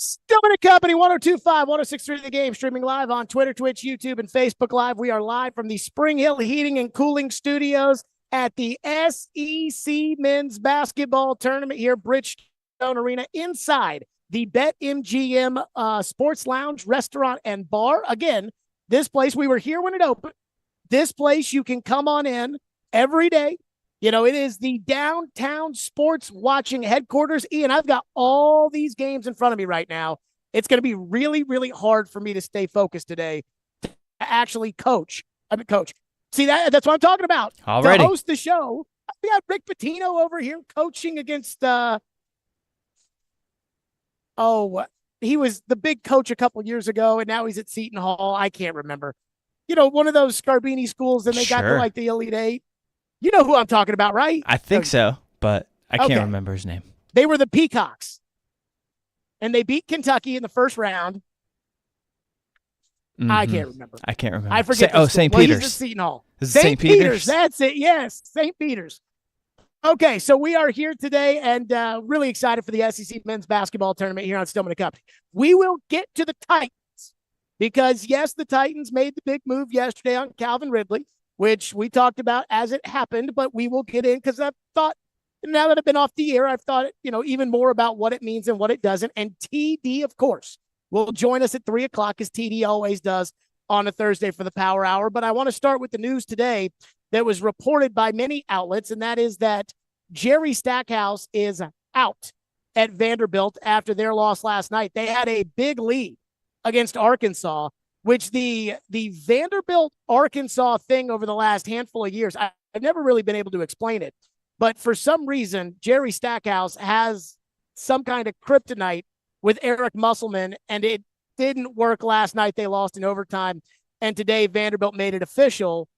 Stillman and Company, 1025, 1063 The Game, streaming live on Twitter, Twitch, YouTube, and Facebook Live. We are live from the Spring Hill Heating and Cooling Studios at the SEC Men's Basketball Tournament here, Bridgestone Arena, inside the BetMGM Sports Lounge, Restaurant, and Bar. Again, this place, we were here when it opened. This place, you can come on in every day. You know, it is the downtown sports watching headquarters. Ian, I've got all these games in front of me right now. It's going to be really, really hard for me to stay focused today to actually coach. See, that's what I'm talking about. Already. To host the show, we got Rick Pitino over here coaching against, he was the big coach a couple years ago, and now he's at Seton Hall. I can't remember. You know, one of those Scarbini schools, and they got to like the Elite Eight. You know who I'm talking about, right? I think so, but I can't remember his name. They were the Peacocks, and they beat Kentucky in the first round. Mm-hmm. I can't remember. I forget. St. Peter's. He's at Seton Hall. St. Peter's. That's it. Yes, St. Peter's. Okay, so we are here today and really excited for the SEC Men's Basketball Tournament here on Stillman & Company. We will get to the Titans because, yes, the Titans made the big move yesterday on Calvin Ridley, which we talked about as it happened, but we will get in because I've thought, now that I've been off the air, I've thought, even more about what it means and what it doesn't. And TD, of course, will join us at 3 o'clock as TD always does on a Thursday for the Power Hour. But I want to start with the news today that was reported by many outlets, and that is that Jerry Stackhouse is out at Vanderbilt after their loss last night. They had a big lead against Arkansas, which the Vanderbilt-Arkansas thing over the last handful of years, I've never really been able to explain it. But for some reason, Jerry Stackhouse has some kind of kryptonite with Eric Musselman, and it didn't work last night. They lost in overtime, and today Vanderbilt made it official,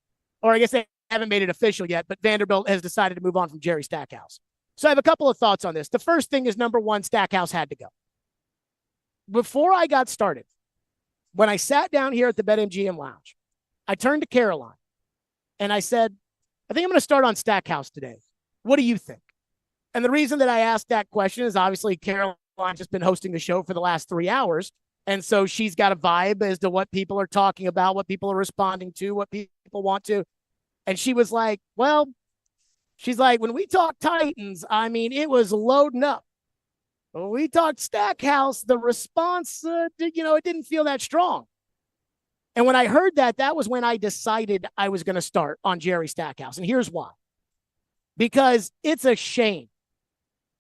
or I guess they haven't made it official yet, but Vanderbilt has decided to move on from Jerry Stackhouse. So I have a couple of thoughts on this. The first thing is, number one, Stackhouse had to go. Before I got started, when I sat down here at the BetMGM Lounge, I turned to Caroline and I said, I think I'm going to start on Stackhouse today. What do you think? And the reason that I asked that question is obviously Caroline's just been hosting the show for the last 3 hours. And so she's got a vibe as to what people are talking about, what people are responding to, what people want to. And she was like, when we talk Titans, it was loading up. When we talked Stackhouse, the response, it didn't feel that strong. And when I heard that, that was when I decided I was going to start on Jerry Stackhouse. And here's why. Because it's a shame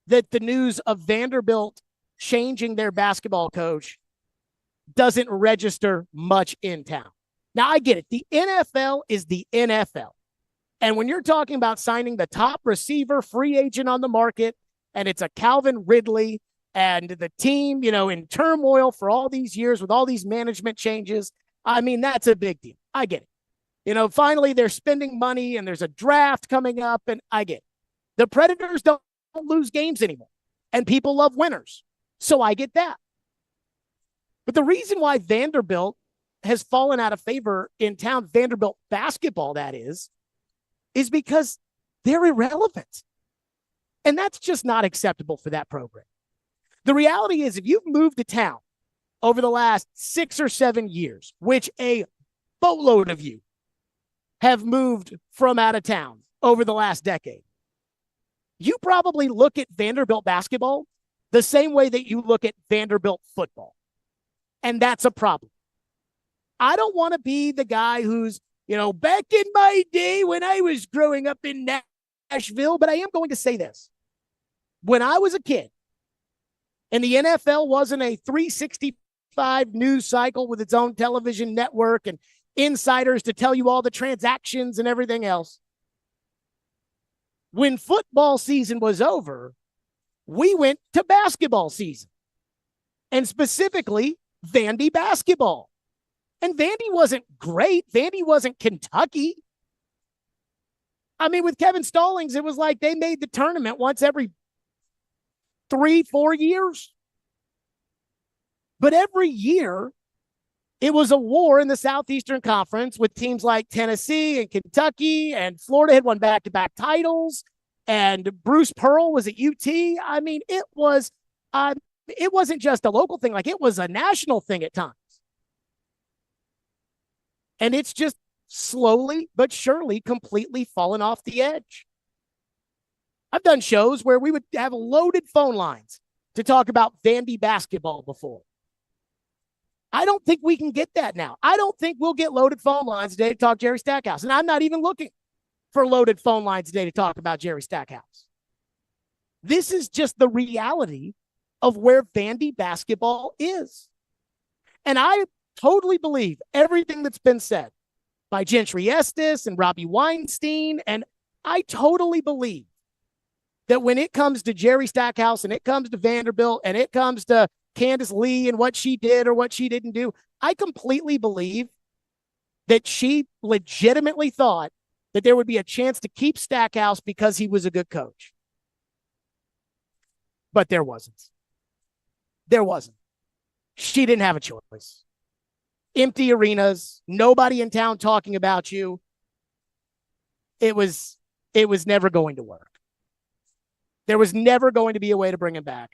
that the news of Vanderbilt changing their basketball coach doesn't register much in town. Now, I get it. The NFL is the NFL. And when you're talking about signing the top receiver free agent on the market, and it's a Calvin Ridley, and the team, in turmoil for all these years with all these management changes, that's a big deal. I get it. Finally, they're spending money, and there's a draft coming up, and I get it. The Predators don't lose games anymore, and people love winners. So I get that. But the reason why Vanderbilt has fallen out of favor in town, Vanderbilt basketball, that is because they're irrelevant. And that's just not acceptable for that program. The reality is, if you've moved to town over the last 6 or 7 years, which a boatload of you have moved from out of town over the last decade, you probably look at Vanderbilt basketball the same way that you look at Vanderbilt football. And that's a problem. I don't want to be the guy who's, back in my day when I was growing up in Nashville, but I am going to say this. When I was a kid and the NFL wasn't a 365 news cycle with its own television network and insiders to tell you all the transactions and everything else, when football season was over, we went to basketball season, and specifically Vandy basketball. And Vandy wasn't great. Vandy wasn't Kentucky. With Kevin Stallings, it was like they made the tournament once every 3-4 years. But every year, it was a war in the Southeastern Conference with teams like Tennessee and Kentucky, and Florida had won back-to-back titles, and Bruce Pearl was at UT. It was it wasn't just a local thing, like it was a national thing at times. And it's just slowly but surely completely fallen off the edge. I've done shows where we would have loaded phone lines to talk about Vandy basketball before. I don't think we can get that now. I don't think we'll get loaded phone lines today to talk Jerry Stackhouse. And I'm not even looking for loaded phone lines today to talk about Jerry Stackhouse. This is just the reality of where Vandy basketball is. And I totally believe everything that's been said by Gentry Estes and Robbie Weinstein. And I totally believe that when it comes to Jerry Stackhouse and it comes to Vanderbilt and it comes to Candace Lee and what she did or what she didn't do, I completely believe that she legitimately thought that there would be a chance to keep Stackhouse because he was a good coach. But there wasn't. There wasn't. She didn't have a choice. Empty arenas, nobody in town talking about you. It was never going to work. There was never going to be a way to bring him back.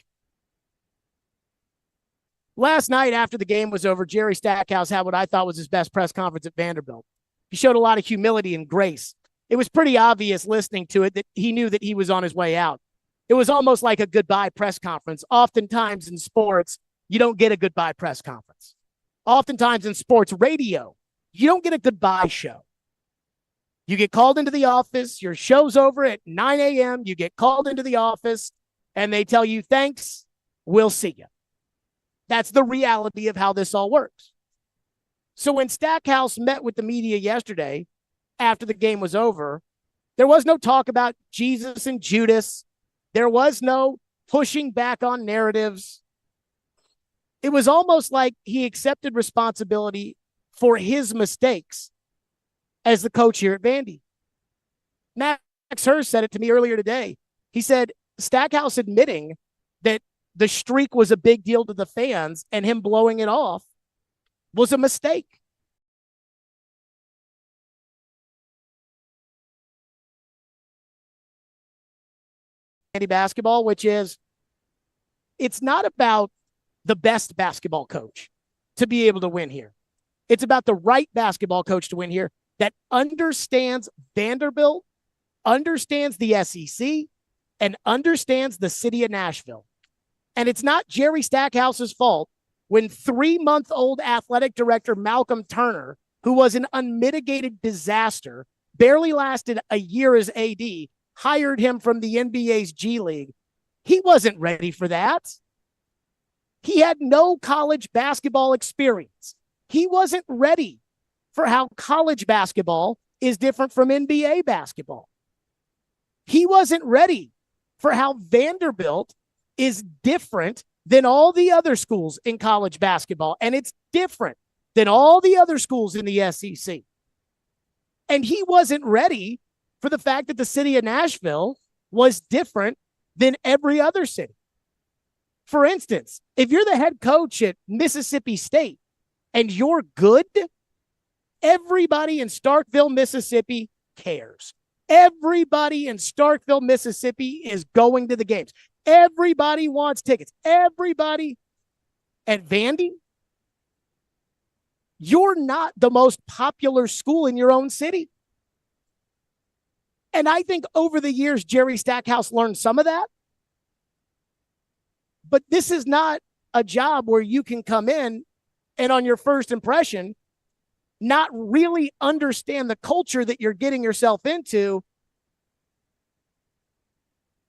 Last night after the game was over, Jerry Stackhouse had what I thought was his best press conference at Vanderbilt. He showed a lot of humility and grace. It was pretty obvious listening to it that he knew that he was on his way out. It was almost like a goodbye press conference. Oftentimes in sports, you don't get a goodbye press conference. Oftentimes in sports radio, you don't get a goodbye show. You get called into the office, your show's over at 9 a.m., you get called into the office, and they tell you, thanks, we'll see you. That's the reality of how this all works. So when Stackhouse met with the media yesterday, after the game was over, there was no talk about Jesus and Judas. There was no pushing back on narratives. It was almost like he accepted responsibility for his mistakes as the coach here at Vandy. Max Hurst said it to me earlier today. He said Stackhouse admitting that the streak was a big deal to the fans and him blowing it off was a mistake. Vandy basketball, which is, it's not about the best basketball coach to be able to win here. It's about the right basketball coach to win here that understands Vanderbilt, understands the SEC, and understands the city of Nashville. And it's not Jerry Stackhouse's fault when 3-month-old athletic director Malcolm Turner, who was an unmitigated disaster, barely lasted a year as AD, hired him from the NBA's G League. He wasn't ready for that. He had no college basketball experience. He wasn't ready for how college basketball is different from NBA basketball. He wasn't ready for how Vanderbilt is different than all the other schools in college basketball, and it's different than all the other schools in the SEC. And he wasn't ready for the fact that the city of Nashville was different than every other city. For instance, if you're the head coach at Mississippi State and you're good, everybody in Starkville, Mississippi cares. Everybody in Starkville, Mississippi is going to the games. Everybody wants tickets. Everybody at Vandy, you're not the most popular school in your own city. And I think over the years, Jerry Stackhouse learned some of that. But this is not a job where you can come in and on your first impression, not really understand the culture that you're getting yourself into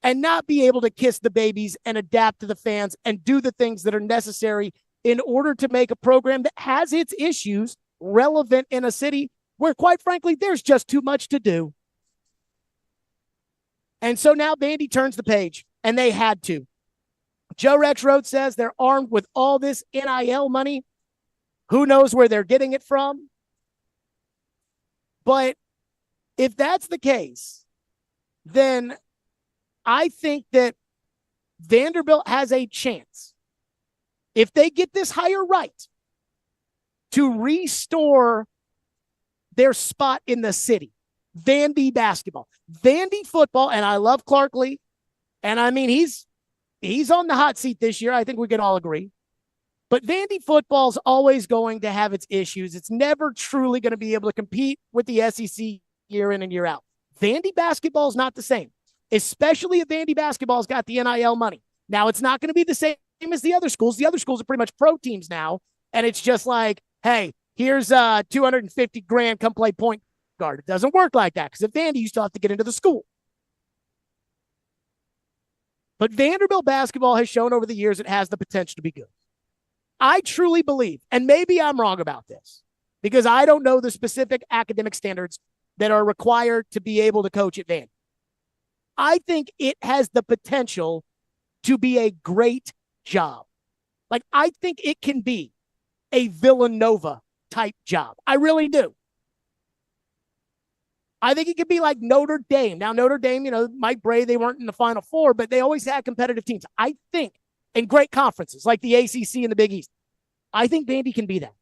and not be able to kiss the babies and adapt to the fans and do the things that are necessary in order to make a program that has its issues relevant in a city where, quite frankly, there's just too much to do. And so now Vandy turns the page, and they had to. Joe Rexrode says they're armed with all this NIL money. Who knows where they're getting it from? But if that's the case, then I think that Vanderbilt has a chance, if they get this hire right, to restore their spot in the city. Vandy basketball, Vandy football, and I love Clark Lee. And I mean, he's He's on the hot seat this year. I think we can all agree. But Vandy football is always going to have its issues. It's never truly going to be able to compete with the SEC year in and year out. Vandy basketball is not the same, especially if Vandy basketball's got the NIL money. Now, it's not going to be the same as the other schools. The other schools are pretty much pro teams now, and it's just like, hey, here's 250 grand, come play point guard. It doesn't work like that because at Vandy, you still have to get into the school. But Vanderbilt basketball has shown over the years it has the potential to be good. I truly believe, and maybe I'm wrong about this, because I don't know the specific academic standards that are required to be able to coach at Vandy. I think it has the potential to be a great job. Like, I think it can be a Villanova type job. I really do. I think it could be like Notre Dame. Now, Notre Dame, Mike Bray, they weren't in the Final Four, but they always had competitive teams. I think in great conferences like the ACC and the Big East, I think Vandy can be that.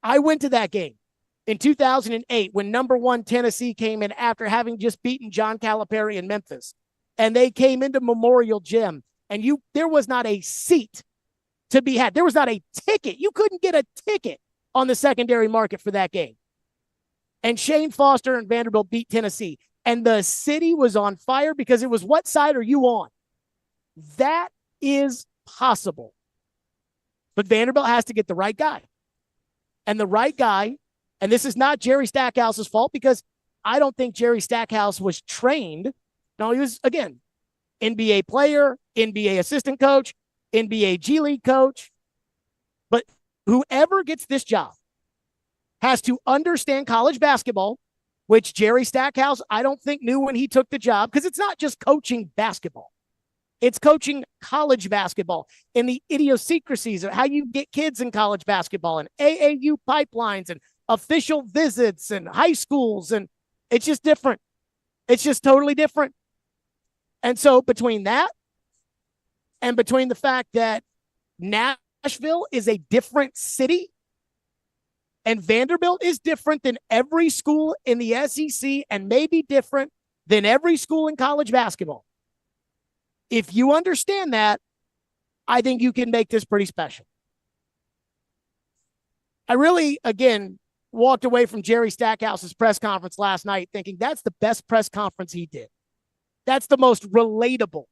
I went to that game in 2008 when number 1 Tennessee came in after having just beaten John Calipari in Memphis. And they came into Memorial Gym, and there was not a seat to be had. There was not a ticket. You couldn't get a ticket on the secondary market for that game. And Shane Foster and Vanderbilt beat Tennessee. And the city was on fire because it was, what side are you on? That is possible. But Vanderbilt has to get the right guy. And the right guy, and this is not Jerry Stackhouse's fault, because I don't think Jerry Stackhouse was trained. No, he was, again, NBA player, NBA assistant coach, NBA G League coach. But whoever gets this job has to understand college basketball, which Jerry Stackhouse, I don't think, knew when he took the job, because it's not just coaching basketball. It's coaching college basketball and the idiosyncrasies of how you get kids in college basketball and AAU pipelines and official visits and high schools. And it's just different. It's just totally different. And so between that and between the fact that Nashville is a different city and Vanderbilt is different than every school in the SEC and maybe different than every school in college basketball, if you understand that, I think you can make this pretty special. I really, again, walked away from Jerry Stackhouse's press conference last night thinking that's the best press conference he did. That's the most relatable.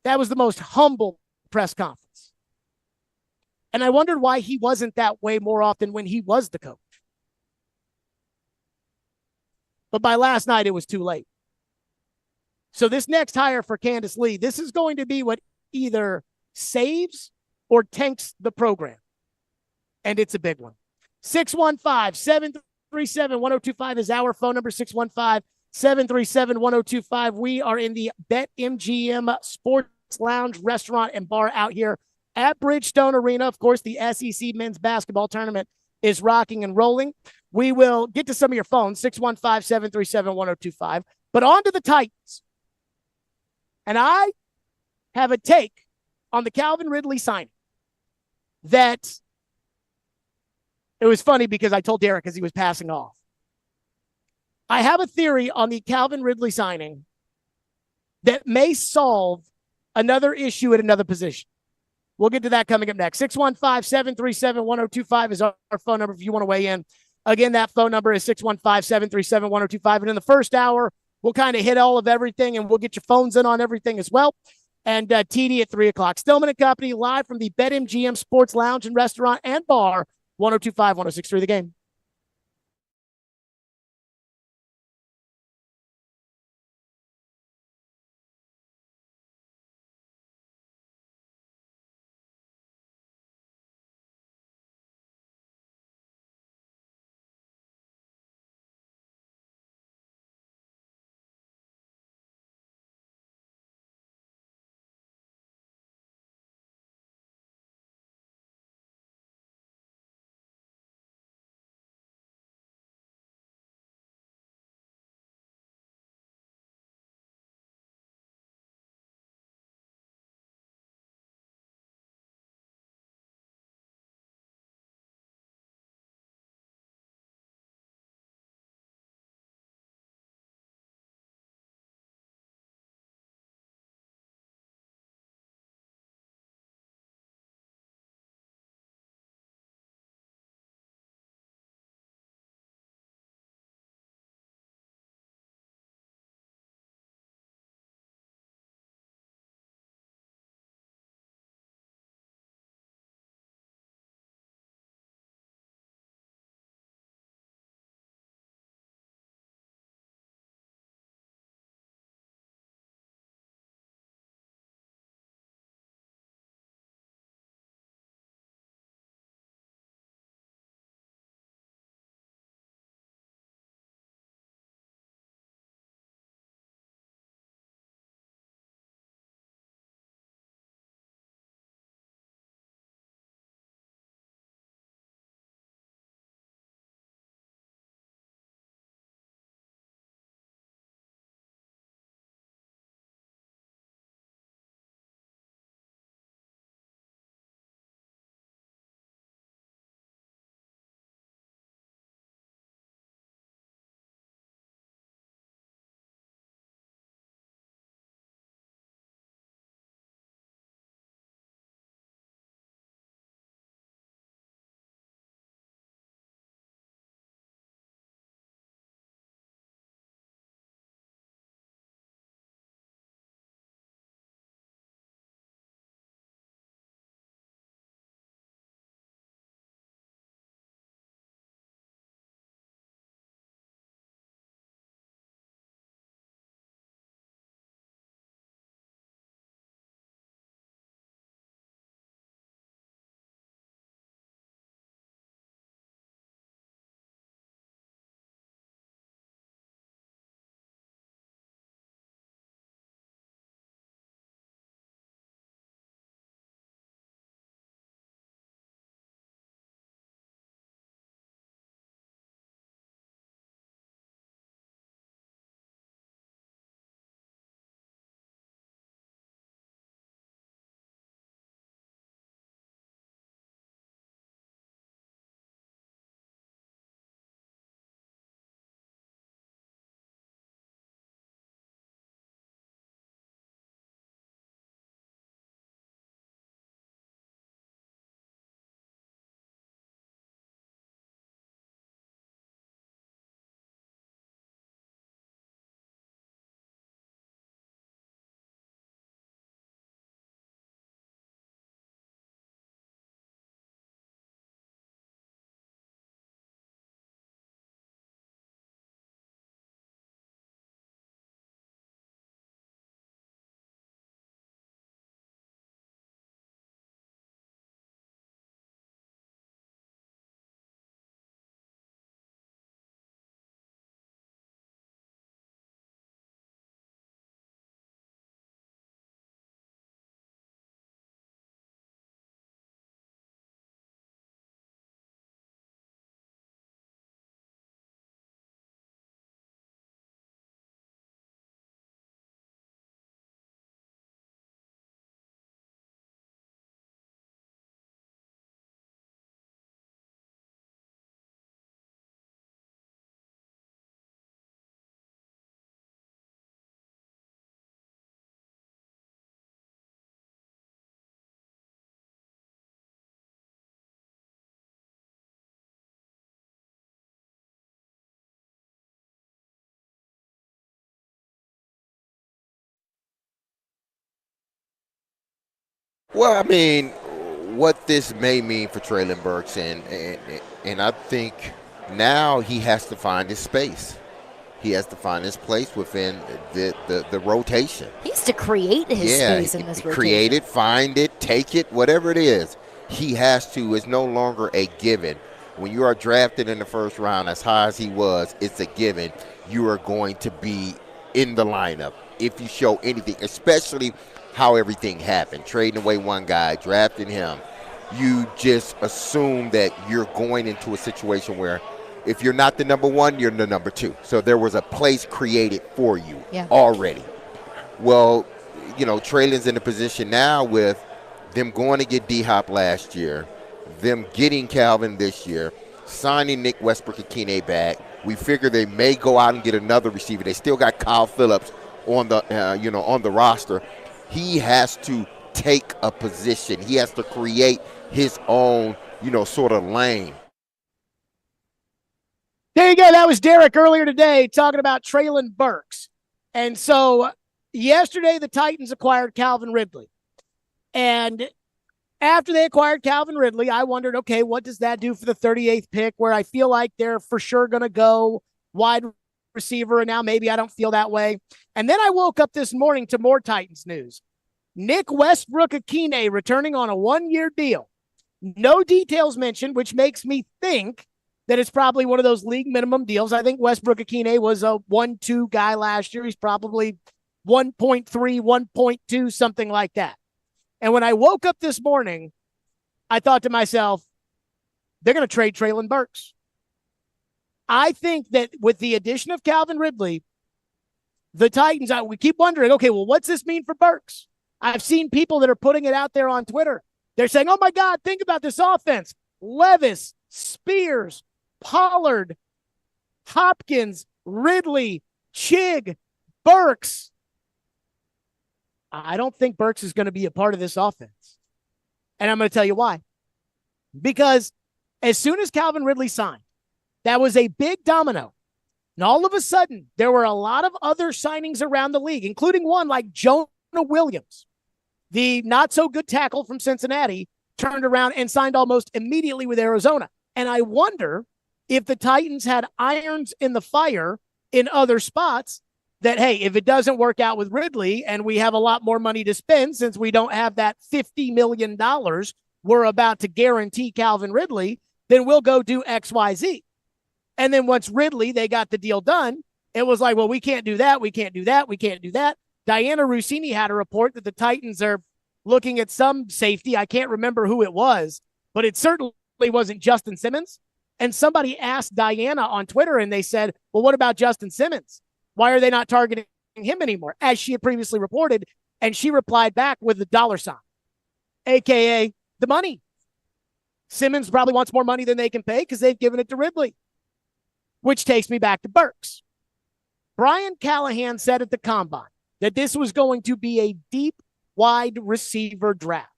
That was the most humble press conference. And I wondered why he wasn't that way more often when he was the coach. But by last night, it was too late. So this next hire for Candace Lee, this is going to be what either saves or tanks the program. And it's a big one. 615-737-1025 is our phone number, 615-737-1025. We are in the BetMGM Sports Lounge, Restaurant, and Bar out here at Bridgestone Arena. Of course, the SEC men's basketball tournament is rocking and rolling. We will get to some of your phones, 615-737-1025. But on to the Titans. And I have a take on the Calvin Ridley signing that it was funny because I told Derek as he was passing off. I have a theory on the Calvin Ridley signing that may solve another issue at another position. We'll get to that coming up next. 615-737-1025 is our phone number if you want to weigh in. Again, that phone number is 615-737-1025. And in the first hour, we'll kind of hit all of everything, and we'll get your phones in on everything as well. And TD at 3 o'clock. Stillman and Company live from the BetMGM Sports Lounge and Restaurant and Bar, 102.5, 106.3 The Game. Well, I mean, what this may mean for Tréylon Burks, and I think now he has to find his space. He has to find his place within the rotation. He has to create his space in this rotation. Create it, find it, take it, whatever it is. He has to. It's no longer a given. When you are drafted in the first round as high as he was, it's a given. You are going to be in the lineup if you show anything, especially how everything happened. Trading away one guy, drafting him. You just assume that you're going into a situation where if you're not the number one, you're the number two. So there was a place created for you already. Well, Treylon's in a position now with them going to get D-Hop last year, them getting Calvin this year, signing Nick Westbrook-Akine back. We figure they may go out and get another receiver. They still got Kyle Phillips on the on the roster. He has to take a position. He has to create his own sort of lane. There you go. That was Derek earlier today talking about Tréylon Burks. And so yesterday the Titans acquired Calvin Ridley. And after they acquired Calvin Ridley, I wondered, okay, what does that do for the 38th pick where I feel like they're for sure going to go wide receiver, and now maybe I don't feel that way. And then I woke up this morning to more Titans news. Nick Westbrook-Akine returning on a 1-year deal. No details mentioned, which makes me think that it's probably one of those league minimum deals. I think Westbrook-Akine was a 1-2 guy last year. He's probably 1.3, 1.2, something like that. And when I woke up this morning, I thought to myself, they're going to trade Tréylon Burks. I think that with the addition of Calvin Ridley, the Titans, we keep wondering, okay, well, what's this mean for Burks? I've seen people that are putting it out there on Twitter. They're saying, oh, my God, think about this offense. Levis, Spears, Pollard, Hopkins, Ridley, Chig, Burks. I don't think Burks is going to be a part of this offense. And I'm going to tell you why. Because as soon as Calvin Ridley signed, that was a big domino. And all of a sudden, there were a lot of other signings around the league, including one like Jonah Williams, the not-so-good tackle from Cincinnati, turned around and signed almost immediately with Arizona. And I wonder if the Titans had irons in the fire in other spots that, hey, if it doesn't work out with Ridley and we have a lot more money to spend since we don't have that $50 million we're about to guarantee Calvin Ridley, then we'll go do X, Y, Z. And then once Ridley, they got the deal done, it was like, well, we can't do that. We can't do that. We can't do that. Diana Rossini had a report that the Titans are looking at some safety. I can't remember who it was, but it certainly wasn't Justin Simmons. And somebody asked Diana on Twitter and they said, well, what about Justin Simmons? Why are they not targeting him anymore? As she had previously reported. And she replied back with the dollar sign, AKA the money. Simmons probably wants more money than they can pay because they've given it to Ridley. Which takes me back to Burks. Brian Callahan said at the Combine that this was going to be a deep, wide receiver draft.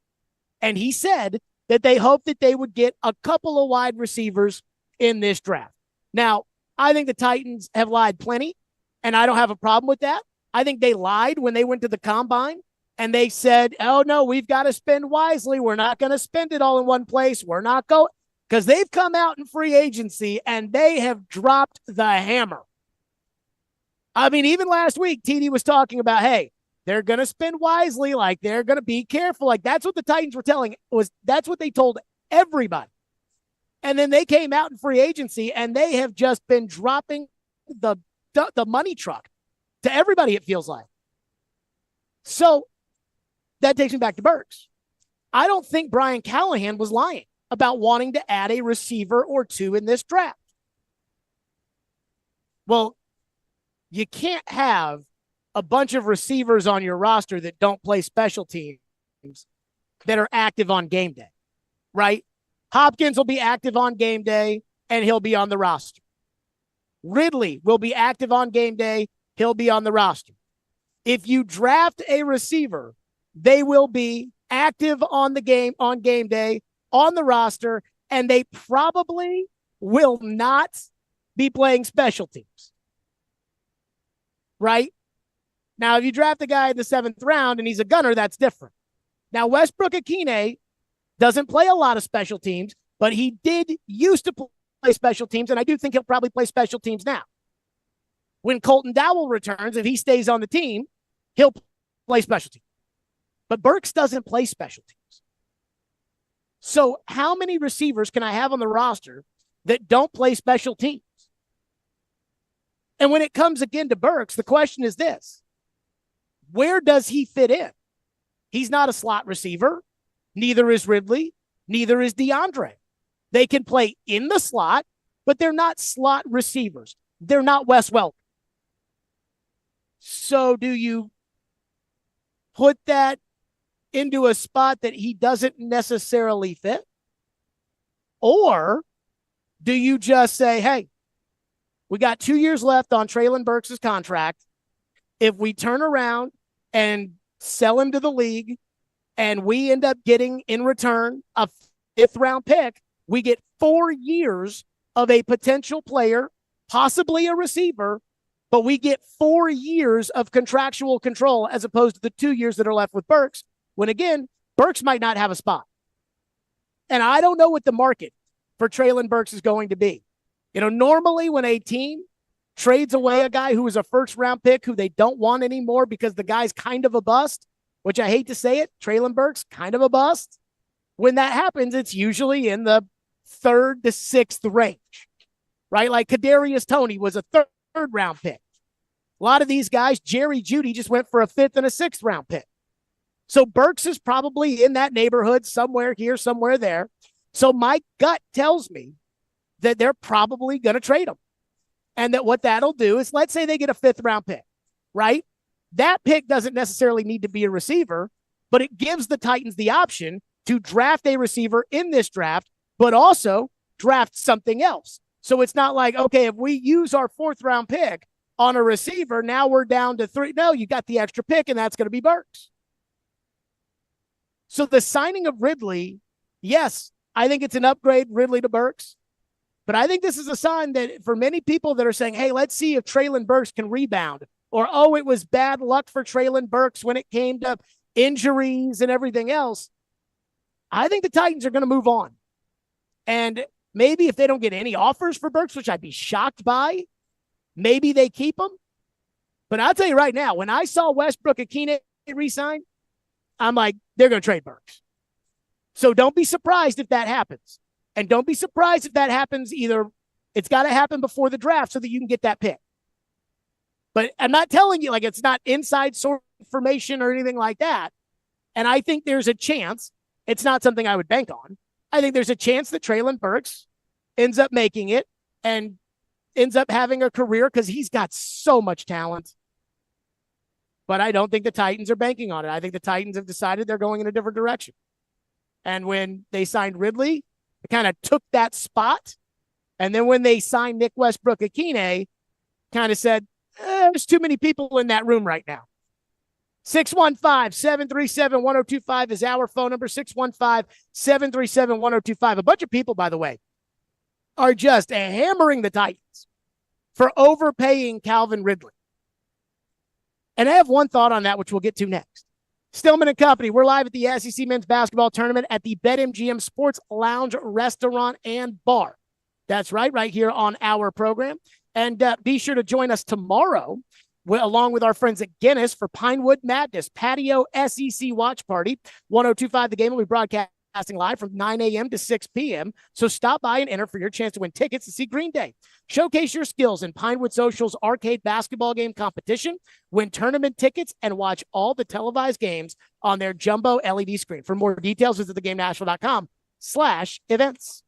And he said that they hoped that they would get a couple of wide receivers in this draft. Now, I think the Titans have lied plenty, and I don't have a problem with that. I think they lied when they went to the Combine, and they said, oh, no, we've got to spend wisely. We're not going to spend it all in one place. We're not going. Because they've come out in free agency and they have dropped the hammer. I mean, even last week, TD was talking about, hey, they're going to spend wisely, like they're going to be careful. Like that's what the Titans were that's what they told everybody. And then they came out in free agency and they have just been dropping the money truck to everybody, it feels like. So that takes me back to Burks. I don't think Brian Callahan was lying about wanting to add a receiver or two in this draft. Well, you can't have a bunch of receivers on your roster that don't play special teams that are active on game day, right? Hopkins will be active on game day, and he'll be on the roster. Ridley will be active on game day. He'll be on the roster. If you draft a receiver, they will be active on game day, on the roster, and they probably will not be playing special teams. Right? Now, if you draft a guy in the 7th round and he's a gunner, that's different. Now, Westbrook Akine doesn't play a lot of special teams, but he did used to play special teams, and I do think he'll probably play special teams now. When Colton Dowell returns, if he stays on the team, he'll play special teams. But Burks doesn't play special teams. So how many receivers can I have on the roster that don't play special teams? And when it comes again to Burks, the question is this: where does he fit in? He's not a slot receiver. Neither is Ridley. Neither is DeAndre. They can play in the slot, but they're not slot receivers. They're not Wes Welker. So do you put that into a spot that he doesn't necessarily fit? Or do you just say, hey, we got 2 years left on Tréylon Burks' contract. If we turn around and sell him to the league and we end up getting in return a 5th-round pick, we get 4 years of a potential player, possibly a receiver, but we get 4 years of contractual control as opposed to the 2 years that are left with Burks, when, again, Burks might not have a spot. And I don't know what the market for Tréylon Burks is going to be. You know, normally when a team trades away a guy who was a first-round pick who they don't want anymore because the guy's kind of a bust, which I hate to say it, Tréylon Burks, kind of a bust. When that happens, it's usually in the 3rd to 6th range, right? Like Kadarius Toney was a 3rd-round pick. A lot of these guys, Jerry Jeudy just went for a 5th and a 6th-round pick. So Burks is probably in that neighborhood, somewhere here, somewhere there. So my gut tells me that they're probably going to trade him. And that what that'll do is, let's say they get a 5th-round pick, right? That pick doesn't necessarily need to be a receiver, but it gives the Titans the option to draft a receiver in this draft, but also draft something else. So it's not like, okay, if we use our 4th-round pick on a receiver, now we're down to 3. No, you got the extra pick, and that's going to be Burks. So the signing of Ridley, yes, I think it's an upgrade, Ridley to Burks. But I think this is a sign that for many people that are saying, hey, let's see if Tréylon Burks can rebound. Or, oh, it was bad luck for Tréylon Burks when it came to injuries and everything else. I think the Titans are going to move on. And maybe if they don't get any offers for Burks, which I'd be shocked by, maybe they keep him. But I'll tell you right now, when I saw Westbrook Akine re-sign, I'm like, they're going to trade Burks. So don't be surprised if that happens. And don't be surprised if that happens either. It's got to happen before the draft so that you can get that pick. But I'm not telling you, like, it's not inside source information or anything like that. And I think there's a chance. It's not something I would bank on. I think there's a chance that Tréylon Burks ends up making it and ends up having a career because he's got so much talent. But I don't think the Titans are banking on it. I think the Titans have decided they're going in a different direction. And when they signed Ridley, they kind of took that spot. And then when they signed Nick Westbrook Akine, kind of said, there's too many people in that room right now. 615-737-1025 is our phone number, 615-737-1025. A bunch of people, by the way, are just hammering the Titans for overpaying Calvin Ridley. And I have one thought on that, which we'll get to next. Stillman and Company, we're live at the SEC Men's Basketball Tournament at the BetMGM Sports Lounge, Restaurant, and Bar. That's right here on our program. And be sure to join us tomorrow, along with our friends at Guinness, for Pinewood Madness Patio SEC Watch Party. 1025 The Game will be broadcasting live from 9 a.m. to 6 p.m. So stop by and enter for your chance to win tickets to see Green Day. Showcase your skills in Pinewood Social's arcade basketball game competition, win tournament tickets, and watch all the televised games on their jumbo LED screen. For more details, visit thegamenashville.com/events.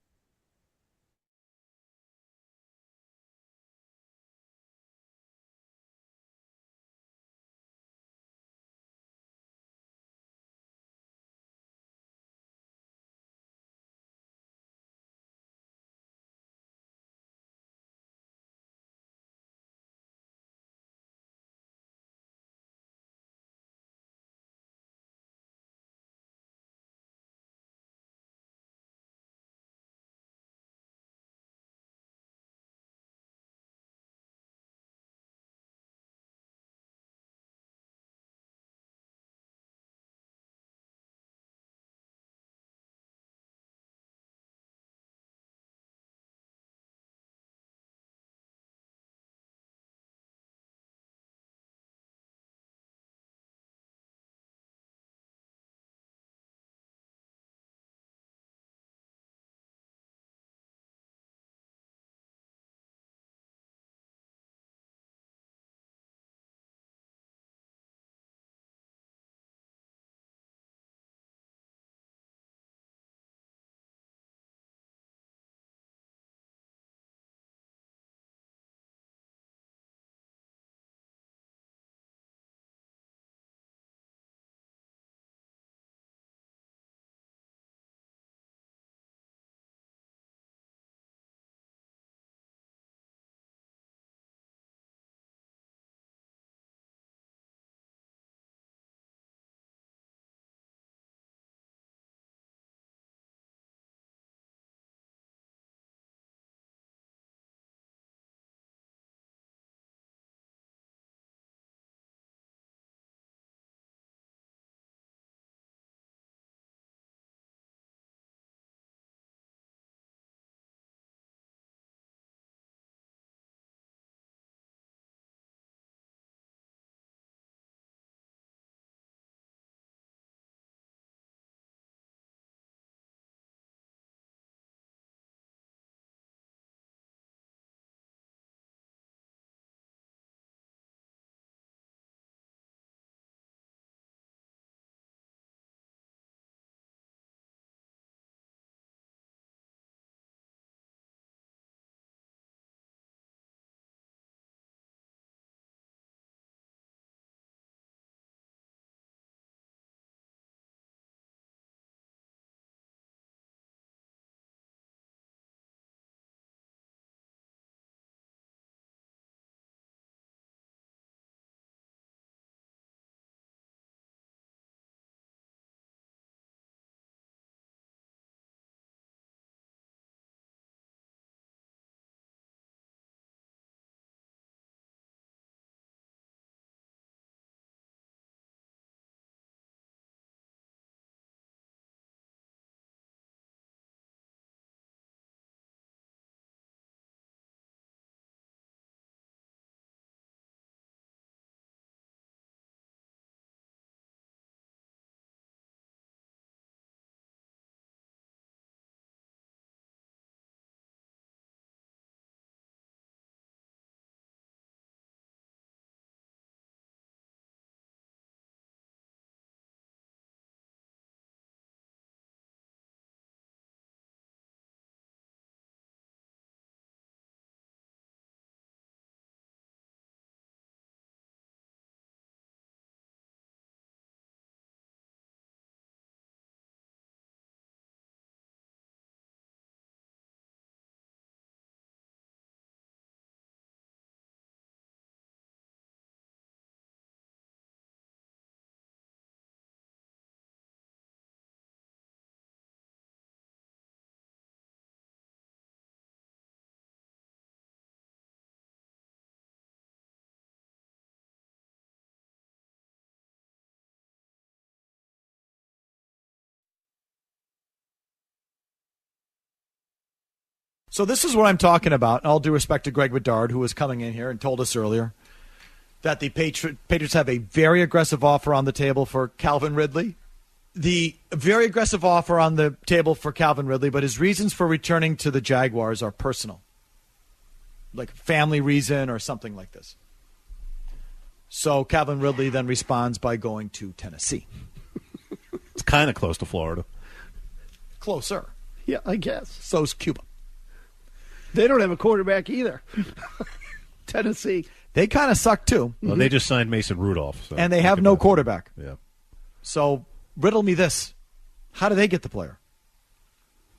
So this is what I'm talking about. All due respect to Greg Bedard, who was coming in here and told us earlier that the Patriots have a very aggressive offer on the table for Calvin Ridley. The very aggressive offer on the table for Calvin Ridley, but his reasons for returning to the Jaguars are personal, like family reason or something like this. So Calvin Ridley then responds by going to Tennessee. It's kind of close to Florida. Closer. Yeah, I guess. So's Cuba. They don't have a quarterback either. Tennessee. They kind of suck too. Well, they just signed Mason Rudolph. So and they have no quarterback. Yeah. So riddle me this. How do they get the player?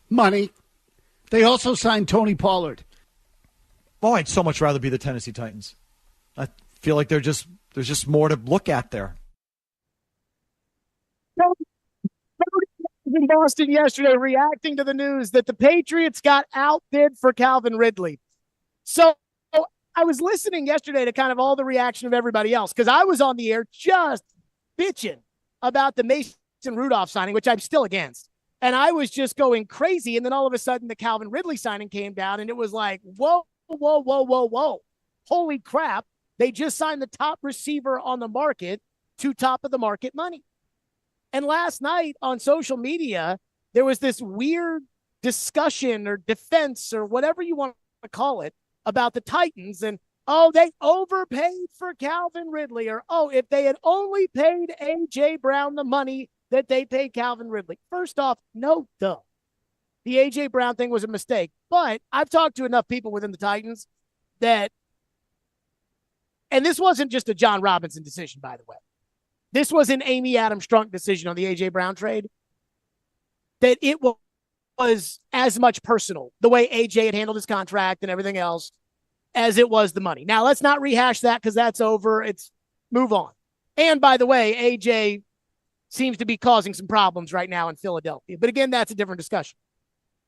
Money. They also signed Tony Pollard. Oh, I'd so much rather be the Tennessee Titans. I feel like there's just more to look at there. In Boston yesterday reacting to the news that the Patriots got outbid for Calvin Ridley. So I was listening yesterday to kind of all the reaction of everybody else because I was on the air just bitching about the Mason Rudolph signing, which I'm still against. And I was just going crazy. And then all of a sudden the Calvin Ridley signing came down and it was like, whoa. Holy crap. They just signed the top receiver on the market to top of the market money. And last night on social media, there was this weird discussion or defense or whatever you want to call it about the Titans. And, oh, they overpaid for Calvin Ridley. Or, oh, if they had only paid A.J. Brown the money that they paid Calvin Ridley. First off, no, duh. The A.J. Brown thing was a mistake. But I've talked to enough people within the Titans that, and this wasn't just a John Robinson decision, by the way. This was an Amy Adams Strunk decision on the A.J. Brown trade, that it was as much personal, the way A.J. had handled his contract and everything else, as it was the money. Now, let's not rehash that because that's over. It's move on. And by the way, A.J. seems to be causing some problems right now in Philadelphia. But again, that's a different discussion.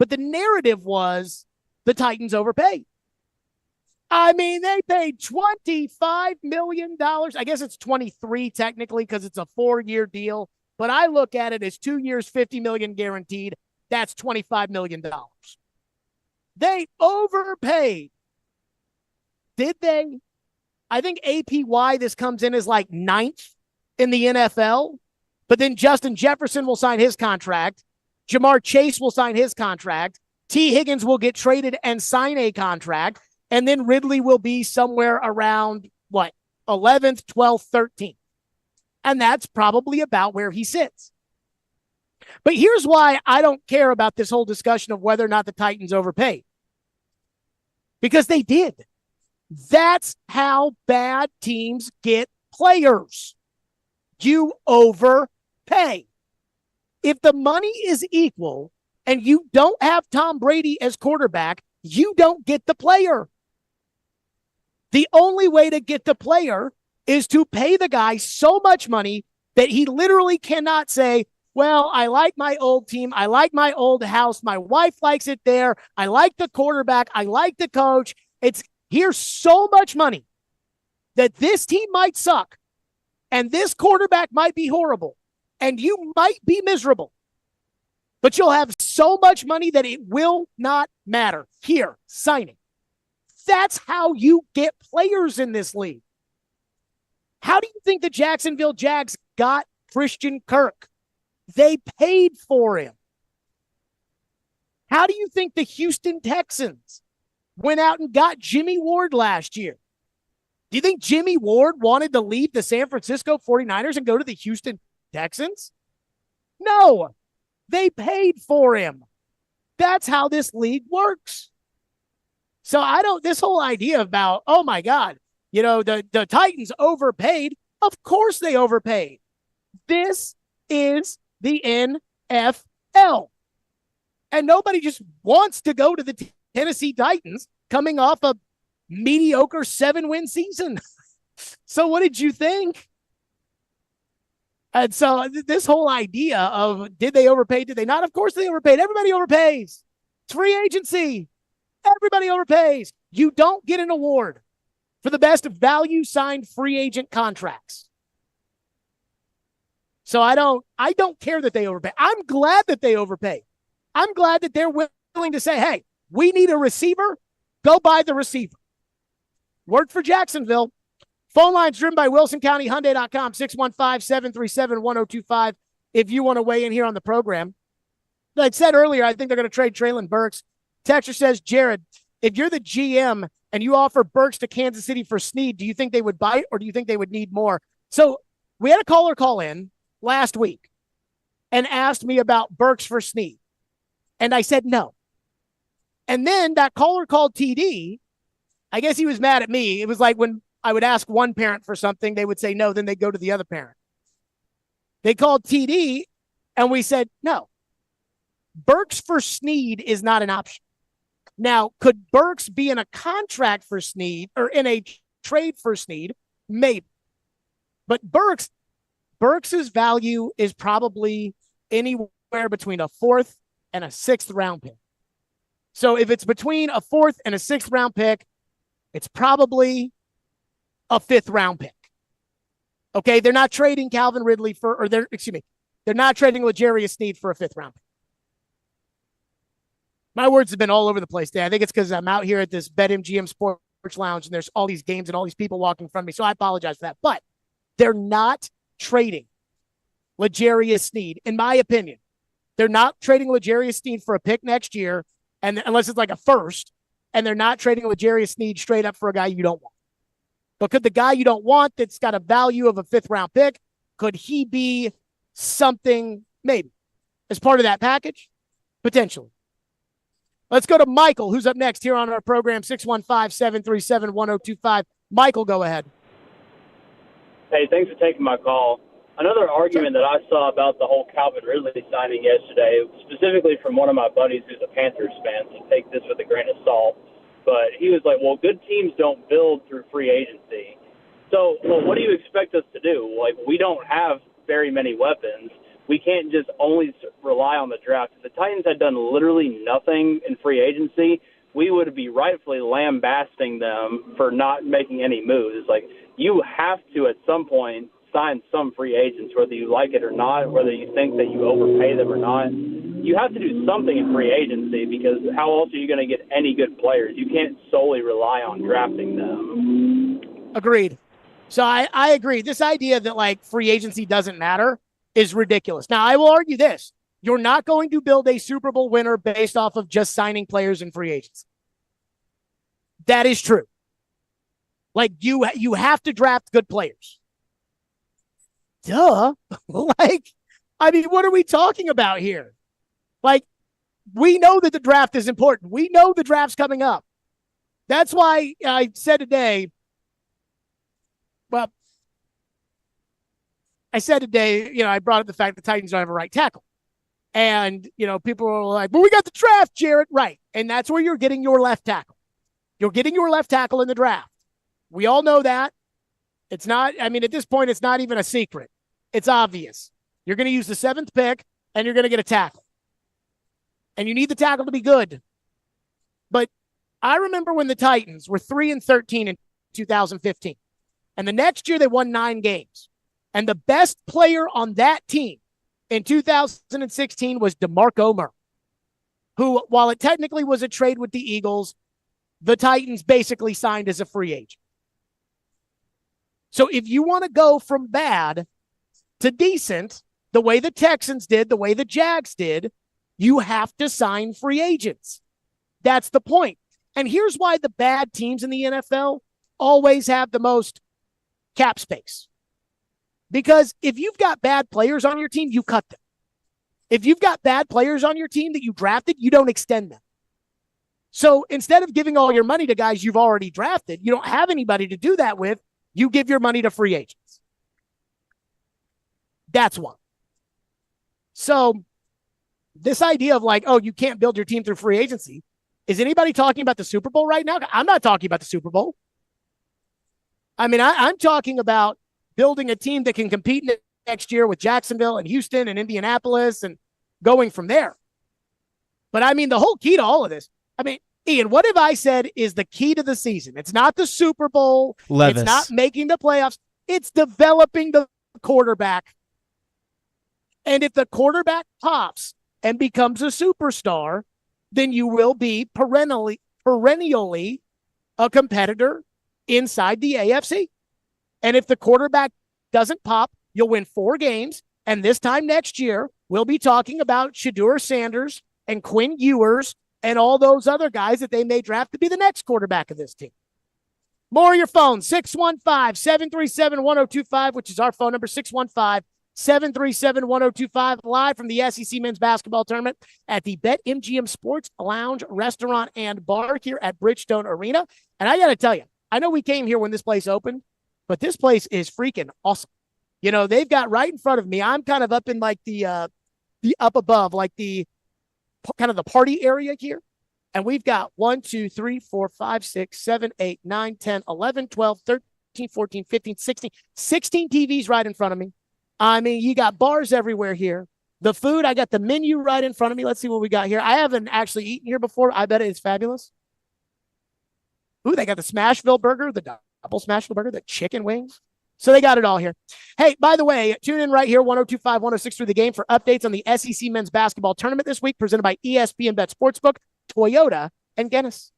But the narrative was the Titans overpaid. I mean, they paid $25 million. I guess it's 23 technically because it's a 4-year deal. But I look at it as 2 years, $50 million guaranteed. That's $25 million. They overpaid. Did they? I think APY, this comes in as like 9th in the NFL. But then Justin Jefferson will sign his contract. Jamar Chase will sign his contract. T. Higgins will get traded and sign a contract. And then Ridley will be somewhere around, 11th, 12th, 13th. And that's probably about where he sits. But here's why I don't care about this whole discussion of whether or not the Titans overpaid. Because they did. That's how bad teams get players. You overpay. If the money is equal and you don't have Tom Brady as quarterback, you don't get the player. The only way to get the player is to pay the guy so much money that he literally cannot say, well, I like my old team. I like my old house. My wife likes it there. I like the quarterback. I like the coach. Here's so much money that this team might suck and this quarterback might be horrible and you might be miserable, but you'll have so much money that it will not matter. Here, sign it. That's how you get players in this league. How do you think the Jacksonville Jags got Christian Kirk? They paid for him. How do you think the Houston Texans went out and got Jimmy Ward last year? Do you think Jimmy Ward wanted to leave the San Francisco 49ers and go to the Houston Texans? No, they paid for him. That's how this league works. So this whole idea about, oh my God, the Titans overpaid. Of course they overpaid. This is the NFL. And nobody just wants to go to the Tennessee Titans coming off a mediocre 7-win season. So what did you think? And so this whole idea of did they overpay, did they not? Of course they overpaid. Everybody overpays. It's free agency. Everybody overpays. You don't get an award for the best value signed free agent contracts. So I don't care that they overpay. I'm glad that they overpay. I'm glad that they're willing to say, hey, We need a receiver. Go buy the receiver. Worked for Jacksonville. Phone lines driven by WilsonCountyHyundai.com, 615-737-1025 if you want to weigh in here on the program. Like I said earlier, I think they're going to trade Tréylon Burks. Texture says, Jared, if you're the GM and you offer Burks to Kansas City for Snead, do you think they would buy it or do you think they would need more? So we had a caller call in last week and asked me about Burks for Snead. And I said no. And then that caller called TD. I guess he was mad at me. It was like when I would ask one parent for something, they would say no, then they'd go to the other parent. They called TD, and we said no. Burks for Snead is not an option. Now, could Burks be in a contract for Snead or in a trade for Snead? Maybe. But Burks's value is probably anywhere between a 4th and a 6th round pick. So if it's between a 4th and a 6th round pick, it's probably a 5th round pick. Okay, they're not trading Calvin Ridley they're not trading L'Jarius Sneed for a 5th round pick. My words have been all over the place today. I think it's because I'm out here at this BetMGM Sports Lounge and there's all these games and all these people walking in front of me. So I apologize for that. But they're not trading L'Jarius Sneed, in my opinion. They're not trading L'Jarius Sneed for a pick next year, and unless it's like a first, and they're not trading L'Jarius Sneed straight up for a guy you don't want. But could the guy you don't want that's got a value of a 5th round pick, could he be something maybe as part of that package? Potentially. Let's go to Michael, who's up next here on our program, 615-737-1025. Michael, go ahead. Hey, thanks for taking my call. Another argument that I saw about the whole Calvin Ridley signing yesterday, specifically from one of my buddies who's a Panthers fan, so take this with a grain of salt, but he was like, well, good teams don't build through free agency. So, what do you expect us to do? Like, we don't have very many weapons. We can't just only rely on the draft. If the Titans had done literally nothing in free agency, we would be rightfully lambasting them for not making any moves. It's like, you have to, at some point, sign some free agents, whether you like it or not, whether you think that you overpay them or not. You have to do something in free agency because how else are you going to get any good players? You can't solely rely on drafting them. Agreed. So I agree. This idea that like free agency doesn't matter is ridiculous. Now, I will argue this. You're not going to build a Super Bowl winner based off of just signing players in free agency. That is true. Like you have to draft good players. Duh. Like, I mean, what are we talking about here? Like, we know that the draft is important. We know the draft's coming up. That's why I said today, I brought up the fact the Titans don't have a right tackle. And, people are like, but we got the draft, Jared. Right. And that's where you're getting your left tackle. You're getting your left tackle in the draft. We all know that. It's not, at this point, it's not even a secret. It's obvious. You're going to use the 7th pick, and you're going to get a tackle. And you need the tackle to be good. But I remember when the Titans were 3-13 in 2015. And the next year, they won 9 games. And the best player on that team in 2016 was DeMarco Murray, who, while it technically was a trade with the Eagles, the Titans basically signed as a free agent. So if you want to go from bad to decent, the way the Texans did, the way the Jags did, you have to sign free agents. That's the point. And here's why the bad teams in the NFL always have the most cap space. Because if you've got bad players on your team, you cut them. If you've got bad players on your team that you drafted, you don't extend them. So instead of giving all your money to guys you've already drafted, you don't have anybody to do that with, you give your money to free agents. That's one. So this idea of like, oh, you can't build your team through free agency. Is anybody talking about the Super Bowl right now? I'm not talking about the Super Bowl. I'm talking about building a team that can compete next year with Jacksonville and Houston and Indianapolis and going from there. But the whole key to all of this, Ian, what have I said is the key to the season? It's not the Super Bowl. Levis. It's not making the playoffs. It's developing the quarterback. And if the quarterback pops and becomes a superstar, then you will be perennially a competitor inside the AFC. And if the quarterback doesn't pop, you'll win 4 games. And this time next year, we'll be talking about Shedeur Sanders and Quinn Ewers and all those other guys that they may draft to be the next quarterback of this team. More of your phone, 615-737-1025, which is our phone number, 615-737-1025, live from the SEC Men's Basketball Tournament at the BetMGM Sports Lounge, Restaurant, and Bar here at Bridgestone Arena. And I got to tell you, I know we came here when this place opened, but this place is freaking awesome. You know, they've got right in front of me. I'm kind of up in like the up above, like the kind of the party area here. And we've got 1, 2, 3, 4, 5, 6, 7, 8, 9, 10, 11, 12, 13, 14, 15, 16 TVs right in front of me. I mean, you got bars everywhere here. The food, I got the menu right in front of me. Let's see what we got here. I haven't actually eaten here before. I bet it's fabulous. Ooh, they got the Smashville burger, the double Smashville burger, the chicken wings. So they got it all here. Hey, by the way, tune in right here, 102.5, 106 through the game for updates on the SEC Men's Basketball Tournament this week, presented by ESPN Bet Sportsbook, Toyota, and Guinness.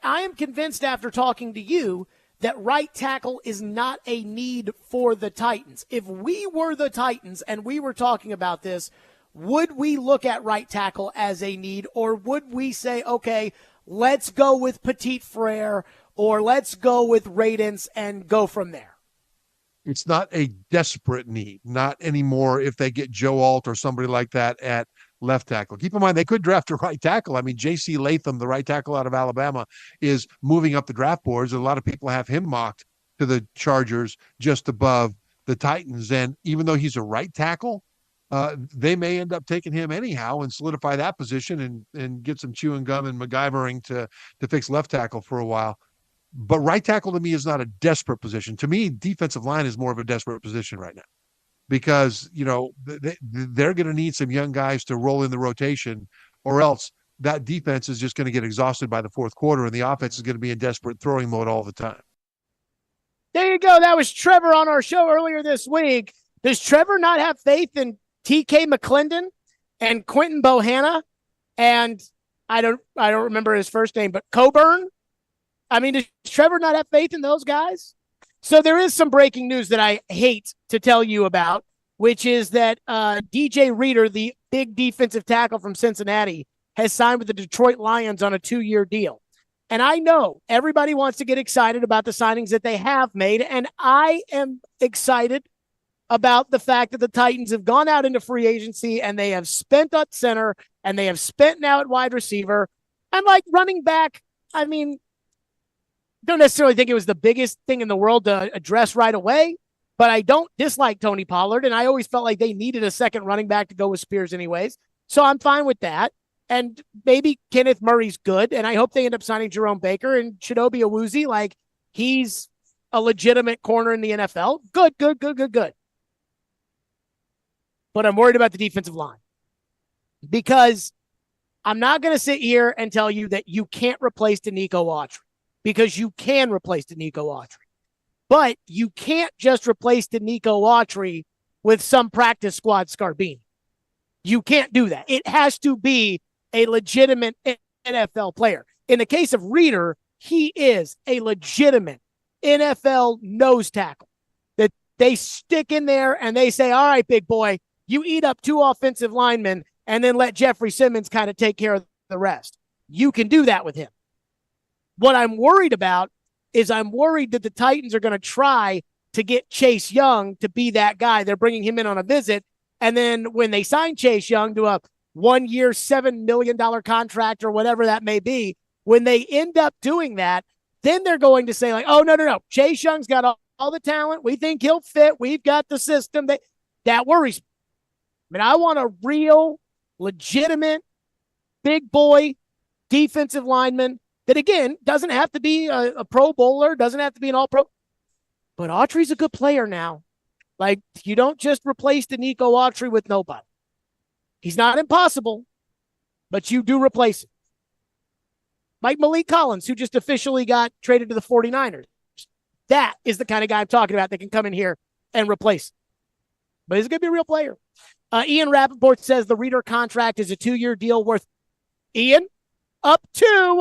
I am convinced after talking to you that right tackle is not a need for the Titans. If we were the Titans and we were talking about this, would we look at right tackle as a need, or would we say, okay, let's go with Petit Frere or let's go with Radens and go from there? It's not a desperate need, not anymore if they get Joe Alt or somebody like that at left tackle. Keep in mind, they could draft a right tackle. I mean, J.C. Latham, the right tackle out of Alabama, is moving up the draft boards. A lot of people have him mocked to the Chargers just above the Titans. And even though he's a right tackle, they may end up taking him anyhow and solidify that position and get some chewing gum and MacGyvering to fix left tackle for a while. But right tackle to me is not a desperate position. To me, defensive line is more of a desperate position right now because, they're going to need some young guys to roll in the rotation, or else that defense is just going to get exhausted by the fourth quarter and the offense is going to be in desperate throwing mode all the time. There you go. That was Trevor on our show earlier this week. Does Trevor not have faith in TK McClendon and Quentin Bohanna and I don't remember his first name, but Coburn? I mean, does Trevor not have faith in those guys? So there is some breaking news that I hate to tell you about, which is that DJ Reader, the big defensive tackle from Cincinnati, has signed with the Detroit Lions on a 2-year deal. And I know everybody wants to get excited about the signings that they have made, and I am excited about the fact that the Titans have gone out into free agency and they have spent at center and they have spent now at wide receiver. And like running back, I mean, don't necessarily think it was the biggest thing in the world to address right away, but I don't dislike Tony Pollard, and I always felt like they needed a second running back to go with Spears anyways. So I'm fine with that. And maybe Kenneth Murray's good, and I hope they end up signing Jerome Baker and Chidobe Awuzie. Like, he's a legitimate corner in the NFL. Good. But I'm worried about the defensive line because I'm not going to sit here and tell you that you can't replace Danico Autry, because you can replace Danico Autry. But you can't just replace Danico Autry with some practice squad Scarbini. You can't do that. It has to be a legitimate NFL player. In the case of Reader, he is a legitimate NFL nose tackle that they stick in there and they say, all right, big boy, you eat up 2 offensive linemen and then let Jeffrey Simmons kind of take care of the rest. You can do that with him. What I'm worried about is I'm worried that the Titans are going to try to get Chase Young to be that guy. They're bringing him in on a visit. And then when they sign Chase Young to a 1-year, $7 million contract or whatever that may be, when they end up doing that, then they're going to say like, oh, no. Chase Young's got all the talent. We think he'll fit. We've got the system. That worries me. I mean, I want a real, legitimate, big boy defensive lineman that, again, doesn't have to be a Pro Bowler, doesn't have to be an All-Pro. But Autry's a good player now. Like, you don't just replace Danico Autry with nobody. He's not impossible, but you do replace him. Like Malik Collins, who just officially got traded to the 49ers. That is the kind of guy I'm talking about that can come in here and replace him. But he's going to be a real player. Ian Rappaport says the Reader contract is a 2-year deal worth, Ian, up to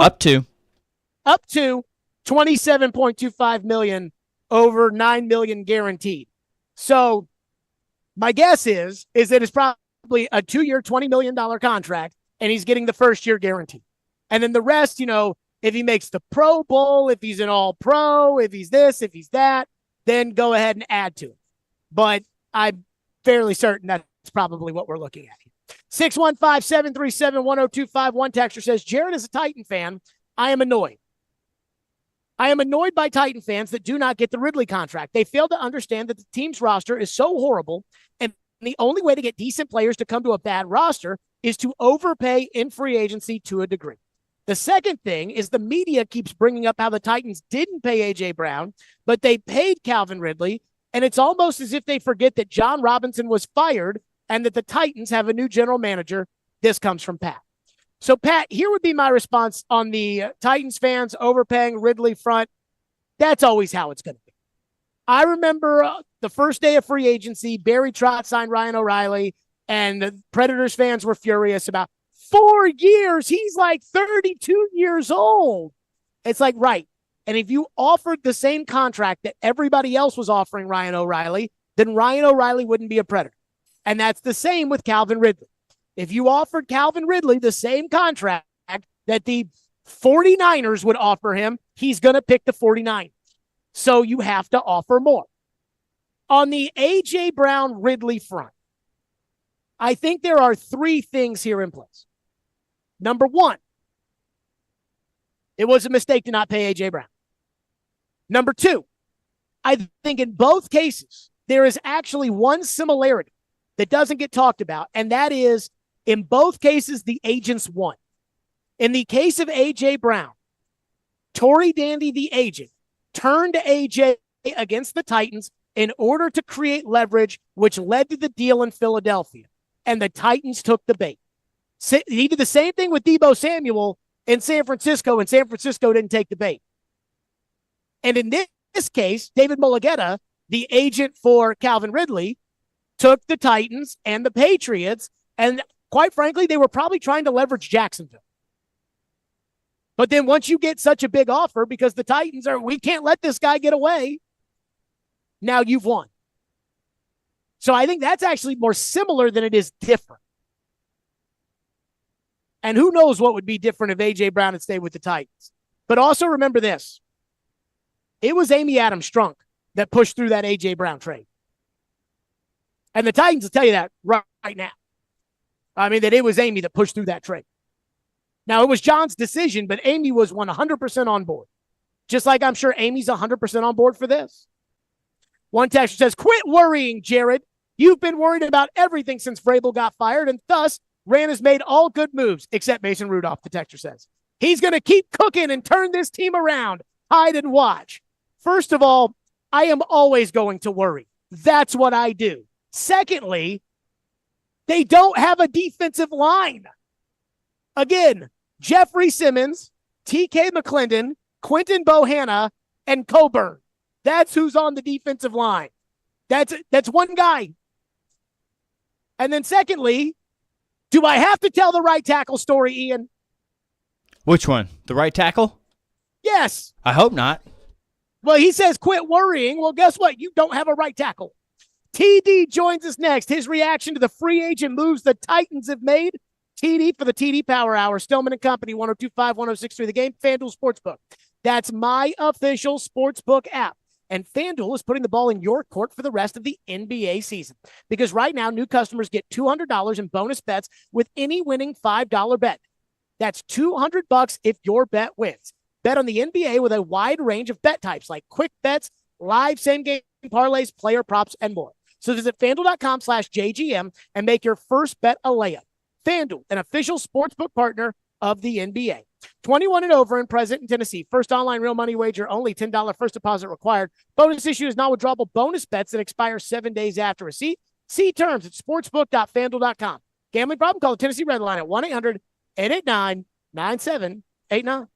$27.25 million over $9 million guaranteed. So my guess is that it's probably a 2-year, $20 million contract, and he's getting the first year guarantee. And then the rest, if he makes the Pro Bowl, if he's an All-Pro, if he's this, if he's that, then go ahead and add to it. But I'm fairly certain that's probably what we're looking at here. 615-737-1025. One texter says, Jared is a Titan fan. I am annoyed. I am annoyed by Titan fans that do not get the Ridley contract. They fail to understand that the team's roster is so horrible, and the only way to get decent players to come to a bad roster is to overpay in free agency to a degree. The second thing is the media keeps bringing up how the Titans didn't pay A.J. Brown, but they paid Calvin Ridley, and it's almost as if they forget that John Robinson was fired and that the Titans have a new general manager. This comes from Pat. So, Pat, here would be my response on the Titans fans overpaying Ridley front. That's always how it's going to be. I remember the first day of free agency, Barry Trotz signed Ryan O'Reilly, and the Predators fans were furious about 4 years. He's like 32 years old. It's like, right. And if you offered the same contract that everybody else was offering Ryan O'Reilly, then Ryan O'Reilly wouldn't be a Predator. And that's the same with Calvin Ridley. If you offered Calvin Ridley the same contract that the 49ers would offer him, he's going to pick the 49ers. So you have to offer more. On the A.J. Brown Ridley front, I think there are three things here in place. Number one, it was a mistake to not pay A.J. Brown. Number two, I think in both cases, there is actually one similarity that doesn't get talked about, and that is in both cases, the agents won. In the case of A.J. Brown, Tory Dandy, the agent, turned A.J. against the Titans in order to create leverage, which led to the deal in Philadelphia. And the Titans took the bait. He did the same thing with Deebo Samuel in San Francisco, and San Francisco didn't take the bait. And in this case, David Mulugeta, the agent for Calvin Ridley, took the Titans and the Patriots, and quite frankly, they were probably trying to leverage Jacksonville. But then once you get such a big offer, because the Titans we can't let this guy get away, now you've won. So I think that's actually more similar than it is different. And who knows what would be different if A.J. Brown had stayed with the Titans. But also remember this. It was Amy Adams Strunk that pushed through that A.J. Brown trade. And the Titans will tell you that right now. I mean, that it was Amy that pushed through that trade. Now, it was John's decision, but Amy was 100% on board. Just like I'm sure Amy's 100% on board for this. One texter says, quit worrying, Jared. You've been worried about everything since Vrabel got fired, and thus, Rand has made all good moves, except Mason Rudolph, the texter says. He's going to keep cooking and turn this team around. Hide and watch. First of all, I am always going to worry. That's what I do. Secondly, they don't have a defensive line. Again, Jeffrey Simmons, TK McClendon, Quentin Bohanna, and Coburn. That's who's on the defensive line. That's one guy. And then secondly, do I have to tell the right tackle story, Ian? Which one? The right tackle? Yes. I hope not. Well, he says quit worrying. Well, guess what? You don't have a right tackle. TD joins us next. His reaction to the free agent moves the Titans have made. TD for the TD Power Hour. Stillman and Company, 102.5, 106.3 The Game. FanDuel Sportsbook. That's my official sportsbook app. And FanDuel is putting the ball in your court for the rest of the NBA season. Because right now, new customers get $200 in bonus bets with any winning $5 bet. That's $200 if your bet wins. Bet on the NBA with a wide range of bet types like quick bets, live same-game parlays, player props, and more. So visit FanDuel.com/JGM and make your first bet a layup. FanDuel, an official sportsbook partner of the NBA. 21 and over and present in Tennessee. First online real money wager only. $10 first deposit required. Bonus issue is non-withdrawable bonus bets that expire 7 days after receipt. See terms at sportsbook.fanduel.com. Gambling problem? Call the Tennessee Red Line at 1-800-889-9789.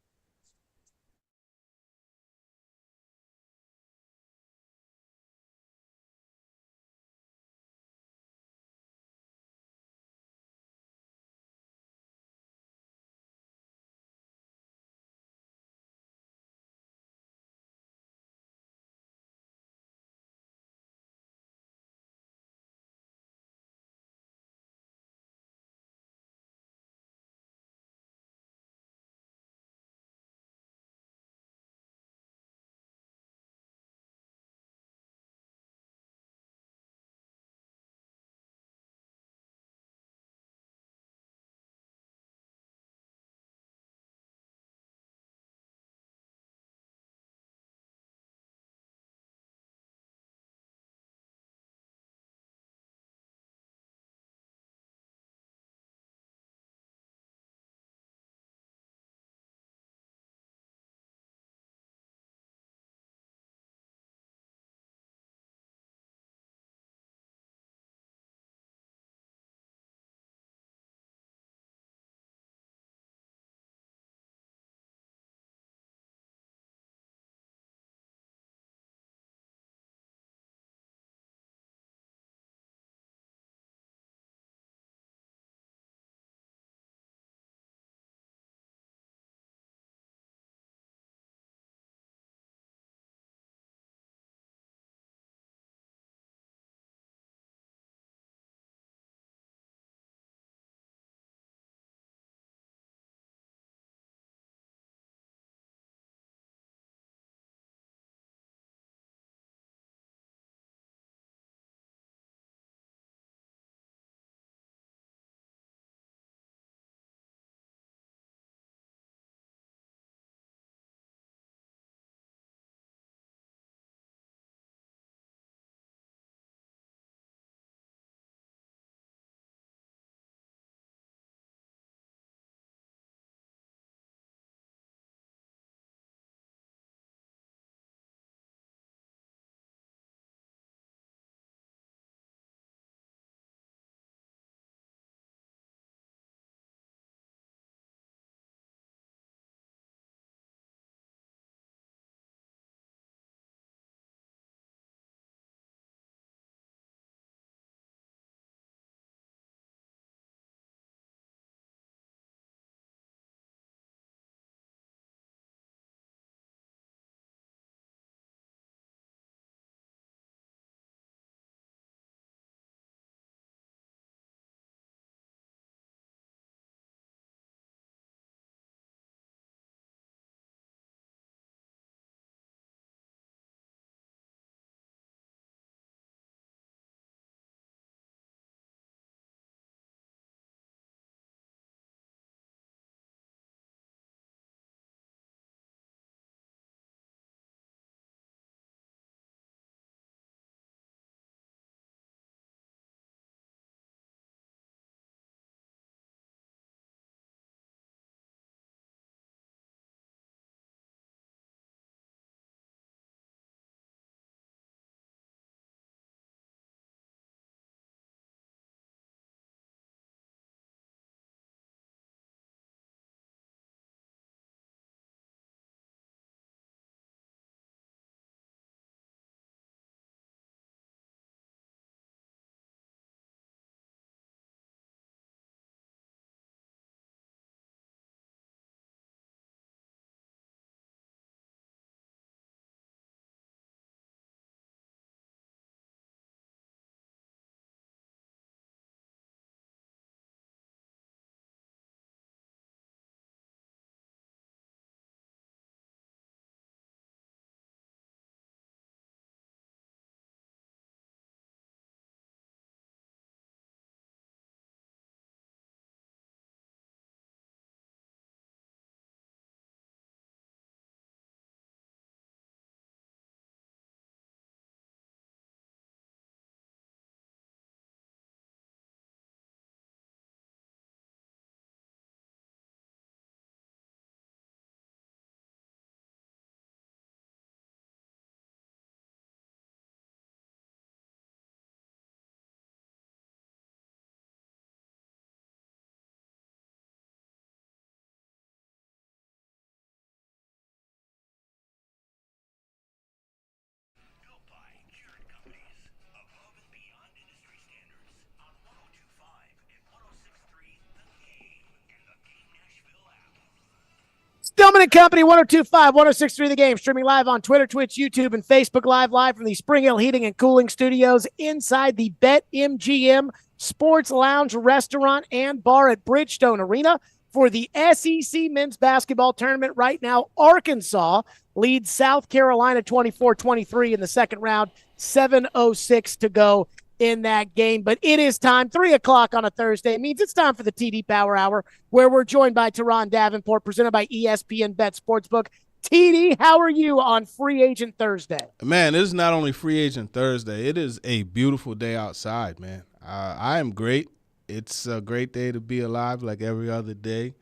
and Company, 102.5, 106.3 The Game, streaming live on Twitter, Twitch, YouTube, and Facebook live from the Spring Hill Heating and Cooling Studios inside the BetMGM Sports Lounge, Restaurant, and Bar at Bridgestone Arena for the SEC Men's Basketball Tournament. Right now, Arkansas leads South Carolina 24-23 in the second round, 7:06 to go in that game. But it is time, 3 o'clock on a Thursday. It means it's time for the TD Power Hour, where we're joined by Teron Davenport, presented by ESPN Bet Sportsbook. TD, how are you on Free Agent Thursday? Man, this is not only Free Agent Thursday. It is a beautiful day outside, man. I am great. It's a great day to be alive like every other day,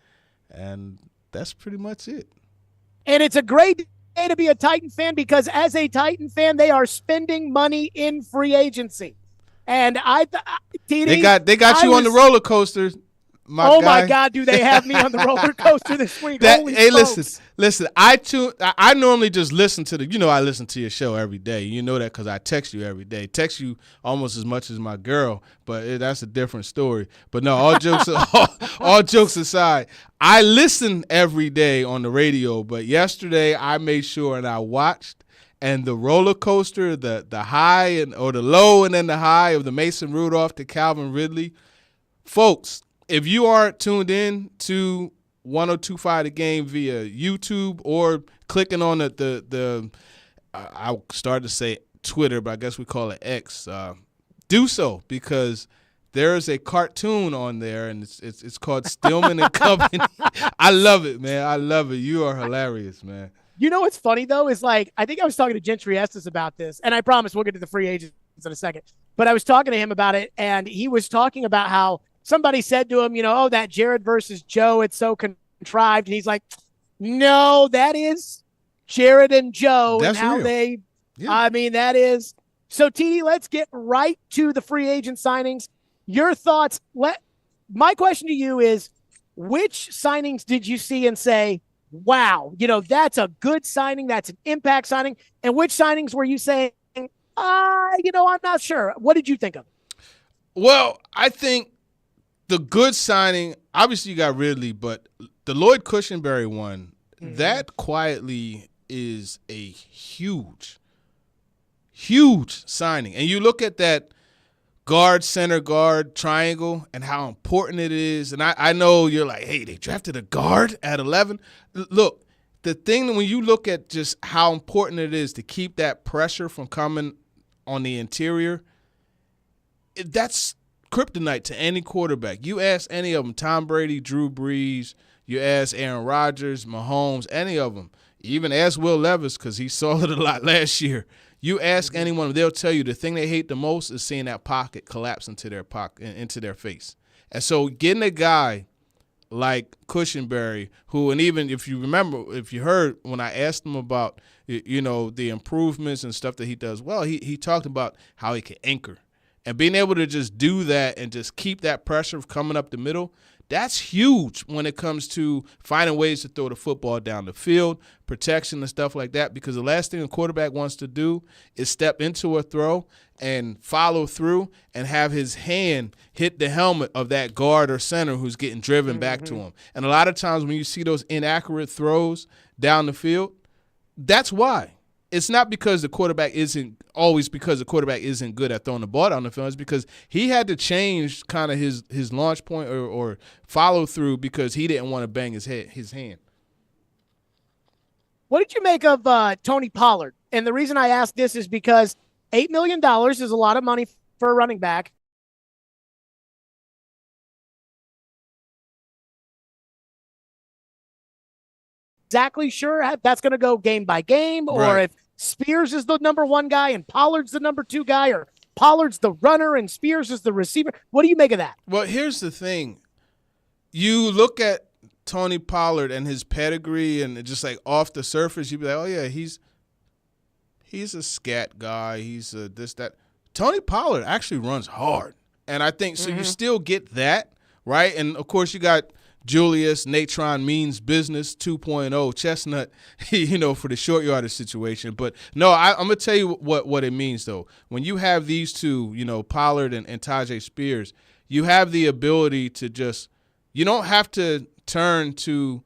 and that's pretty much it. And it's a great day to be a Titan fan because as a Titan fan, they are spending money in free agency. And TD, they got you on the roller coaster. My God, do they have me on the roller coaster this week? Listen. I normally just listen to I listen to your show every day. You know that because I text you every day. Text you almost as much as my girl, but that's a different story. But no, all jokes aside, I listen every day on the radio. But yesterday I made sure and I watched. And the roller coaster, the high or the low and then the high of the Mason Rudolph to Calvin Ridley, folks. If you aren't tuned in to 102.5 The Game via YouTube or clicking on I started to say Twitter, but I guess we call it X, do so because there is a cartoon on there, and it's called Stillman and Company. I love it, man. I love it. You are hilarious, man. You know what's funny, though, is I think I was talking to Gentry Estes about this, and I promise we'll get to the free agents in a second. But I was talking to him about it, and he was talking about how somebody said to him, that Jared versus Joe, it's so contrived. And he's like, no, that is Jared and Joe. That's and how real. That is. So, TD, let's get right to the free agent signings. Your thoughts. My question to you is, which signings did you see and say, wow, that's a good signing, that's an impact signing? And which signings were you saying, I'm not sure? What did you think of? Well, I think the good signing, obviously you got Ridley, but the Lloyd Cushenberry one, that quietly is a huge, huge signing. And you look at that guard, center guard triangle and how important it is. And I know you're like, hey, they drafted a guard at 11. Look, the thing when you look at just how important it is to keep that pressure from coming on the interior, that's kryptonite to any quarterback. You ask any of them, Tom Brady, Drew Brees, you ask Aaron Rodgers, Mahomes, any of them, even ask Will Levis because he saw it a lot last year. You ask anyone, they'll tell you the thing they hate the most is seeing that pocket collapse into their face. And so getting a guy like Cushenberry, who, and even if you heard when I asked him about, the improvements and stuff that he does well, he talked about how he can anchor. And being able to just do that and just keep that pressure of coming up the middle, that's huge when it comes to finding ways to throw the football down the field, protection and stuff like that, because the last thing a quarterback wants to do is step into a throw and follow through and have his hand hit the helmet of that guard or center who's getting driven back to him. And a lot of times when you see those inaccurate throws down the field, that's why. It's not because the quarterback isn't good at throwing the ball down the field. It's because he had to change kind of his launch point or follow through because he didn't want to bang his hand. What did you make of Tony Pollard? And the reason I ask this is because $8 million is a lot of money for a running back. Exactly sure that's going to go game by game, or Right. if Spears is the number one guy and Pollard's the number two guy, or Pollard's the runner and Spears is the receiver. What do you make of that? Well, here's the thing. You look at Tony Pollard and his pedigree and just like off the surface, you'd be like, oh, yeah, he's a scat guy. He's a this, that. Tony Pollard actually runs hard. And I think so you still get that, right? And, of course, you got Julius Natron Means Business 2.0 Chestnut, for the short yardage situation. But, no, I'm going to tell you what it means, though. When you have these two, Pollard and Tajay Spears, you have the ability to just – you don't have to turn to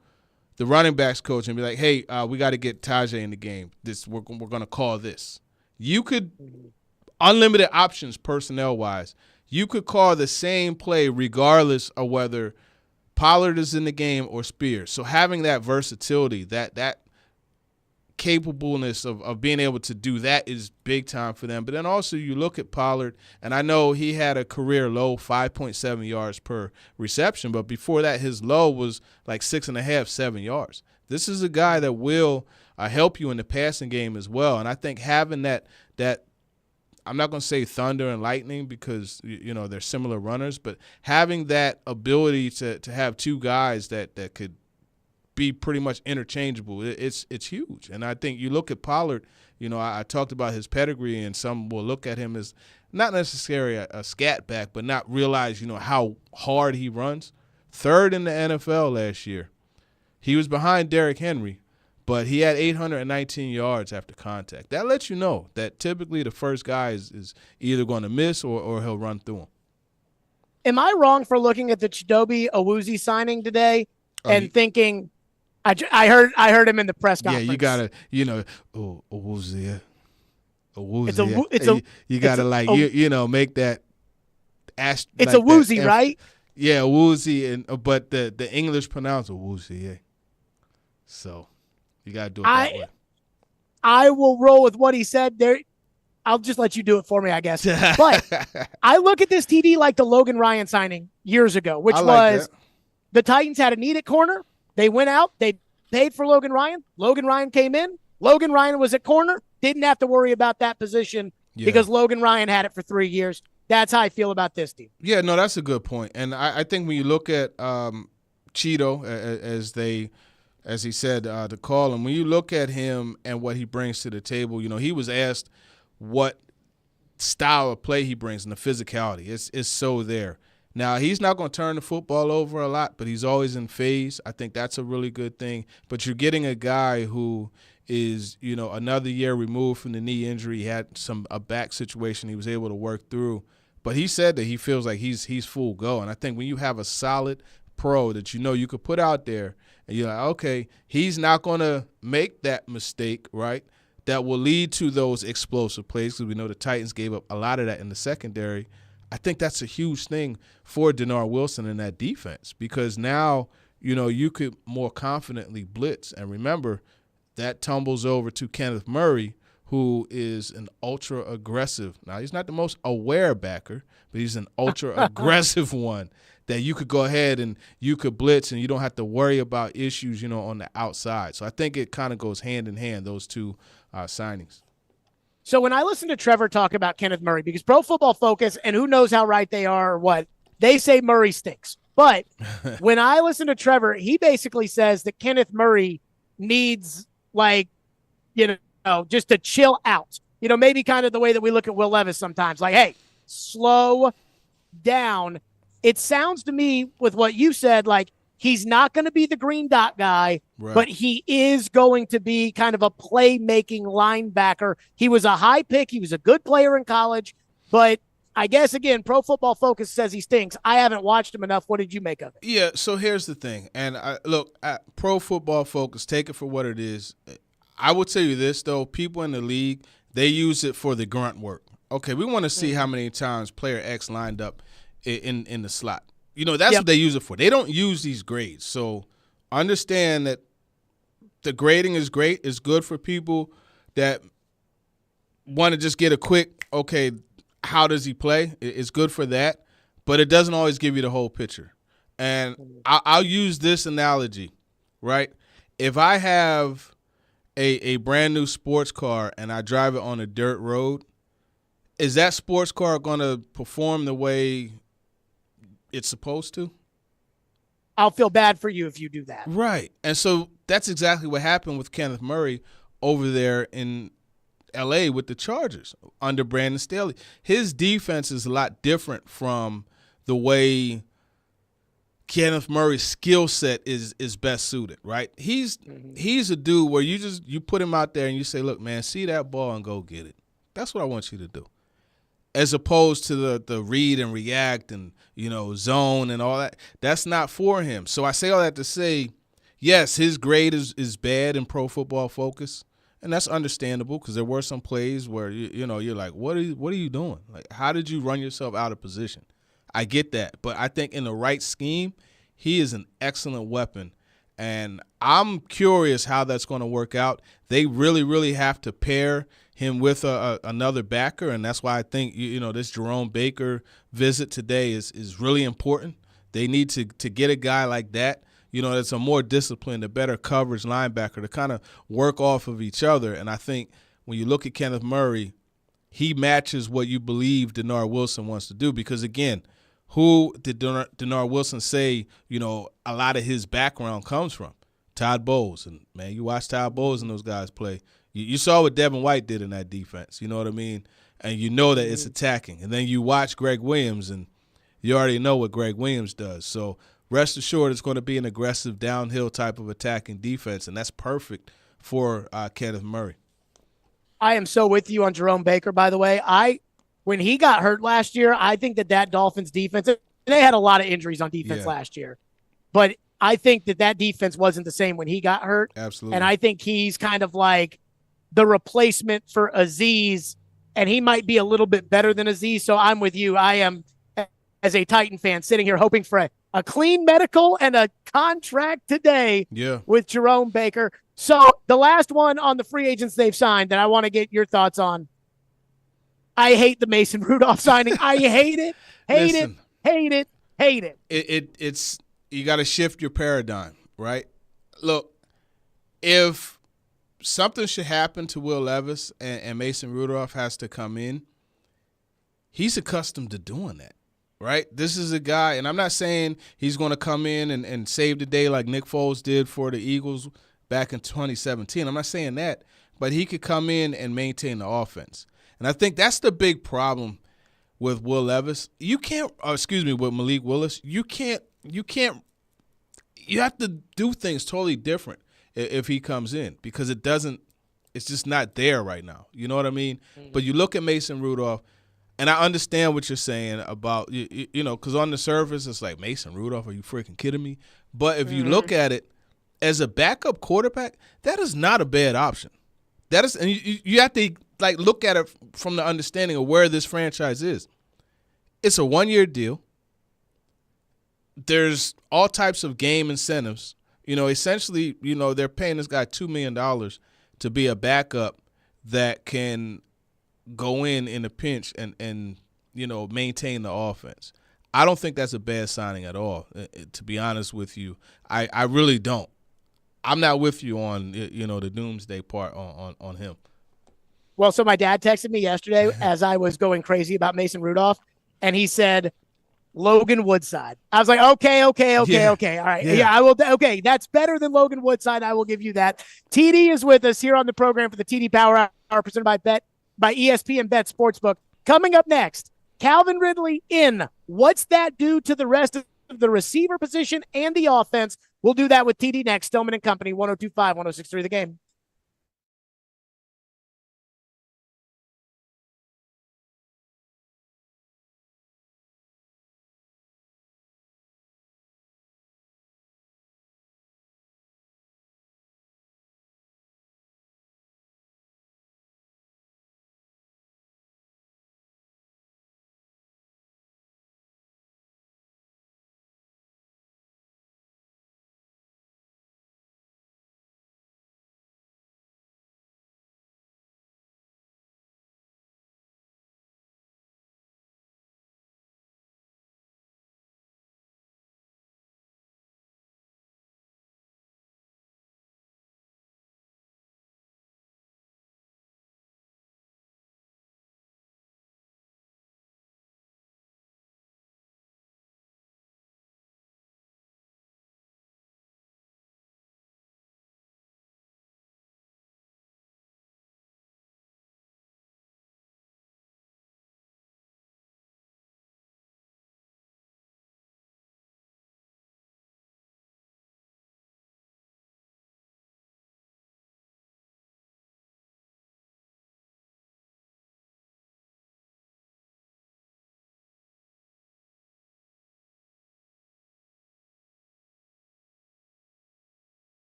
the running backs coach and be like, hey, we got to get Tajay in the game. We're going to call this. You could unlimited options personnel-wise. You could call the same play regardless of whether Pollard is in the game or Spears. So having that versatility, that capableness of being able to do that is big time for them. But then also you look at Pollard, and I know he had a career low 5.7 yards per reception, but before that his low was like 6.5, 7 yards. This is a guy that will help you in the passing game as well. And I think having that I'm not going to say thunder and lightning because, they're similar runners, but having that ability to have two guys that could be pretty much interchangeable, it's huge. And I think you look at Pollard, I talked about his pedigree, and some will look at him as not necessarily a scat back, but not realize, how hard he runs. Third in the NFL last year. He was behind Derrick Henry, but he had 819 yards after contact. That lets you know that typically the first guy is either going to miss or he'll run through him. Am I wrong for looking at the Chidobe Awuzie signing today and thinking I heard him in the press conference? Yeah, you gotta, Awuzie. You gotta make that. It's like Awuzie, right? Yeah, Awuzie, but the English pronounce Awuzie. Yeah. So. You got to do it that way. I will roll with what he said there. I'll just let you do it for me, I guess. But I look at this TD like the Logan Ryan signing years ago, which was the Titans had a need at corner. They went out. They paid for Logan Ryan. Logan Ryan came in. Logan Ryan was at corner. Didn't have to worry about that position because Logan Ryan had it for 3 years. That's how I feel about this team. Yeah, no, that's a good point. And I think when you look at Cheeto, as he said, to call him, when you look at him and what he brings to the table, he was asked what style of play he brings and the physicality. It's so there. Now, he's not going to turn the football over a lot, but he's always in phase. I think that's a really good thing. But you're getting a guy who is, another year removed from the knee injury. He had a back situation he was able to work through. But he said that he feels like he's full go. And I think when you have a solid pro that you could put out there, and you're like, okay, he's not going to make that mistake, right, that will lead to those explosive plays because we know the Titans gave up a lot of that in the secondary. I think that's a huge thing for Denard Wilson in that defense because now, you could more confidently blitz. And remember, that tumbles over to Kenneth Murray, who is an ultra-aggressive. Now, he's not the most aware backer, but he's an ultra-aggressive one that you could go ahead and you could blitz and you don't have to worry about issues, on the outside. So I think it kind of goes hand in hand, those two signings. So when I listen to Trevor talk about Kenneth Murray, because Pro Football Focus, and who knows how right they are or what, they say Murray stinks. But when I listen to Trevor, he basically says that Kenneth Murray needs, just to chill out. Maybe kind of the way that we look at Will Levis sometimes. Like, hey, slow down. It sounds to me with what you said, like he's not going to be the green dot guy, but he is going to be kind of a playmaking linebacker. He was a high pick. He was a good player in college, but I guess, again, Pro Football Focus says he stinks. I haven't watched him enough. What did you make of it? Yeah, so here's the thing. And look, Pro Football Focus, take it for what it is. I will tell you this, though. People in the league, they use it for the grunt work. Okay, we want to see how many times player X lined up in the slot. That's what they use it for. They don't use these grades. So understand that the grading is great. It's good for people that want to just get a quick, okay, how does he play? It's good for that. But it doesn't always give you the whole picture. And I'll use this analogy, right? If I have a brand new sports car and I drive it on a dirt road, is that sports car going to perform the way it's supposed to? I'll feel bad for you if you do that. Right. And so that's exactly what happened with Kenneth Murray over there in L.A. with the Chargers under Brandon Staley. His defense is a lot different from the way Kenneth Murray's skill set is best suited, right? He's a dude where you put him out there and you say, look, man, see that ball and go get it. That's what I want you to do. As opposed to the read and react and, zone and all that. That's not for him. So I say all that to say, yes, his grade is bad in Pro Football Focus, and that's understandable because there were some plays where you're like, what are you doing? Like, how did you run yourself out of position? I get that, but I think in the right scheme, he is an excellent weapon, and I'm curious how that's going to work out. They really, really have to pair him with another backer, and that's why I think this Jerome Baker visit today is really important. They need to get a guy like that, that's a more disciplined, a better coverage linebacker to kind of work off of each other. And I think when you look at Kenneth Murray, he matches what you believe Denard Wilson wants to do because, again, who did Denard Wilson say, a lot of his background comes from? Todd Bowles. And, man, you watch Todd Bowles and those guys play. You saw what Devin White did in that defense. You know what I mean? And you know that it's attacking. And then you watch Greg Williams, and you already know what Greg Williams does. So rest assured it's going to be an aggressive downhill type of attacking defense, and that's perfect for Kenneth Murray. I am so with you on Jerome Baker, by the way. When he got hurt last year, I think that Dolphins defense, they had a lot of injuries on defense last year, but I think that defense wasn't the same when he got hurt. Absolutely. And I think he's kind of like the replacement for Azeez, and he might be a little bit better than Azeez. So I'm with you. I am, as a Titan fan, sitting here hoping for a clean medical and a contract today with Jerome Baker. So the last one on the free agents they've signed that I want to get your thoughts on. I hate the Mason Rudolph signing. I hate it. Hate it. It's you got to shift your paradigm, right? Look, if something should happen to Will Levis and Mason Rudolph has to come in, he's accustomed to doing that, right? This is a guy, and I'm not saying he's going to come in and save the day like Nick Foles did for the Eagles back in 2017. I'm not saying that, but he could come in and maintain the offense. And I think that's the big problem with Will Levis. With Malik Willis. You have to do things totally different if he comes in because it's just not there right now. You know what I mean? Mm-hmm. But you look at Mason Rudolph, and I understand what you're saying about, because on the surface it's like, Mason Rudolph, are you freaking kidding me? But if you look at it as a backup quarterback, that is not a bad option. That is, and you have to look at it from the understanding of where this franchise is. It's a 1-year deal. There's all types of game incentives. Essentially, they're paying this guy $2 million to be a backup that can go in a pinch and maintain the offense. I don't think that's a bad signing at all, to be honest with you. I really don't. I'm not with you on, the doomsday part on him. Well, so my dad texted me yesterday as I was going crazy about Mason Rudolph, and he said, Logan Woodside. I was like, okay. All right. Yeah, I will. Okay, that's better than Logan Woodside. I will give you that. TD is with us here on the program for the TD Power Hour presented by ESPN Bet Sportsbook. Coming up next, Calvin Ridley in. What's that do to the rest of the receiver position and the offense? We'll do that with TD next. Stillman and Company, 102.5, 106.3 The Game.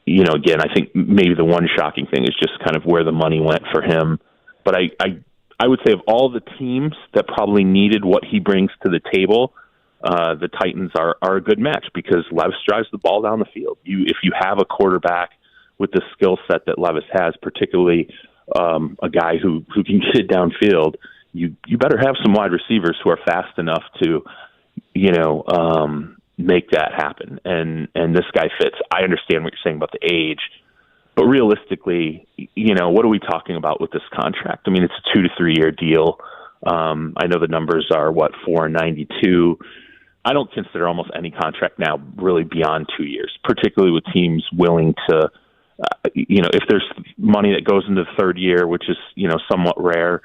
again, I think maybe the one shocking thing is just kind of where the money went for him. But I would say of all the teams that probably needed what he brings to the table, the Titans are a good match because Levis drives the ball down the field. If you have a quarterback with the skill set that Levis has, particularly a guy who can get it downfield, you better have some wide receivers who are fast enough to, make that happen. And this guy fits. I understand what you're saying about the age, but realistically, what are we talking about with this contract? I mean, it's a 2 to 3 year deal. I know the numbers are $492. I don't consider almost any contract now really beyond 2 years, particularly with teams willing to, if there's money that goes into the third year, which is, somewhat rare,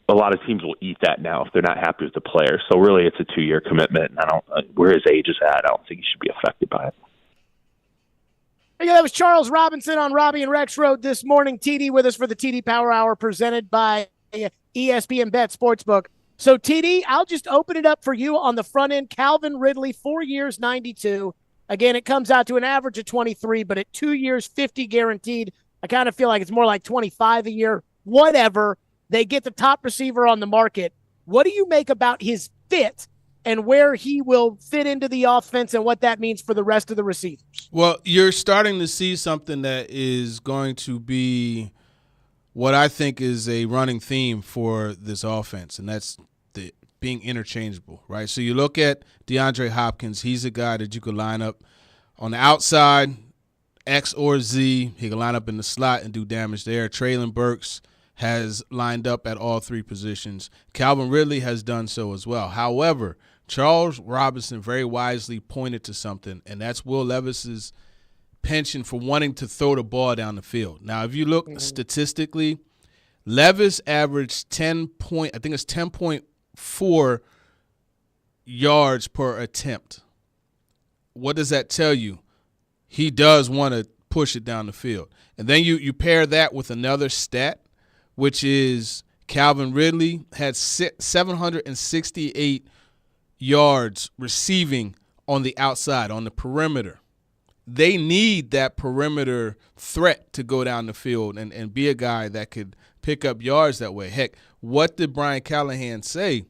a lot of teams will eat that now if they're not happy with the player. So really it's a 2 year commitment. And where his age is at, I don't think he should be affected by it. Yeah, that was Charles Robinson on Robbie and Rex Road this morning. TD with us for the TD Power Hour presented by ESPN Bet Sportsbook. So, TD, I'll just open it up for you on the front end. Calvin Ridley, 4 years, 92. Again, it comes out to an average of 23, but at 2 years, 50 guaranteed. I kind of feel like it's more like 25 a year. Whatever. They get the top receiver on the market. What do you make about his fit and where he will fit into the offense and what that means for the rest of the receivers? Well, you're starting to see something that is going to be what I think is a running theme for this offense, and that's being interchangeable, right? So you look at DeAndre Hopkins. He's a guy that you could line up on the outside, X or Z. He can line up in the slot and do damage there. Tréylon Burks has lined up at all three positions. Calvin Ridley has done so as well. However, Charles Robinson very wisely pointed to something, and that's Will Levis's penchant for wanting to throw the ball down the field. Now, if you look statistically, Levis averaged 10.4 yards per attempt. What does that tell you? He does want to push it down the field. And then you pair that with another stat, which is Calvin Ridley had 768 yards receiving on the outside, on the perimeter. They need that perimeter threat to go down the field and be a guy that could pick up yards that way. Heck, what did Brian Callahan say?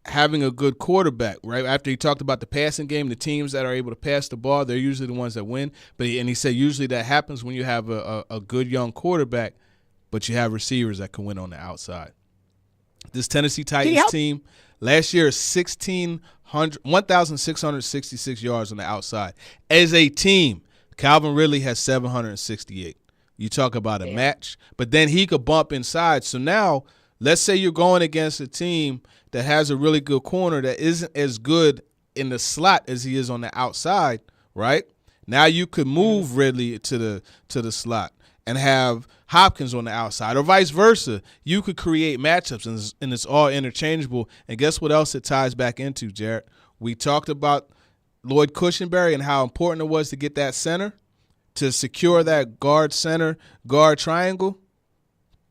Having a good quarterback, right? After he talked about the passing game, the teams that are able to pass the ball, they're usually the ones that win. And he said usually that happens when you have a good young quarterback, but you have receivers that can win on the outside. This Tennessee Titans team last year is 1,666 yards on the outside. As a team, Calvin Ridley has 768. You talk about a match, but then he could bump inside. So now, let's say you're going against a team that has a really good corner that isn't as good in the slot as he is on the outside, right? Now you could move Ridley to the slot and have Hopkins on the outside, or vice versa. You could create matchups, and it's all interchangeable. And guess what else it ties back into, Jared? We talked about Lloyd Cushenberry and how important it was to get that center, to secure that guard-center, guard triangle.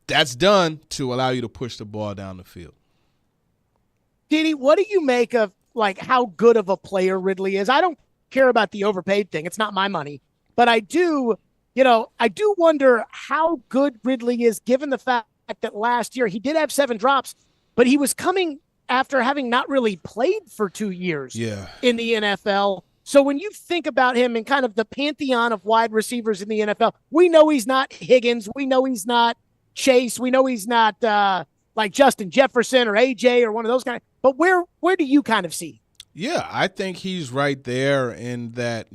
That's done to allow you to push the ball down the field. Didi, what do you make of how good of a player Ridley is? I don't care about the overpaid thing. It's not my money. But I do wonder how good Ridley is given the fact that last year he did have 7 drops, but he was coming after having not really played for 2 years in the NFL. So when you think about him in kind of the pantheon of wide receivers in the NFL, we know he's not Higgins. We know he's not Chase. We know he's not like Justin Jefferson or AJ or one of those guys. But where do you kind of see? Yeah, I think he's right there in that,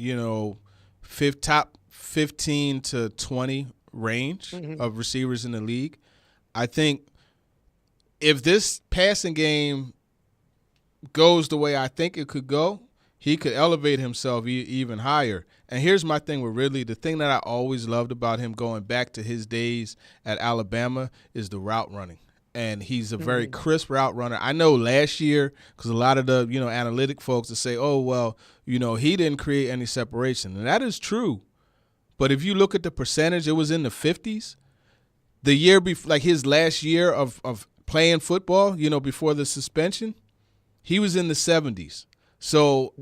top 15 to 20 range of receivers in the league. I think if this passing game goes the way I think it could go, he could elevate himself even higher. And here's my thing with Ridley. The thing that I always loved about him going back to his days at Alabama is the route running. And he's a very crisp route runner. I know last year, because a lot of the analytic folks will say, oh, well, he didn't create any separation. And that is true. But if you look at the percentage, it was in the 50s. The year before, his last year of playing football, before the suspension, he was in the 70s. So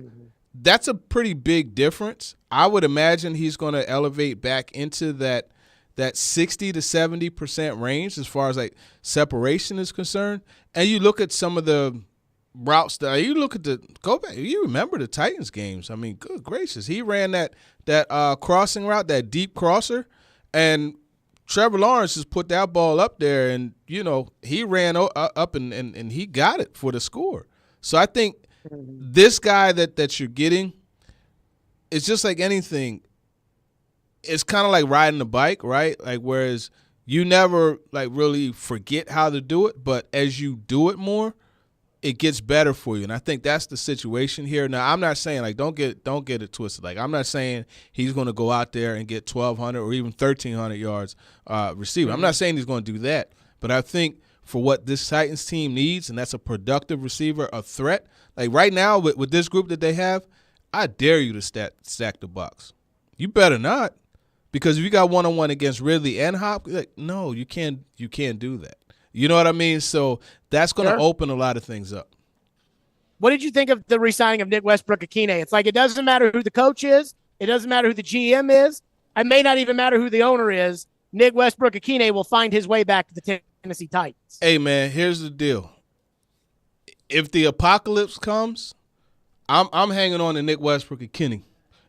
that's a pretty big difference. I would imagine he's going to elevate back into that 60 to 70% range as far as like separation is concerned. And you look at some of the routes that you look at go back. You remember the Titans games? I mean, good gracious, he ran that crossing route, that deep crosser, and Trevor Lawrence just put that ball up there, and he ran up and he got it for the score. So I think this guy that you're getting, it's just like anything. It's kind of like riding a bike, right? Like whereas you never like really forget how to do it, but as you do it more, it gets better for you. And I think that's the situation here. Now, I'm not saying, like, don't get it twisted. Like, I'm not saying he's going to go out there and get 1,200 or even 1,300 yards receiving. I'm not saying he's going to do that. But I think for what this Titans team needs, and that's a productive receiver, a threat, like right now with this group that they have, I dare you to stack the box. You better not. Because if you got one-on-one against Ridley and Hop, like, no, you can't do that. You know what I mean? So that's going to open a lot of things up. What did you think of the re-signing of Nick Westbrook-Akine? It's like it doesn't matter who the coach is. It doesn't matter who the GM is. It may not even matter who the owner is. Nick Westbrook-Akine will find his way back to the Tennessee Titans. Hey, man, here's the deal. If the apocalypse comes, I'm hanging on to Nick Westbrook-Akine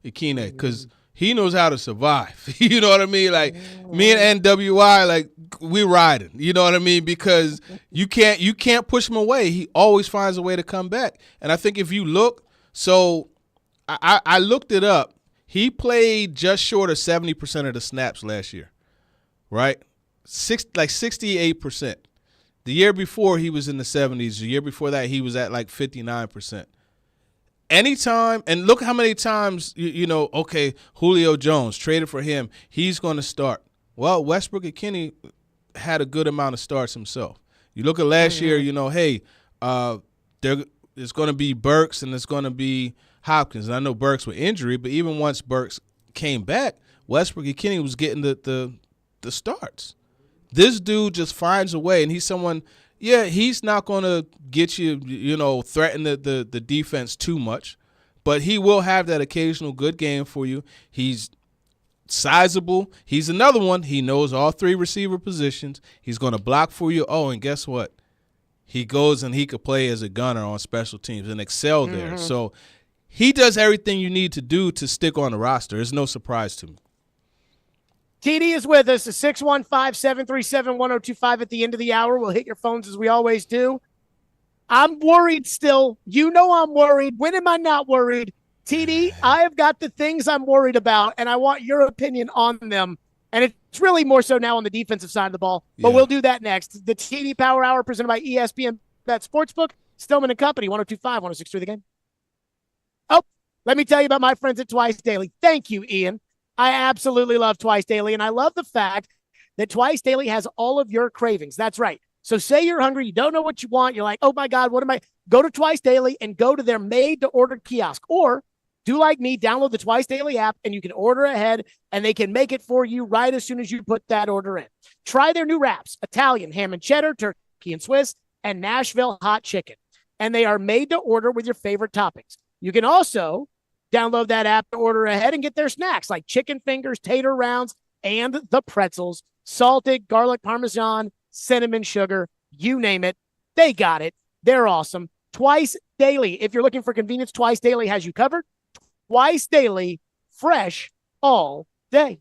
because he knows how to survive. You know what I mean? Like me and NWI, like we riding. You know what I mean? Because you can't push him away. He always finds a way to come back. And I think if you look, so I looked it up. He played just short of 70% of the snaps last year, right? 68%. The year before he was in the 70s. The year before that he was at like 59%. Anytime, and look how many times, okay, Julio Jones, traded for him, he's going to start. Well, Westbrook-Akine had a good amount of starts himself. You look at last year, hey, there's going to be Burks and there's going to be Hopkins. And I know Burks with injury, but even once Burks came back, Westbrook-Akine was getting the starts. This dude just finds a way, and he's someone – yeah, he's not going to get you, threaten the defense too much, but he will have that occasional good game for you. He's sizable. He's another one. He knows all three receiver positions. He's going to block for you. Oh, and guess what? He goes and he could play as a gunner on special teams and excel there. So he does everything you need to do to stick on the roster. It's no surprise to me. TD is with us, 615-737-1025 at the end of the hour. We'll hit your phones as we always do. I'm worried still. I'm worried. When am I not worried? TD, I have got the things I'm worried about, and I want your opinion on them. And it's really more so now on the defensive side of the ball, but we'll do that next. The TD Power Hour presented by ESPN Bet Sportsbook, Stillman & Company, 102.5, 106.3 The Game. Oh, let me tell you about my friends at Twice Daily. Thank you, Ian. I absolutely love Twice Daily, and I love the fact that Twice Daily has all of your cravings. That's right. So say you're hungry, you don't know what you want, you're like, oh my God, what am I? Go to Twice Daily and go to their made-to-order kiosk. Or do like me, download the Twice Daily app, and you can order ahead, and they can make it for you right as soon as you put that order in. Try their new wraps, Italian, ham and cheddar, turkey and Swiss, and Nashville hot chicken. And they are made to order with your favorite toppings. You can also download that app to order ahead and get their snacks like chicken fingers, tater rounds, and the pretzels, salted, garlic parmesan, cinnamon sugar, you name it. They got it. They're awesome. Twice Daily. If you're looking for convenience, Twice Daily has you covered. Twice Daily, fresh all day.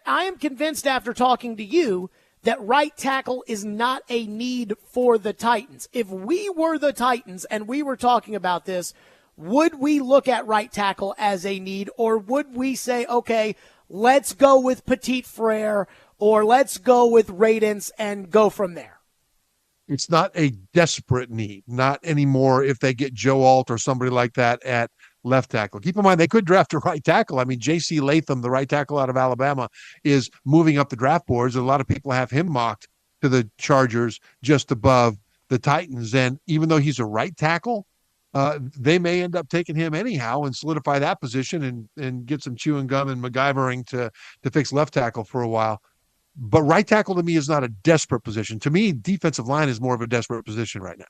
I am convinced after talking to you that right tackle is not a need for the Titans. If we were the Titans and we were talking about this, would we look at right tackle as a need, or would we say, okay, let's go with Petit Frere or let's go with Radens and go from there? It's not a desperate need, not anymore if they get Joe Alt or somebody like that at left tackle. Keep in mind, they could draft a right tackle. I mean, J.C. Latham, the right tackle out of Alabama, is moving up the draft boards. A lot of people have him mocked to the Chargers just above the Titans. And even though he's a right tackle, they may end up taking him anyhow and solidify that position and get some chewing gum and MacGyvering to fix left tackle for a while. But right tackle to me is not a desperate position. To me, defensive line is more of a desperate position right now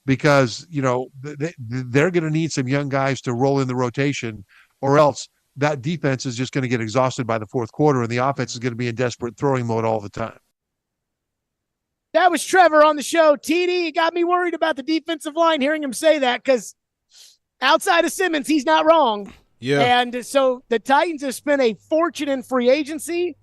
because, you know, they're going to need some young guys to roll in the rotation, or else that defense is just going to get exhausted by the fourth quarter and the offense is going to be in desperate throwing mode all the time. That was Trevor on the show. TD got me worried about the defensive line hearing him say that because outside of Simmons, he's not wrong. Yeah. And so the Titans have spent a fortune in free agency,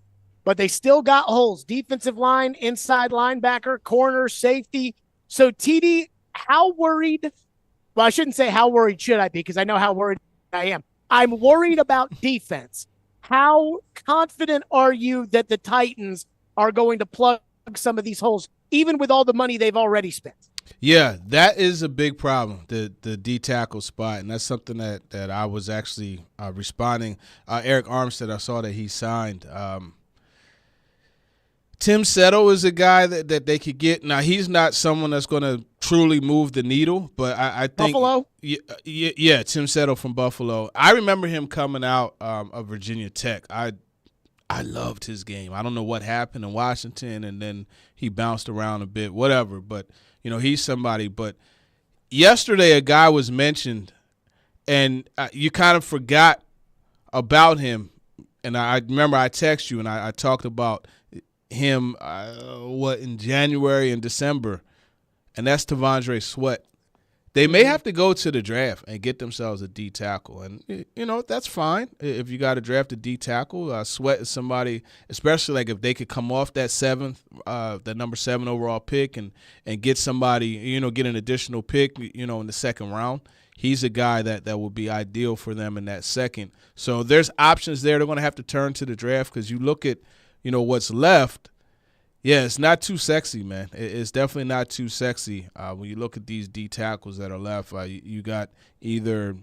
but they still got holes. Defensive line, inside linebacker, corner, safety. So, TD, how worried – well, I shouldn't say how worried should I be because I know how worried I am. I'm worried about defense. How confident are you that the Titans are going to plug some of these holes, even with all the money they've already spent? Yeah, that is a big problem, the D tackle spot, and that's something that I was actually responding. Eric Armstead, I saw that he signed – Tim Settle is a guy that they could get. Now, he's not someone that's going to truly move the needle, but I think – Buffalo? Yeah, Tim Settle from Buffalo. I remember him coming out of Virginia Tech. I loved his game. I don't know what happened in Washington, and then he bounced around a bit, whatever. But, you know, he's somebody. But yesterday a guy was mentioned, and you kind of forgot about him. And I remember I texted you, and I talked about – him in January and December, and that's T'Vondre Sweat. They may have to go to the draft and get themselves a D tackle, and you know that's fine if you got to draft a D tackle. Sweat is somebody, especially like if they could come off that the number 7 overall pick and get somebody, you know, get an additional pick, you know, in the second round. He's a guy that would be ideal for them in that second. So there's options there. They're going to have to turn to the draft because you look at, you know, what's left. Yeah, it's not too sexy, man. It's definitely not too sexy. When you look at these D tackles that are left, you got either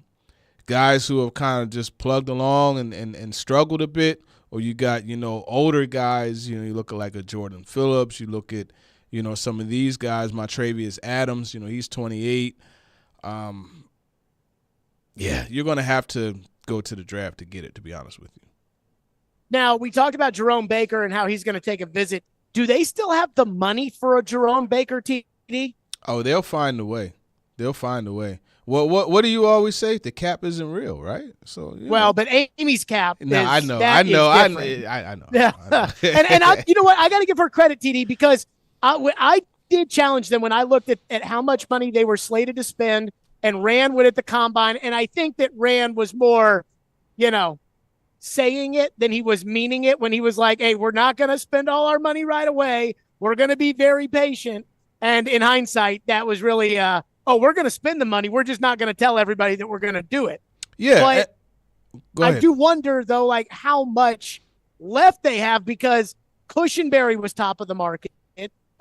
guys who have kind of just plugged along and struggled a bit, or you got, you know, older guys. You know, you look at like a Jordan Phillips. You look at, you know, some of these guys, Montravius Adams. You know, he's 28. Yeah, you're going to have to go to the draft to get it, to be honest with you. Now, we talked about Jerome Baker and how he's going to take a visit. Do they still have the money for a Jerome Baker, TD? Oh, they'll find a way. They'll find a way. What do you always say? The cap isn't real, right? So well, but Amy's cap. No, I know. Yeah. and you know what? I got to give her credit, TD, because I did challenge them when I looked at how much money they were slated to spend and Rand went at the combine, and I think that Rand was more, you know, saying it than he was meaning it when he was like, hey, we're not going to spend all our money right away. We're going to be very patient. And in hindsight, that was really, we're going to spend the money. We're just not going to tell everybody that we're going to do it. Yeah. But I do wonder, though, like how much left they have because Cushenberry was top of the market.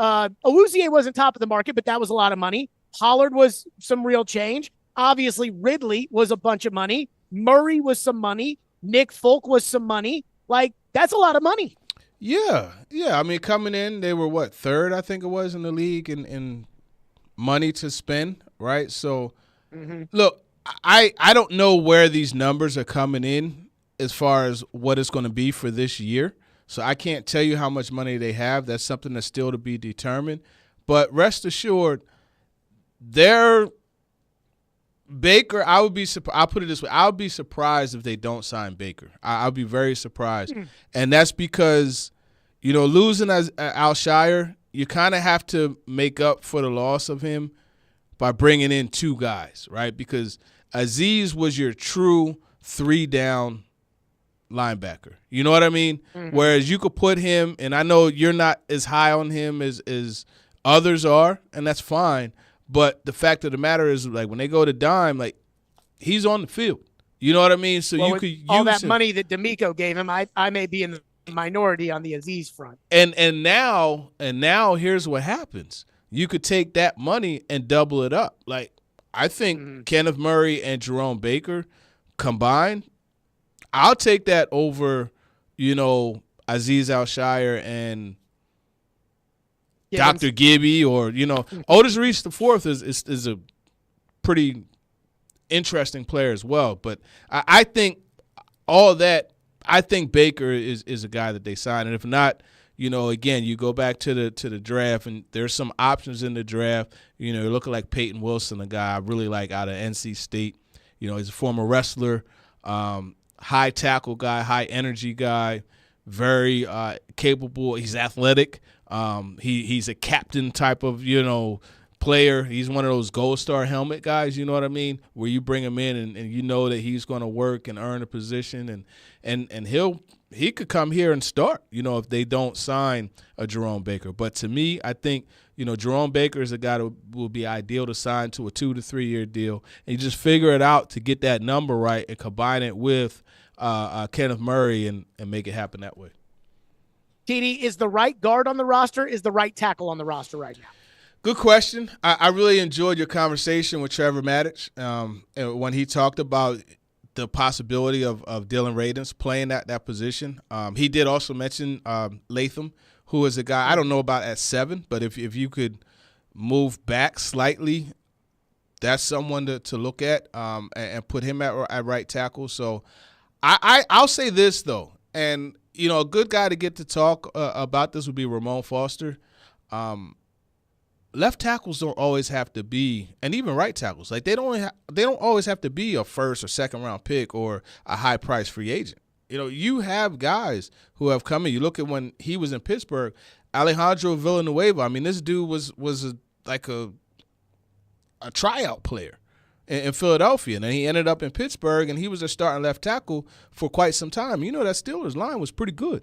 Awuzie wasn't top of the market, but that was a lot of money. Pollard was some real change. Obviously, Ridley was a bunch of money. Murray was some money. Nick Folk was some money. Like, that's a lot of money. Yeah. I mean, coming in, they were, third, I think it was, in the league in money to spend, right? So, Look, I don't know where these numbers are coming in as far as what it's going to be for this year. So I can't tell you how much money they have. That's something that's still to be determined. But rest assured, Baker, I'll put it this way. I'll be surprised if they don't sign Baker. I'll be very surprised. And that's because, you know, losing as Alshire, you kind of have to make up for the loss of him by bringing in two guys, right? Because Azeez was your true 3-down linebacker. You know what I mean? Mm-hmm. Whereas you could put him, and I know you're not as high on him as others are, and that's fine. But the fact of the matter is, like, when they go to dime, like, he's on the field. You know what I mean? So you could use all that him. money that D'Amico gave him. I may be in the minority on the Azeez front. And now here's what happens. You could take that money and double it up. Like, I think Kenneth Murray and Jerome Baker combined, I'll take that over, Azeez Al-Shire and Dr. Gibby, or, Otis Reese the fourth is a pretty interesting player as well. But I think all that, I think Baker is a guy that they sign. And if not, again, you go back to the draft, and there's some options in the draft. You're looking like Peyton Wilson, a guy I really like out of NC State. He's a former wrestler, high tackle guy, high energy guy, very capable. He's athletic. He's a captain type of, player. He's one of those gold star helmet guys, you know what I mean, where you bring him in and you know that he's going to work and earn a position, and he could come here and start, if they don't sign a Jerome Baker. But to me, I think, Jerome Baker is a guy that will be ideal to sign to a 2 to 3 year deal, and you just figure it out to get that number right and combine it with Kenneth Murray and make it happen that way. TD, is the right guard on the roster? Is the right tackle on the roster right now? Good question. I really enjoyed your conversation with Trevor Maddich when he talked about the possibility of Dylan Radins playing that position. He did also mention Latham, who is a guy I don't know about at 7, but if you could move back slightly, that's someone to look at and put him at right tackle. So I'll say this, though, and, a good guy to get to talk about this would be Ramon Foster. Left tackles don't always have to be, and even right tackles, like they don't always have to be a first or second round pick or a high price free agent. You have guys who have come in. You look at when he was in Pittsburgh, Alejandro Villanueva. I mean, this dude was a tryout player in Philadelphia, and then he ended up in Pittsburgh, and he was a starting left tackle for quite some time. That Steelers line was pretty good.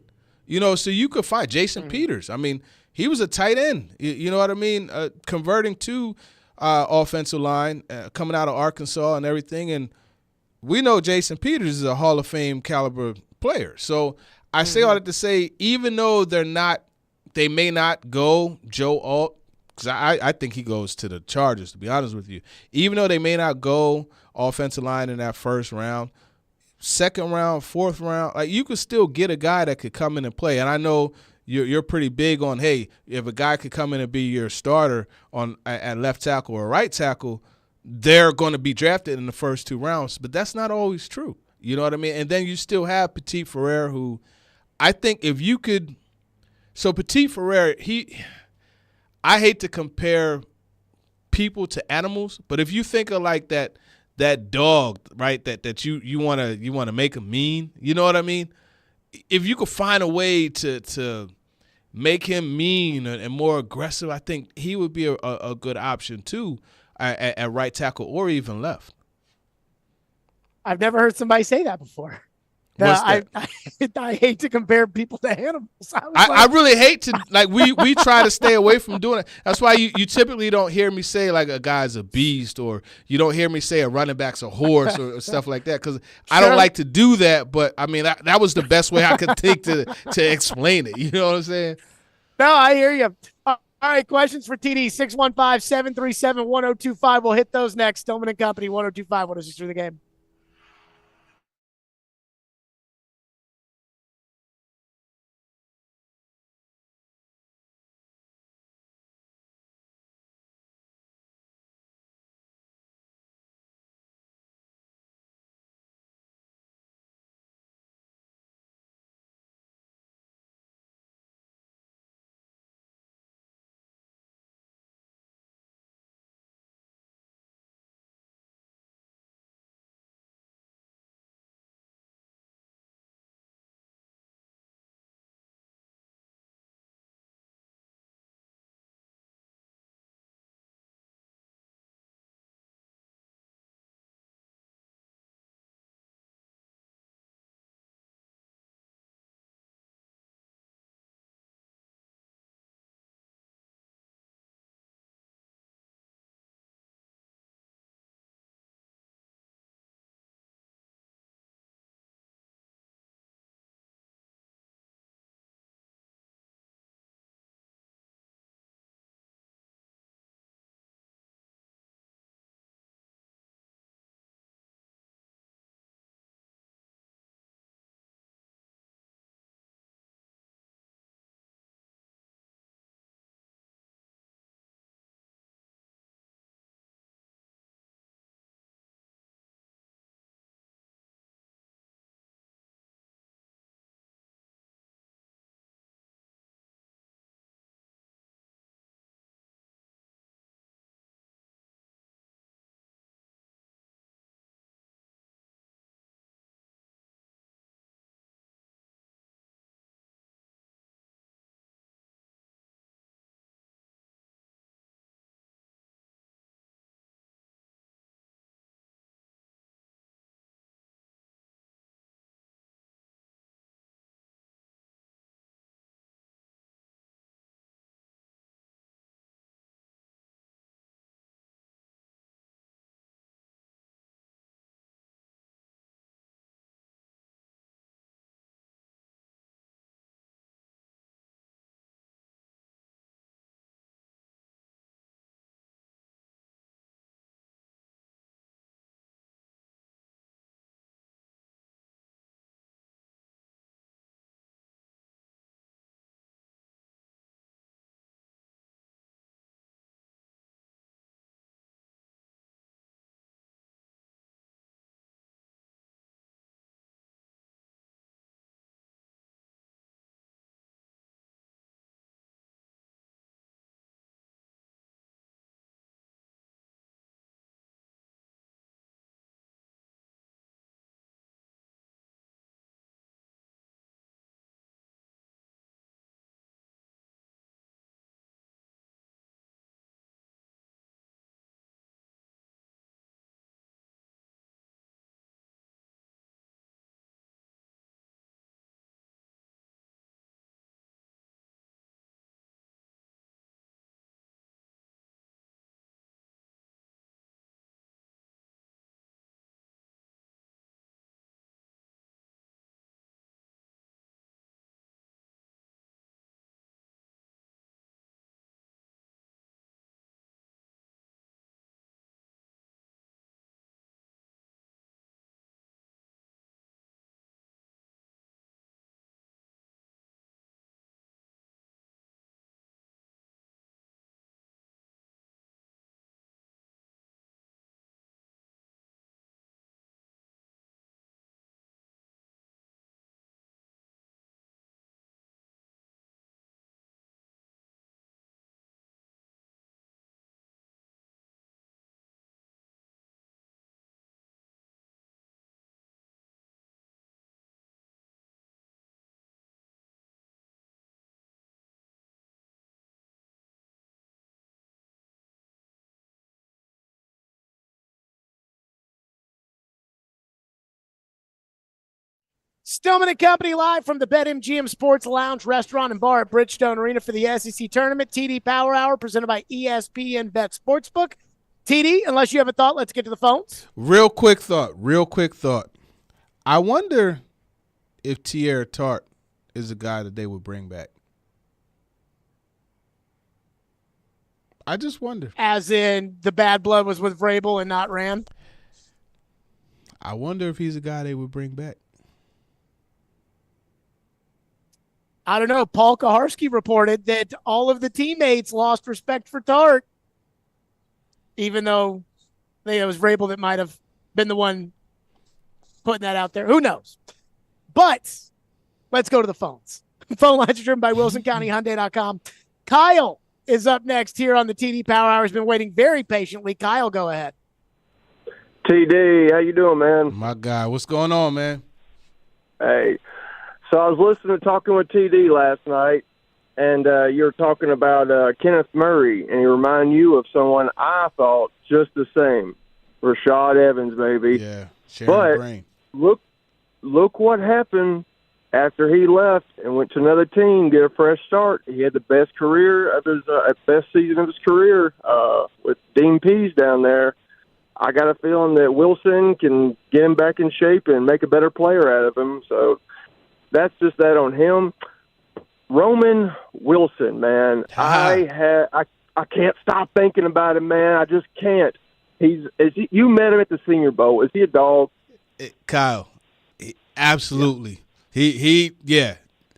So you could find Jason Peters. I mean, he was a tight end, you know what I mean, converting to offensive line, coming out of Arkansas and everything. And we know Jason Peters is a Hall of Fame caliber player. So I say all that to say, even though they may not go Joe Alt, because I think he goes to the Chargers, to be honest with you. Even though they may not go offensive line in that first round, second round, fourth round, like you could still get a guy that could come in and play. And I know you're pretty big on, hey, if a guy could come in and be your starter at left tackle or right tackle, they're going to be drafted in the first 2 rounds. But that's not always true. You know what I mean? And then you still have Petit Ferrer, who I think if you could – so Petit Ferrer, I hate to compare people to animals, but if you think of like that dog, right, that you want to make him mean, you know what I mean? If you could find a way to make him mean and more aggressive, I think he would be a good option too at right tackle or even left. I've never heard somebody say that before. I hate to compare people to animals. I really hate to, like, we try to stay away from doing it. That's why you typically don't hear me say like a guy's a beast, or you don't hear me say a running back's a horse or stuff like that, because I don't like to do that. But I mean, that was the best way I could think to explain it. You know what I'm saying? No, I hear you. All right, questions for TD, 615-737-1025. We'll hit those next. Stillman and Company, 1025. What is this through the game? Stillman and Company live from the BetMGM Sports Lounge, Restaurant, and Bar at Bridgestone Arena for the SEC Tournament. TD Power Hour presented by ESPN Bet Sportsbook. TD, unless you have a thought, let's get to the phones. Real quick thought. I wonder if Tierra Tart is a guy that they would bring back. I just wonder. As in the bad blood was with Vrabel and not Rand? I wonder if he's a guy they would bring back. I don't know. Paul Kaharski reported that all of the teammates lost respect for Tart, even though it was Vrabel that might have been the one putting that out there. Who knows? But let's go to the phones. Phone lines are driven by WilsonCountyHyundai.com. Kyle is up next here on the TD Power Hour. He's been waiting very patiently. Kyle, go ahead. TD, how you doing, man? My guy, what's going on, man? Hey, so I was listening to Talking with TD last night, and you were talking about Kenneth Murray, and he reminded you of someone I thought just the same, Rashad Evans, baby. Yeah, sharing brain. Look what happened after he left and went to another team, get a fresh start. He had the best career of his best season of his career with Dean Pease down there. I got a feeling that Wilson can get him back in shape and make a better player out of him. So that's just that on him. Roman Wilson, man, I can't stop thinking about him, man. I just can't. You met him at the Senior Bowl. Is he a dog? Kyle, absolutely. Yeah.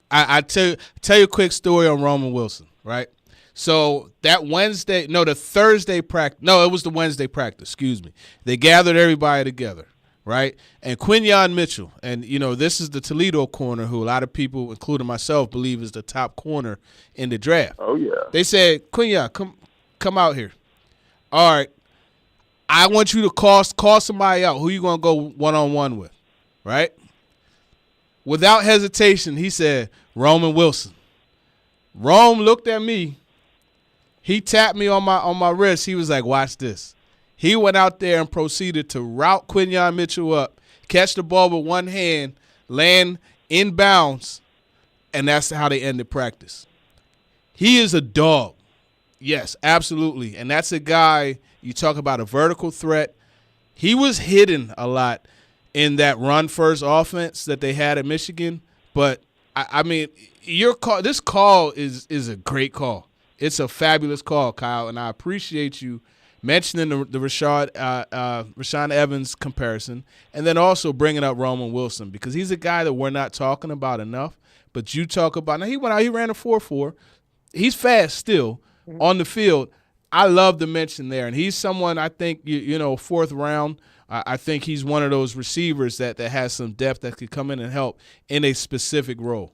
I tell you a quick story on Roman Wilson, right? So that the Thursday practice. No, it was the Wednesday practice. Excuse me. They gathered everybody together, right? And Quinyon Mitchell, and this is the Toledo corner, who a lot of people, including myself, believe is the top corner in the draft. Oh yeah. They said, Quinyon, come out here. All right, I want you to call somebody out. Who you gonna go one-on-one with, right? Without hesitation, he said, Roman Wilson. Rome looked at me. He tapped me on my wrist. He was like, watch this. He went out there and proceeded to route Quinyon Mitchell up, catch the ball with one hand, land in bounds, and that's how they ended practice. He is a dog. Yes, absolutely. And that's a guy, you talk about a vertical threat. He was hidden a lot in that run-first offense that they had at Michigan. But, I mean, this call is a great call. It's a fabulous call, Kyle, and I appreciate you mentioning the Rashaan Evans comparison, and then also bringing up Roman Wilson, because he's a guy that we're not talking about enough. But you talk about, now he went out, he ran a 4.4. He's fast still on the field. I love the mention there, and he's someone I think, fourth round. I think he's one of those receivers that has some depth that could come in and help in a specific role.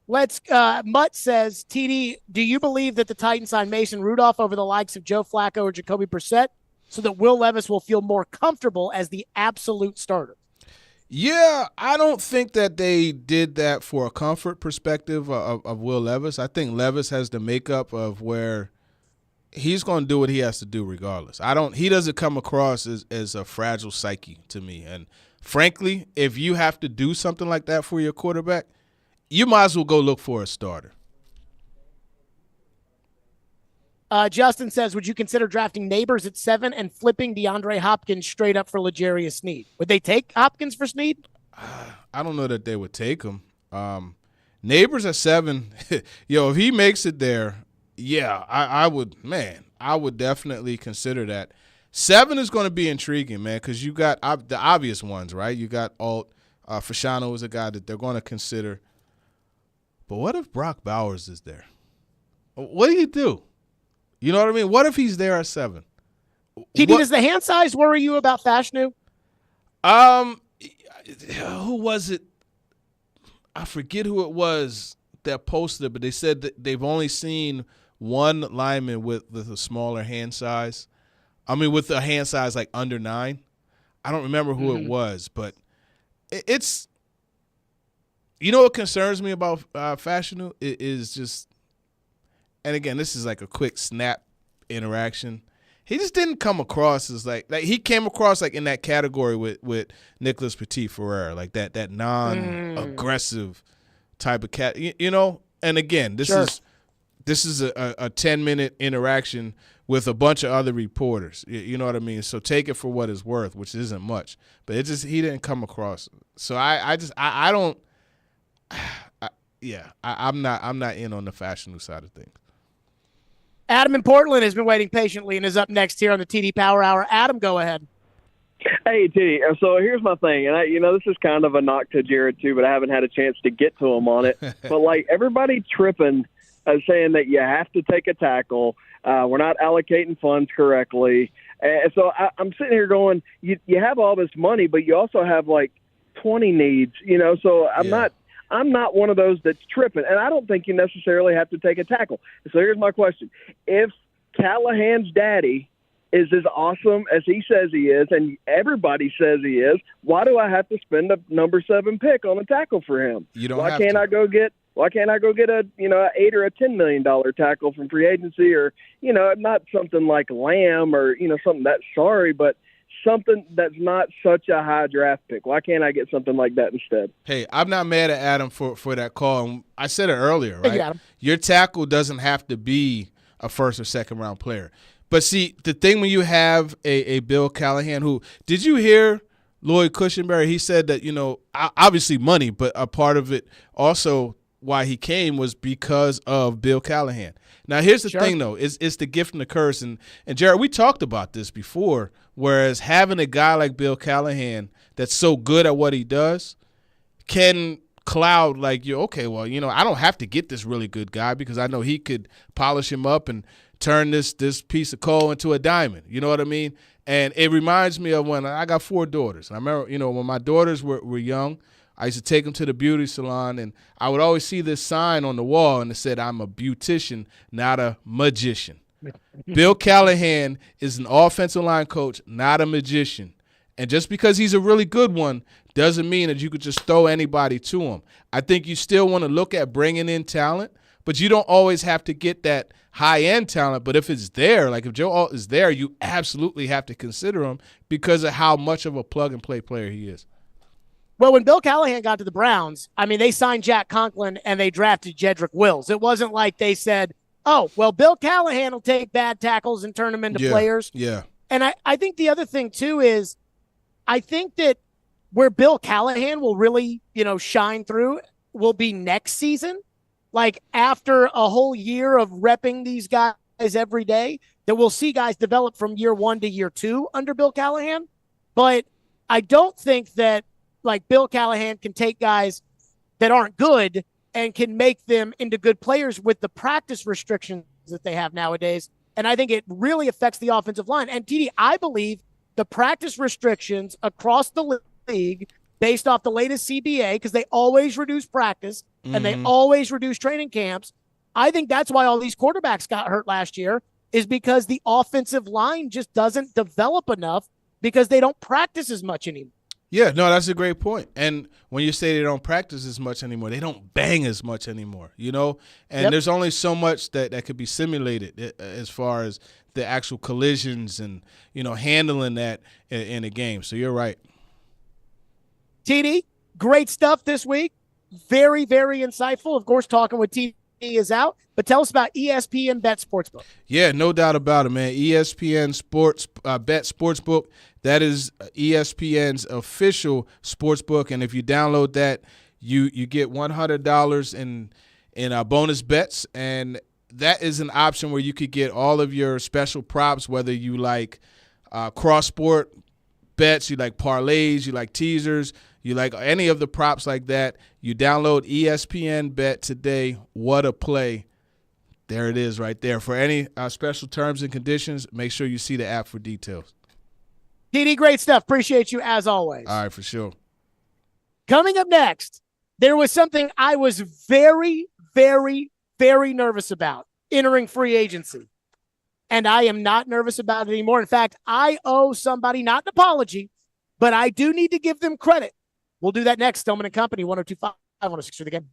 Mutt says, TD, do you believe that the Titans signed Mason Rudolph over the likes of Joe Flacco or Jacoby Brissett so that Will Levis will feel more comfortable as the absolute starter? Yeah, I don't think that they did that for a comfort perspective of Will Levis. I think Levis has the makeup of where he's going to do what he has to do regardless. He doesn't come across as a fragile psyche to me. And frankly, if you have to do something like that for your quarterback, you might as well go look for a starter. Justin says, would you consider drafting Neighbors at 7 and flipping DeAndre Hopkins straight up for L'Jarius Sneed? Would they take Hopkins for Sneed? I don't know that they would take him. Neighbors at 7, if he makes it there, yeah, I would definitely consider that. 7 is going to be intriguing, man, because you got the obvious ones, right? You got Alt. Fashanu is a guy that they're going to consider. But what if Brock Bowers is there? What do you do? You know what I mean? What if he's there at 7? TD, does the hand size worry you about Fashanu? Who was it? I forget who it was that posted it, but they said that they've only seen one lineman with a smaller hand size. I mean, with a hand size like under 9. I don't remember who it was, but it's – you know what concerns me about Fashanu is just – and again, this is like a quick snap interaction. he just didn't come across as like he came across like in that category with Nicholas Petit-Ferrer, like that non-aggressive type of cat, you know. And again, this is a 10-minute interaction with a bunch of other reporters. You know what I mean? So take it for what it's worth, which isn't much. But it just he didn't come across. So I'm not in on the fashion side of things. Adam in Portland has been waiting patiently and is up next here on the TD Power Hour. Adam, go ahead. Hey, TD. So here's my thing, and this is kind of a knock to Jared too, but I haven't had a chance to get to him on it. But like everybody tripping, saying that you have to take a tackle. We're not allocating funds correctly. And so I'm sitting here going, you have all this money, but you also have like 20 needs, so I'm not one of those that's tripping. And I don't think you necessarily have to take a tackle. So here's my question. If Callahan's daddy is as awesome as he says he is, and everybody says he is, why do I have to spend a number 7 pick on a tackle for him? Why can't I go get a $8 or a $10 million tackle from free agency, or not something like Lamb or something that's sorry, but something that's not such a high draft pick? Why can't I get something like that instead? Hey, I'm not mad at Adam for that call. And I said it earlier, right? Thank you, Adam. Your tackle doesn't have to be a first or second round player. But see, the thing when you have a Bill Callahan, who did you hear Lloyd Cushenberry? He said that obviously money, but a part of it also why he came was because of Bill Callahan. Now, here's the thing, though. It's the gift and the curse. And Jared, we talked about this before, whereas having a guy like Bill Callahan that's so good at what he does can cloud like you. Okay, well, I don't have to get this really good guy because I know he could polish him up and turn this piece of coal into a diamond. You know what I mean? And it reminds me of when I got 4 daughters. And I remember, when my daughters were young, I used to take them to the beauty salon, and I would always see this sign on the wall, and it said, "I'm a beautician, not a magician." Bill Callahan is an offensive line coach, not a magician. And just because he's a really good one doesn't mean that you could just throw anybody to him. I think you still want to look at bringing in talent, but you don't always have to get that high-end talent. But if it's there, like if Joe Alt is there, you absolutely have to consider him because of how much of a plug-and-play player he is. Well, when Bill Callahan got to the Browns, they signed Jack Conklin and they drafted Jedrick Wills. It wasn't like they said, oh, well, Bill Callahan will take bad tackles and turn them into players. Yeah. And I think the other thing, too, is I think that where Bill Callahan will really, shine through will be next season. Like after a whole year of repping these guys every day, that we'll see guys develop from year 1 to year 2 under Bill Callahan. But I don't think that like Bill Callahan can take guys that aren't good and can make them into good players with the practice restrictions that they have nowadays. And I think it really affects the offensive line. And TD, I believe the practice restrictions across the league based off the latest CBA, because they always reduce practice and they always reduce training camps. I think that's why all these quarterbacks got hurt last year, is because the offensive line just doesn't develop enough because they don't practice as much anymore. Yeah, no, that's a great point. And when you say they don't practice as much anymore, they don't bang as much anymore, And there's only so much that could be simulated as far as the actual collisions and, handling that in a game. So you're right. TD, great stuff this week. Very, very insightful. Of course, talking with TD is out. But tell us about ESPN Bet Sportsbook. Yeah, no doubt about it, man. ESPN Sports Bet Sportsbook. That is ESPN's official sportsbook, and if you download that, you get $100 in bonus bets, and that is an option where you could get all of your special props, whether you like cross-sport bets, you like parlays, you like teasers, you like any of the props like that. You download ESPN Bet today. What a play. There it is right there. For any special terms and conditions, make sure you see the app for details. TD, great stuff. Appreciate you as always. All right, for sure. Coming up next, there was something I was very, very, very nervous about entering free agency. And I am not nervous about it anymore. In fact, I owe somebody not an apology, but I do need to give them credit. We'll do that next. Stillman and Company, 102.5, 106 for the game.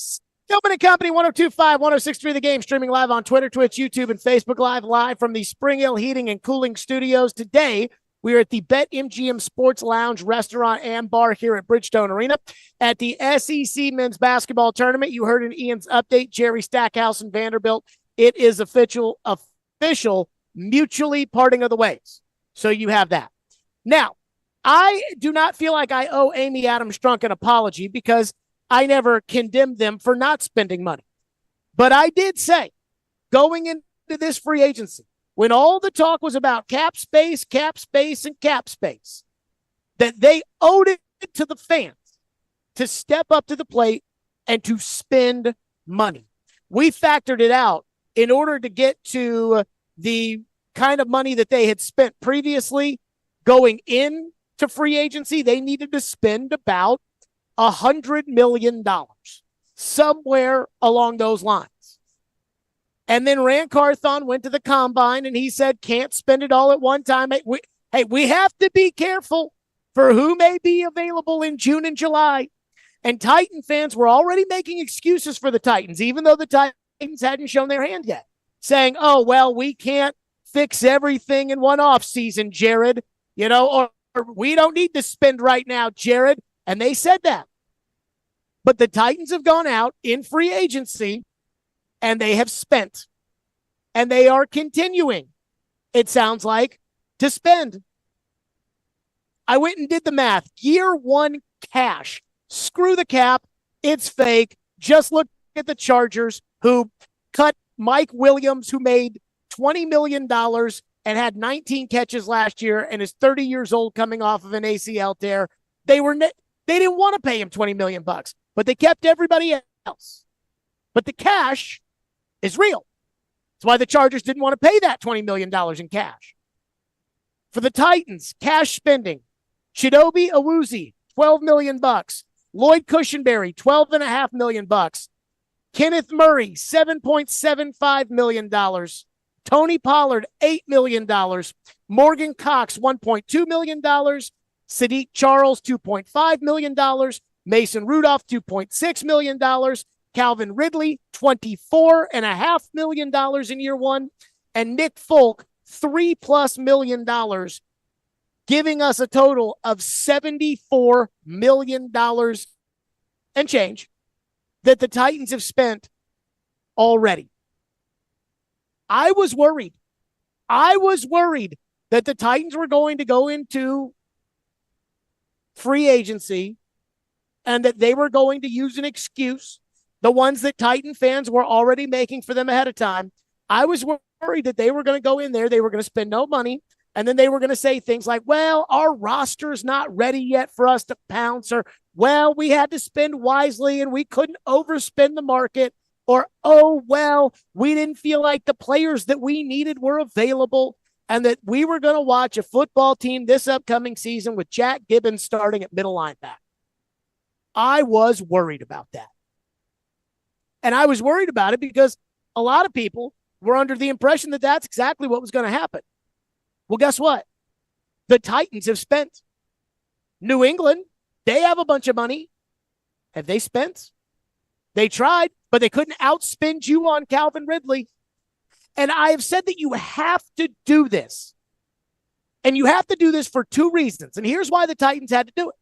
Stillman and Company, 102.5, 106.3 The Game, streaming live on Twitter, Twitch, YouTube, and Facebook live from the Spring Hill Heating and Cooling Studios. Today, we are at the BetMGM Sports Lounge, Restaurant, and Bar here at Bridgestone Arena at the SEC Men's Basketball Tournament. You heard in Ian's update, Jerry Stackhouse and Vanderbilt. It is official, mutually parting of the ways. So you have that. Now, I do not feel like I owe Amy Adams Strunk an apology because I never condemned them for not spending money. But I did say, going into this free agency, when all the talk was about cap space, and cap space, that they owed it to the fans to step up to the plate and to spend money. We factored it out in order to get to the kind of money that they had spent previously going in to free agency. They needed to spend about $100 million, somewhere along those lines. And then Rand Carthon went to the combine and he said, can't spend it all at one time. We have to be careful for who may be available in June and July. And Titan fans were already making excuses for the Titans, even though the Titans hadn't shown their hand yet, saying, oh, well, we can't fix everything in one off season, Jared, or we don't need to spend right now, Jared. And they said that. But the Titans have gone out in free agency and they have spent. And they are continuing, it sounds like, to spend. I went and did the math. Year one cash. Screw the cap. It's fake. Just look at the Chargers, who cut Mike Williams, who made $20 million and had 19 catches last year and is 30 years old coming off of an ACL tear. They didn't want to pay him $20 million, but they kept everybody else. But the cash is real. That's why the Chargers didn't want to pay that $20 million in cash. For the Titans, cash spending, Chidobe Awuzie, $12 million. Lloyd Cushenberry, $12.5 million. Kenneth Murray, $7.75 million. Tony Pollard, $8 million. Morgan Cox, $1.2 million. Sadiq Charles, $2.5 million. Mason Rudolph, $2.6 million. Calvin Ridley, $24.5 million in year one. And Nick Folk, $3+ million, giving us a total of $74 million and change that the Titans have spent already. I was worried that the Titans were going to go into free agency and that they were going to use an excuse, the ones that Titan fans were already making for them ahead of time. I was worried that they were going to go in there, they were going to spend no money, and then they were going to say things like, well, our roster's not ready yet for us to pounce, or, well, we had to spend wisely and we couldn't overspend the market, or, oh, well, we didn't feel like the players that we needed were available, and that we were going to watch a football team this upcoming season with Jack Gibbons starting at middle linebacker. I was worried about that. And I was worried about it because a lot of people were under the impression that that's exactly what was going to happen. Well, guess what? The Titans have spent. New England, they have a bunch of money. Have they spent? They tried, but they couldn't outspend you on Calvin Ridley. And I have said that you have to do this. And you have to do this for two reasons. And here's why the Titans had to do it.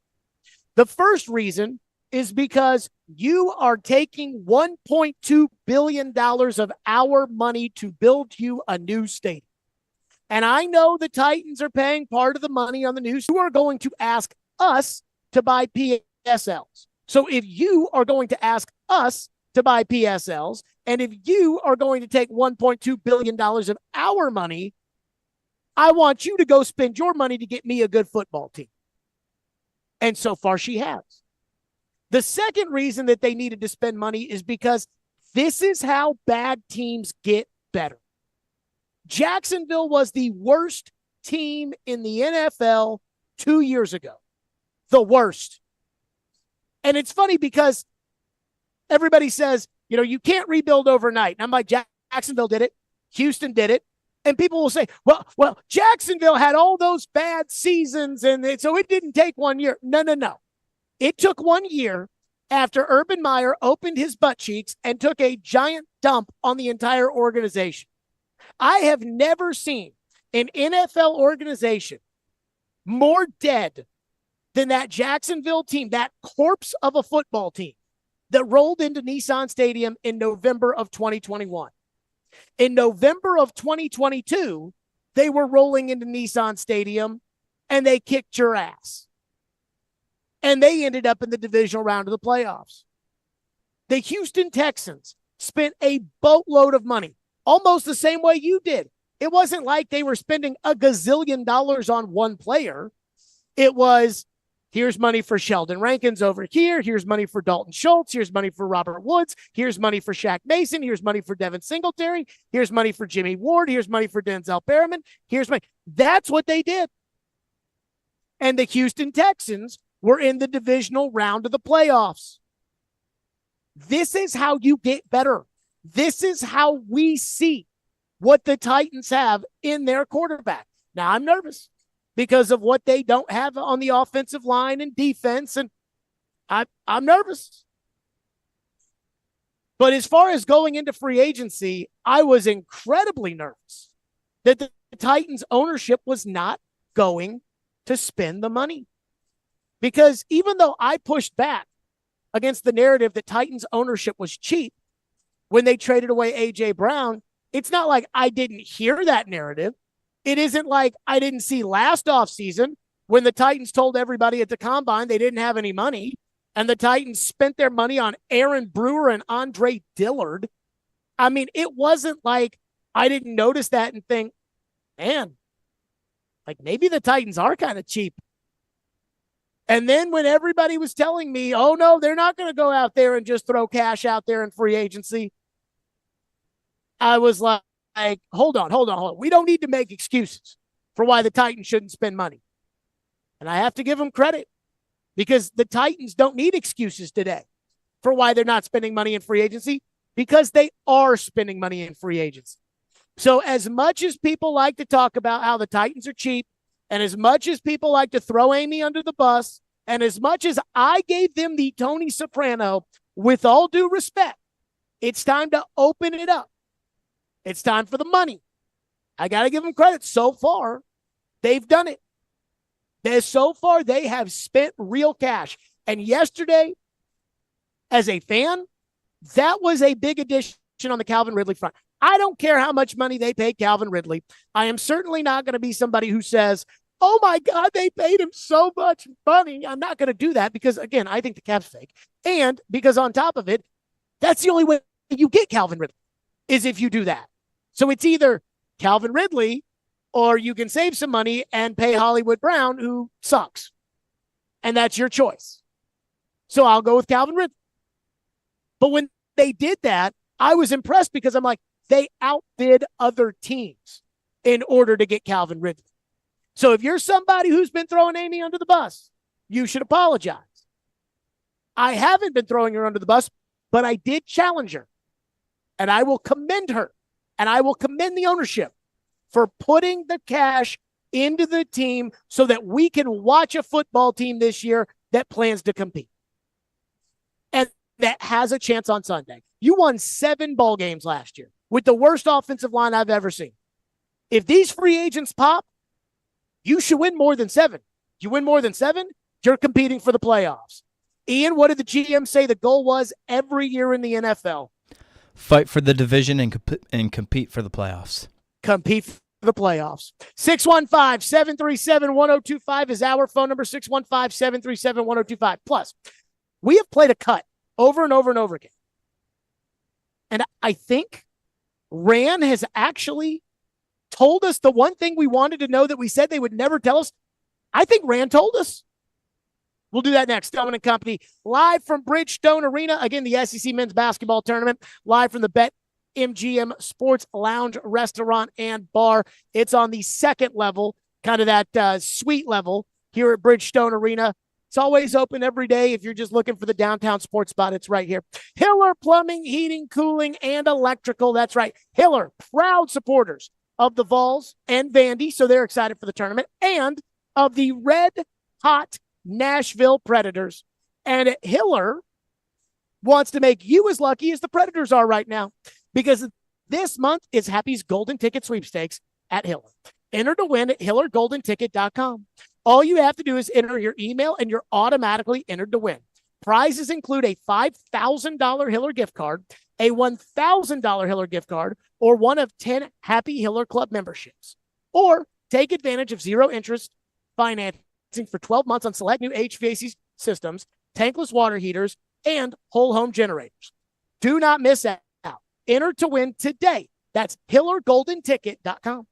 The first reason is because you are taking $1.2 billion of our money to build you a new stadium. And I know the Titans are paying part of the money on the news. You are going to ask us to buy PSLs. So if you are going to ask us to buy PSLs, and if you are going to take $1.2 billion of our money, I want you to go spend your money to get me a good football team. And so far she has. The second reason that they needed to spend money is because this is how bad teams get better. Jacksonville was the worst team in the NFL 2 years ago. The worst. And it's funny because everybody says, you can't rebuild overnight. And I'm like, Jacksonville did it. Houston did it. And people will say, well, Jacksonville had all those bad seasons, and so it didn't take 1 year. No. It took 1 year after Urban Meyer opened his butt cheeks and took a giant dump on the entire organization. I have never seen an NFL organization more dead than that Jacksonville team, that corpse of a football team that rolled into Nissan Stadium in November of 2021. In November of 2022, they were rolling into Nissan Stadium and they kicked your ass. And they ended up in the divisional round of the playoffs. The Houston Texans spent a boatload of money, almost the same way you did. It wasn't like they were spending a gazillion dollars on one player. It was, here's money for Sheldon Rankins over here. Here's money for Dalton Schultz. Here's money for Robert Woods. Here's money for Shaq Mason. Here's money for Devin Singletary. Here's money for Jimmy Ward. Here's money for Denzel Perriman. Here's money. That's what they did. And the Houston Texans were in the divisional round of the playoffs. This is how you get better. This is how we see what the Titans have in their quarterback. Now, I'm nervous because of what they don't have on the offensive line and defense, and I'm nervous. But as far as going into free agency, I was incredibly nervous that the Titans ownership was not going to spend the money. Because even though I pushed back against the narrative that Titans ownership was cheap when they traded away A.J. Brown, it's not like I didn't hear that narrative. It isn't like I didn't see last offseason when the Titans told everybody at the Combine they didn't have any money, and the Titans spent their money on Aaron Brewer and Andre Dillard. I mean, it wasn't like I didn't notice that and think, man, like maybe the Titans are kind of cheap. And then when everybody was telling me, oh, no, they're not going to go out there and just throw cash out there in free agency, I was like, hold on. We don't need to make excuses for why the Titans shouldn't spend money. And I have to give them credit because the Titans don't need excuses today for why they're not spending money in free agency, because they are spending money in free agency. So as much as people like to talk about how the Titans are cheap, and as much as people like to throw Amy under the bus, and as much as I gave them the Tony Soprano, with all due respect, it's time to open it up. It's time for the money. I got to give them credit. So far, they've done it. So far, they have spent real cash. And yesterday, as a fan, that was a big addition on the Calvin Ridley front. I don't care how much money they paid Calvin Ridley. I am certainly not going to be somebody who says, oh my God, they paid him so much money. I'm not going to do that because, again, I think the cap's fake. And because on top of it, that's the only way you get Calvin Ridley is if you do that. So it's either Calvin Ridley or you can save some money and pay Hollywood Brown, who sucks. And that's your choice. So I'll go with Calvin Ridley. But when they did that, I was impressed because I'm like, they outbid other teams in order to get Calvin Ridley. So if you're somebody who's been throwing Amy under the bus, you should apologize. I haven't been throwing her under the bus, but I did challenge her. And I will commend her. And I will commend the ownership for putting the cash into the team so that we can watch a football team this year that plans to compete and that has a chance on Sunday. You won 7 ball games last year with the worst offensive line I've ever seen. If these free agents pop, you should win more than 7. You win more than 7, you're competing for the playoffs. Ian, what did the GM say the goal was every year in the NFL? Fight for the division and compete for the playoffs. Compete for the playoffs. 615-737-1025 is our phone number, 615-737-1025. Plus, we have played a cut over and over and over again. And I think Ran has actually told us the one thing we wanted to know that we said they would never tell us. I think Ran told us. We'll do that next. Stillman and Company, live from Bridgestone Arena. Again, the SEC men's basketball tournament, live from the BetMGM Sports Lounge, Restaurant, and Bar. It's on the second level, kind of that suite level here at Bridgestone Arena. It's always open every day. If you're just looking for the downtown sports spot, it's right here. Hiller Plumbing, Heating, Cooling, and Electrical. That's right. Hiller, proud supporters of the Vols and Vandy, so they're excited for the tournament, and of the red hot Nashville Predators. And at Hiller, wants to make you as lucky as the Predators are right now, because this month is Happy's Golden Ticket Sweepstakes at Hiller. Enter to win at HillerGoldenTicket.com. All you have to do is enter your email and you're automatically entered to win. Prizes include a $5,000 Hiller gift card, a $1,000 Hiller gift card, or one of 10 Happy Hiller Club memberships. Or take advantage of zero interest financing for 12 months on select new HVAC systems, tankless water heaters, and whole home generators. Do not miss out. Enter to win today. That's HillerGoldenTicket.com.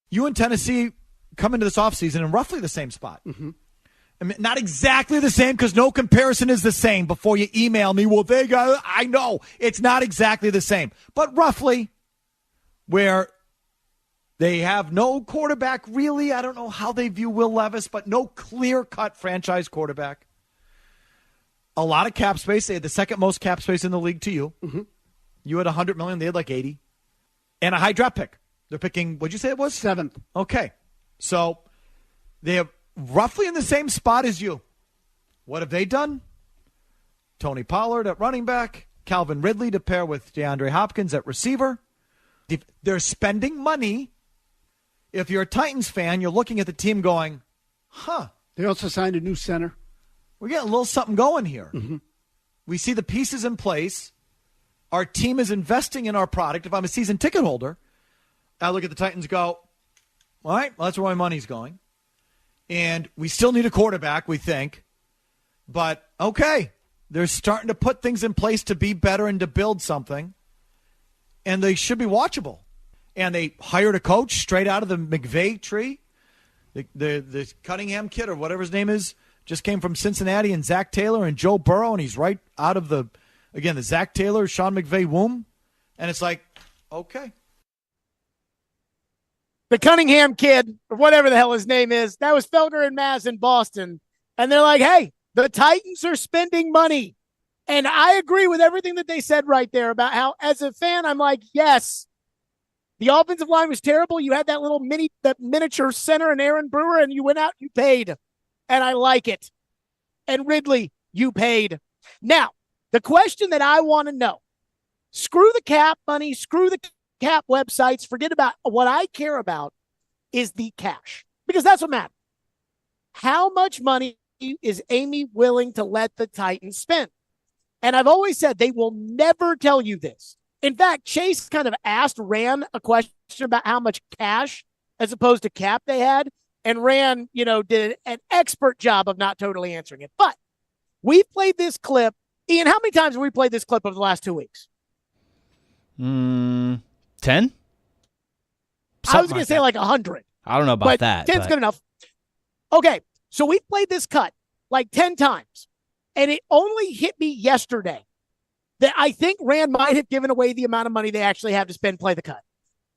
You and Tennessee come into this offseason in roughly the same spot. Mm-hmm. I mean, not exactly the same because no comparison is the same before you email me. Well, I know it's not exactly the same, but roughly where they have no quarterback really. I don't know how they view Will Levis, but no clear-cut franchise quarterback. A lot of cap space. They had the second most cap space in the league to you. Mm-hmm. You had $100 million. They had like 80. And a high draft pick. They're picking, what'd you say it was? 7th. Okay. So they have roughly in the same spot as you. What have they done? Tony Pollard at running back. Calvin Ridley to pair with DeAndre Hopkins at receiver. They're spending money. If you're a Titans fan, you're looking at the team going, They also signed a new center. We're getting a little something going here. Mm-hmm. We see the pieces in place. Our team is investing in our product. If I'm a season ticket holder, I look at the Titans and go, all right, well, that's where my money's going. And we still need a quarterback, we think. But, okay, they're starting to put things in place to be better and to build something. And they should be watchable. And they hired a coach straight out of the McVay tree. The Cunningham kid or whatever his name is just came from Cincinnati, and Zach Taylor and Joe Burrow, and he's right out of the Zach Taylor, Sean McVay womb. And it's like, okay. The Cunningham kid, or whatever the hell his name is, that was Felger and Maz in Boston. And they're like, hey, the Titans are spending money. And I agree with everything that they said right there about how, as a fan, I'm like, yes, the offensive line was terrible. You had that miniature center and Aaron Brewer, and you went out, you paid. And I like it. And Ridley, you paid. Now, the question that I want to know, screw the cap money, screw the cap websites, forget about what I care about is the cash, because that's what matters. How much money is Amy willing to let the Titans spend? And I've always said they will never tell you this. In fact, Chase kind of ran a question about how much cash as opposed to cap they had. And Rand, did an expert job of not totally answering it. But we've played this clip. Ian, how many times have we played this clip over the last 2 weeks? 10? I was going to say like 100. I don't know about that. 10's good enough. Okay, so we've played this cut like 10 times. And it only hit me yesterday that I think Rand might have given away the amount of money they actually have to spend, play the cut.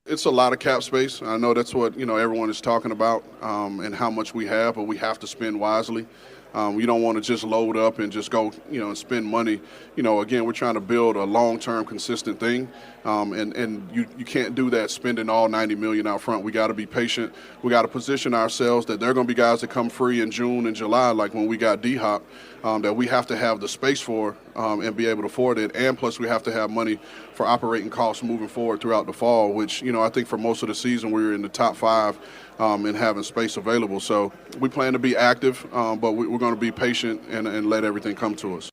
It's a lot of cap space. I know that's what everyone is talking about and how much we have, but we have to spend wisely. We don't want to just load up and just go, and spend money. Again, we're trying to build a long-term, consistent thing, and you can't do that spending all $90 million out front. We got to be patient. We got to position ourselves that there are going to be guys that come free in June and July, like when we got D-Hop, that we have to have the space for and be able to afford it. And plus, we have to have money for operating costs moving forward throughout the fall, which I think for most of the season we were in the top 5. And having space available. So we plan to be active, but we're going to be patient and let everything come to us.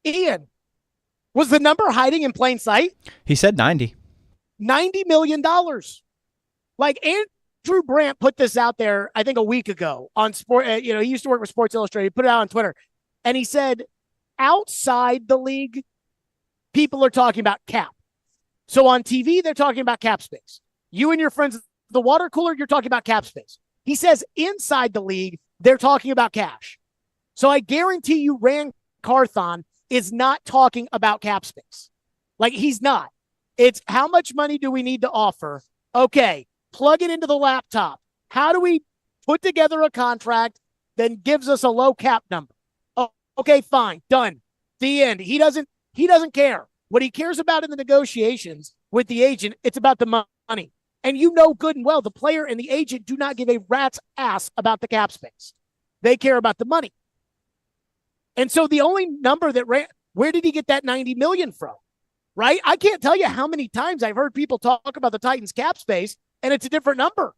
Ian, was the number hiding in plain sight? He said 90. $90 million. Like Andrew Brandt put this out there, I think a week ago on sport. He used to work with Sports Illustrated, put it out on Twitter. And he said, outside the league, people are talking about cap. So on TV, they're talking about cap space. You and your friends the water cooler, you're talking about cap space. He says inside the league, they're talking about cash. So I guarantee you Rand Carthon is not talking about cap space. Like, he's not. It's how much money do we need to offer? Okay, plug it into the laptop. How do we put together a contract that gives us a low cap number? Oh, okay, fine, done. The end. He doesn't care. What he cares about in the negotiations with the agent, it's about the money. And good and well, the player and the agent do not give a rat's ass about the cap space. They care about the money. And so the only number where did he get that $90 million from? Right? I can't tell you how many times I've heard people talk about the Titans cap space, and it's a different number.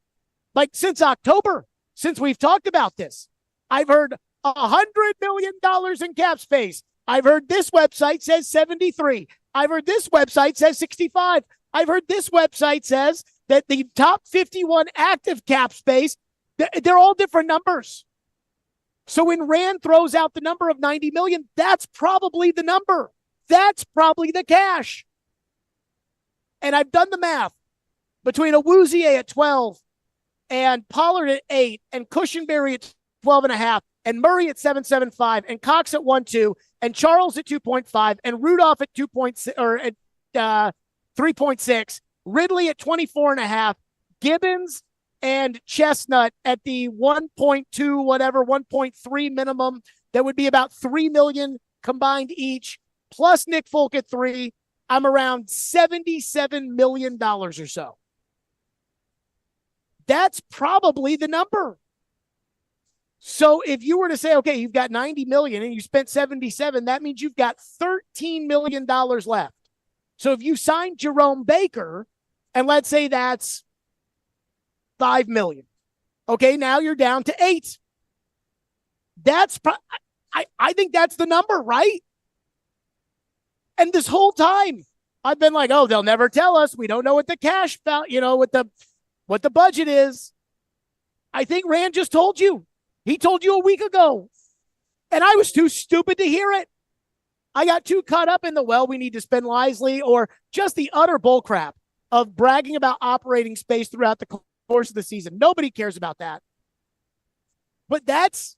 Like since October, since we've talked about this, I've heard $100 million in cap space. I've heard this website says 73. I've heard this website says 65. I've heard this website says that the top 51 active cap space, they're all different numbers. So when Rand throws out the number of 90 million, that's probably the number. That's probably the cash. And I've done the math between Awuzie at 12 and Pollard at 8 and Cushenberry at 12.5. and Murray at 7.75, and Cox at 1.2, and Charles at 2.5, and Rudolph at 2.6 or at 3.6, Ridley at 24.5, Gibbons and Chestnut at the 1.2, whatever, 1.3 minimum. That would be about $3 million combined each, plus Nick Folk at 3. I'm around $77 million or so. That's probably the number. So if you were to say, okay, you've got 90 million and you spent 77, that means you've got $13 million left. So if you sign Jerome Baker, and let's say that's 5 million, okay, now you're down to 8. That's I think that's the number, right? And this whole time I've been like, oh, they'll never tell us. We don't know what the cash, what the budget is. I think Rand just told you. He told you a week ago. And I was too stupid to hear it. I got too caught up in the, well, we need to spend wisely, or just the utter bullcrap of bragging about operating space throughout the course of the season. Nobody cares about that. But that's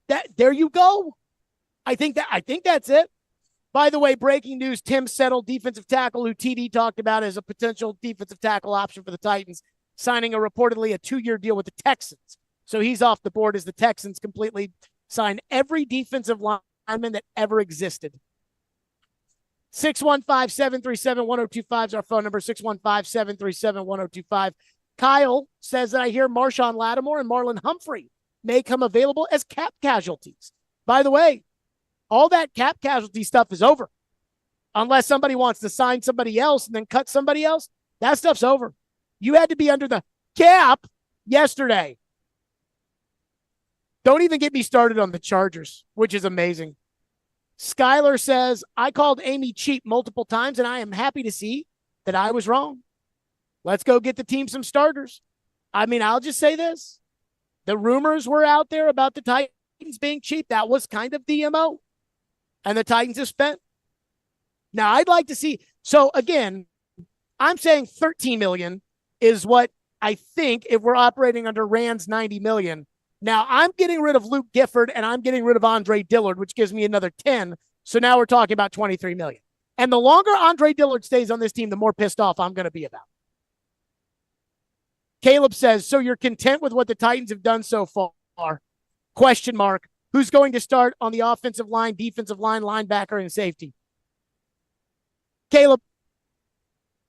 that. There you go. I think that's it. By the way, breaking news, Tim Settle, defensive tackle, who TD talked about as a potential defensive tackle option for the Titans, signing reportedly a 2-year deal with the Texans. So he's off the board as the Texans completely sign every defensive lineman that ever existed. 615-737-1025 is our phone number, 615-737-1025. Kyle says that I hear Marshawn Lattimore and Marlon Humphrey may come available as cap casualties. By the way, all that cap casualty stuff is over. Unless somebody wants to sign somebody else and then cut somebody else, that stuff's over. You had to be under the cap yesterday. Don't even get me started on the Chargers, which is amazing. Skylar says, I called Amy cheap multiple times, and I am happy to see that I was wrong. Let's go get the team some starters. I mean, I'll just say this. The rumors were out there about the Titans being cheap. That was kind of the MO. And the Titans have spent. Now, I'd like to see. So, again, I'm saying $13 million is what I think if we're operating under Rand's $90 million. Now, I'm getting rid of Luke Gifford, and I'm getting rid of Andre Dillard, which gives me another 10. So now we're talking about $23 million. And the longer Andre Dillard stays on this team, the more pissed off I'm going to be about. Caleb says, so you're content with what the Titans have done so far? Question mark. Who's going to start on the offensive line, defensive line, linebacker, and safety? Caleb,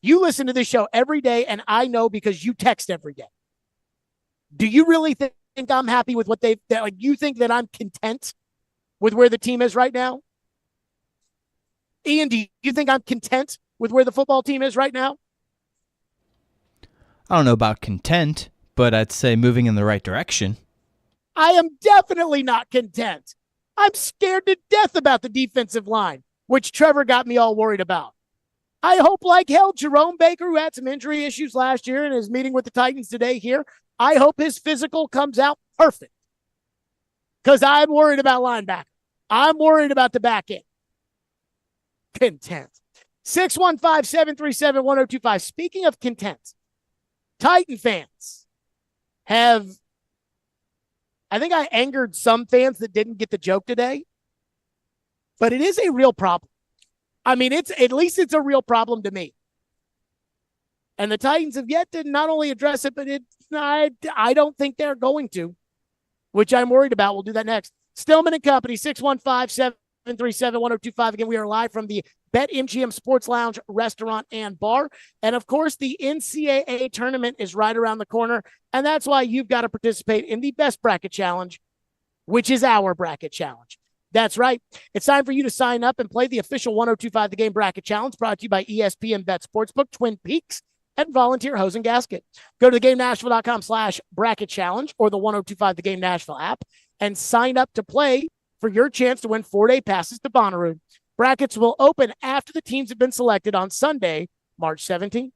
you listen to this show every day, and I know because you text every day. Do you really think I'm happy with what you think that I'm content with where the team is right now? Ian, do you think I'm content with where the football team is right now? I don't know about content, but I'd say moving in the right direction. I am definitely not content. I'm scared to death about the defensive line, which Trevor got me all worried about. I hope like hell Jerome Baker, who had some injury issues last year and is meeting with the Titans today here, I hope his physical comes out perfect. Because I'm worried about linebacker. I'm worried about the back end. Content. 615-737-1025. Speaking of content, Titan fans have, I think I angered some fans that didn't get the joke today, but it is a real problem. I mean, at least it's a real problem to me. And the Titans have yet to not only address it, but I don't think they're going to, which I'm worried about. We'll do that next. Stillman and Company, 615-737-1025. Again, we are live from the BetMGM Sports Lounge, Restaurant, and Bar. And, of course, the NCAA tournament is right around the corner, and that's why you've got to participate in the best bracket challenge, which is our bracket challenge. That's right. It's time for you to sign up and play the official 1025 The Game Bracket Challenge, brought to you by ESPN Bet Sportsbook, Twin Peaks, and Volunteer Hose and Gasket. Go to theGameNashville.com/bracket challenge or the 1025 The Game Nashville app and sign up to play for your chance to win 4-day passes to Bonnaroo. Brackets will open after the teams have been selected on Sunday, March 17th.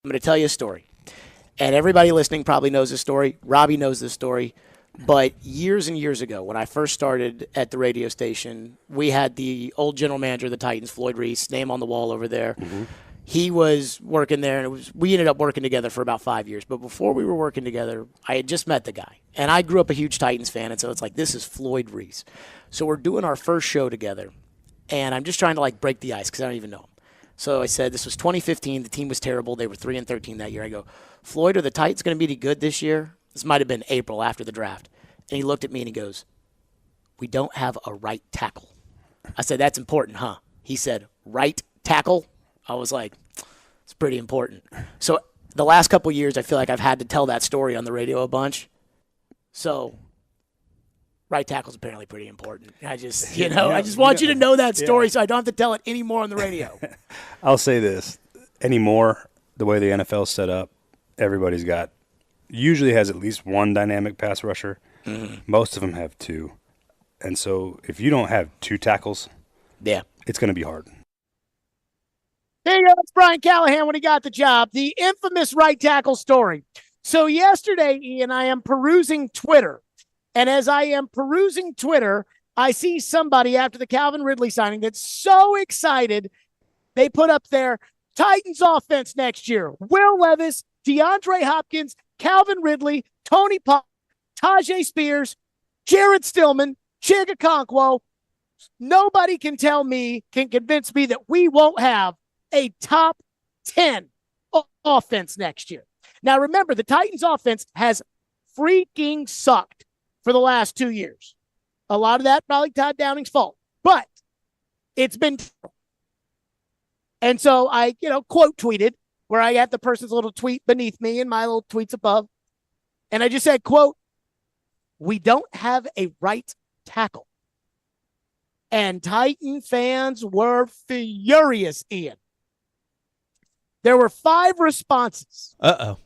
I'm going to tell you a story. And everybody listening probably knows this story. Robbie knows this story. But years and years ago, when I first started at the radio station, we had the old general manager of the Titans, Floyd Reese, name on the wall over there. Mm-hmm. He was working there, and we ended up working together for about 5 years. But before we were working together, I had just met the guy. And I grew up a huge Titans fan, and so it's like, this is Floyd Reese. So we're doing our first show together, and I'm just trying to, break the ice because I don't even know him. So I said, this was 2015. The team was terrible. They were 3-13 that year. I go, Floyd, are the Titans going to be any good this year? This might have been April after the draft. And he looked at me and he goes, we don't have a right tackle. I said, that's important, huh? He said, right tackle? I was like, it's pretty important. So the last couple of years, I feel like I've had to tell that story on the radio a bunch. So right tackle is apparently pretty important. I just, I just want you to know that story so I don't have to tell it anymore on the radio. I'll say this. Anymore, the way the NFL's set up, everybody's usually has at least one dynamic pass rusher. Mm-hmm. Most of them have two. And so if you don't have two tackles, it's going to be hard. There you go. It's Brian Callahan when he got the job. The infamous right tackle story. So yesterday, Ian, I am perusing Twitter. And as I am perusing Twitter, I see somebody after the Calvin Ridley signing that's so excited. They put up their Titans offense next year. Will Levis, DeAndre Hopkins, Calvin Ridley, Tony Pollard, Tajay Spears, Jared Stillman, Chig Okonkwo. Nobody can convince me that we won't have a top 10 offense next year. Now, remember, the Titans offense has freaking sucked for the last 2 years. A lot of that probably Todd Downing's fault, but it's been. And so I, quote tweeted where I got the person's little tweet beneath me and my little tweets above. And I just said, quote, we don't have a right tackle. And Titan fans were furious, Ian. There were 5 responses. Uh-oh.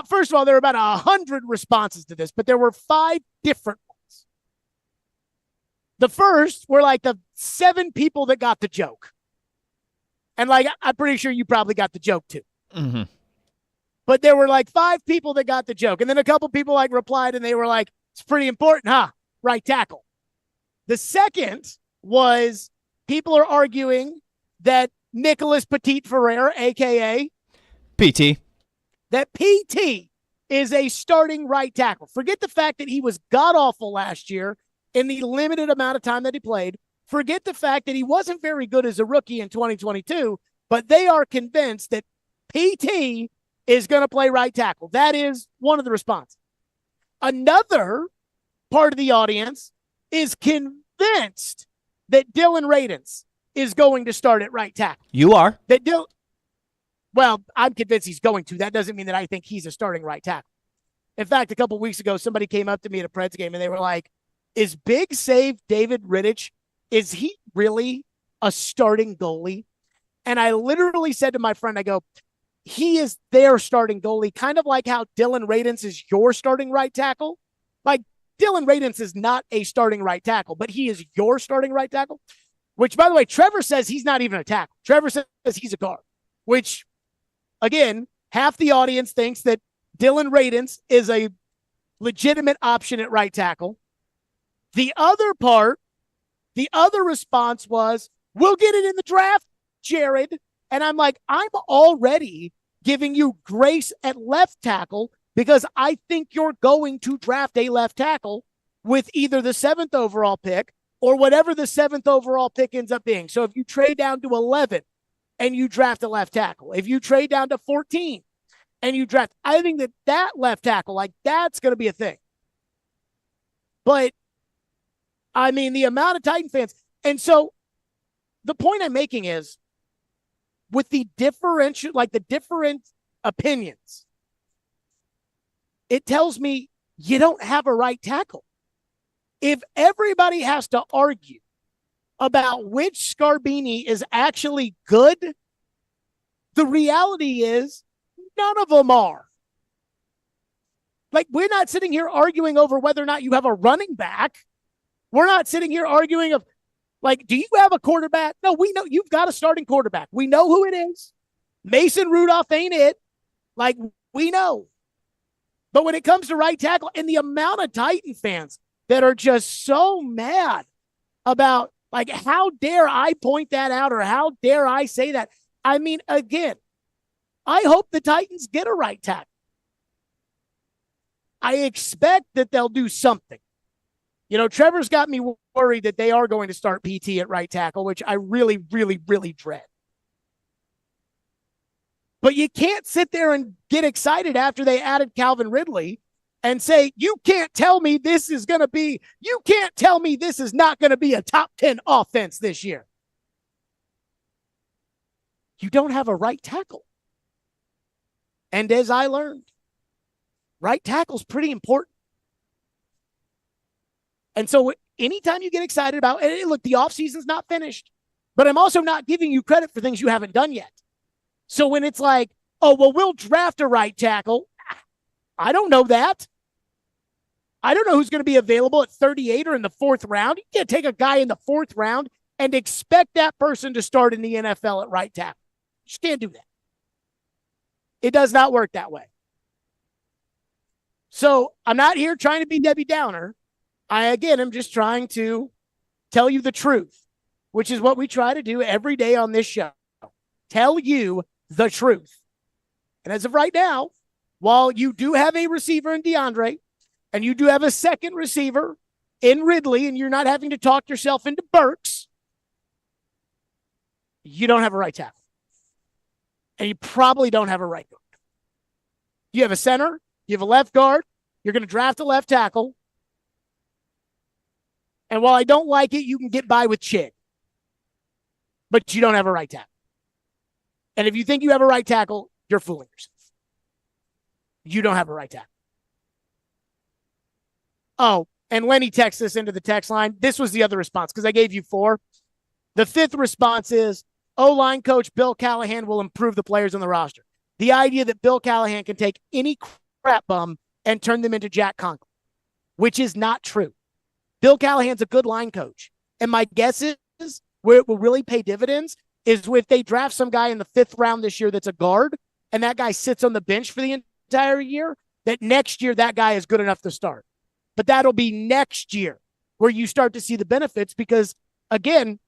First of all, there were about 100 responses to this, but there were 5 different ones. The first were the 7 people that got the joke. And I'm pretty sure you probably got the joke too. Mm-hmm. But there were 5 people that got the joke. And then a couple people replied and they were like, it's pretty important, huh? Right tackle. The second was people are arguing that Nicholas Petit Ferrer, a.k.a. PT. That PT is a starting right tackle. Forget the fact that he was god-awful last year in the limited amount of time that he played. Forget the fact that he wasn't very good as a rookie in 2022, but they are convinced that PT is going to play right tackle. That is one of the responses. Another part of the audience is convinced that Dylan Radins is going to start at right tackle. You are? Well, I'm convinced he's going to. That doesn't mean that I think he's a starting right tackle. In fact, a couple of weeks ago, somebody came up to me at a Preds game and they were like, is Big Save David Rittich, is he really a starting goalie? And I literally said to my friend, I go, he is their starting goalie, kind of like how Dylan Radins is your starting right tackle. Dylan Radins is not a starting right tackle, but he is your starting right tackle, which, by the way, Trevor says he's not even a tackle. Trevor says he's a guard, which, again, half the audience thinks that Dylan Radins is a legitimate option at right tackle. The other response was, we'll get it in the draft, Jared. And I'm like, I'm already giving you grace at left tackle because I think you're going to draft a left tackle with either the 7th overall pick or whatever the 7th overall pick ends up being. So if you trade down to 11 and you draft a left tackle, if you trade down to 14 and you draft, I think that left tackle, that's going to be a thing. But I mean, the amount of Titan fans. And so the point I'm making is with the different opinions, it tells me you don't have a right tackle. If everybody has to argue about which Scarbini is actually good, the reality is none of them are. We're not sitting here arguing over whether or not you have a running back. We're not sitting here arguing of, do you have a quarterback? No, we know you've got a starting quarterback. We know who it is. Mason Rudolph ain't it. Like, we know. But when it comes to right tackle, and the amount of Titan fans that are just so mad about, like, how dare I point that out or how dare I say that? I mean, again, I hope the Titans get a right tackle. I expect that they'll do something. You know, Trevor's got me worried that they are going to start PT at right tackle, which I really, really, really dread. But you can't sit there and get excited after they added Calvin Ridley and say, you can't tell me this is not going to be a top 10 offense this year. You don't have a right tackle. And as I learned, right tackle's pretty important. And so anytime you get excited about, and look, the offseason's not finished, but I'm also not giving you credit for things you haven't done yet. So when it's like, oh, well, we'll draft a right tackle, I don't know that. I don't know who's going to be available at 38 or in the fourth round. You can't take a guy in the fourth round and expect that person to start in the NFL at right tackle. You just can't do that. It does not work that way. So I'm not here trying to be Debbie Downer. I'm just trying to tell you the truth, which is what we try to do every day on this show. Tell you the truth. And as of right now, while you do have a receiver in DeAndre, and you do have a second receiver in Ridley, and you're not having to talk yourself into Burks, you don't have a right tackle. And you probably don't have a right guard. You have a center, you have a left guard, you're going to draft a left tackle. And while I don't like it, you can get by with Chig. But you don't have a right tackle. And if you think you have a right tackle, you're fooling yourself. You don't have a right tackle. Oh, and Lenny texts us into the text line. This was the other response because I gave you 4. The 5th response is, O-line coach Bill Callahan will improve the players on the roster. The idea that Bill Callahan can take any crap bum and turn them into Jack Conklin, which is not true. Bill Callahan's a good line coach. And my guess is where it will really pay dividends is if they draft some guy in the 5th round this year that's a guard, and that guy sits on the bench for the entire year, that next year that guy is good enough to start. But that'll be next year where you start to see the benefits because, again,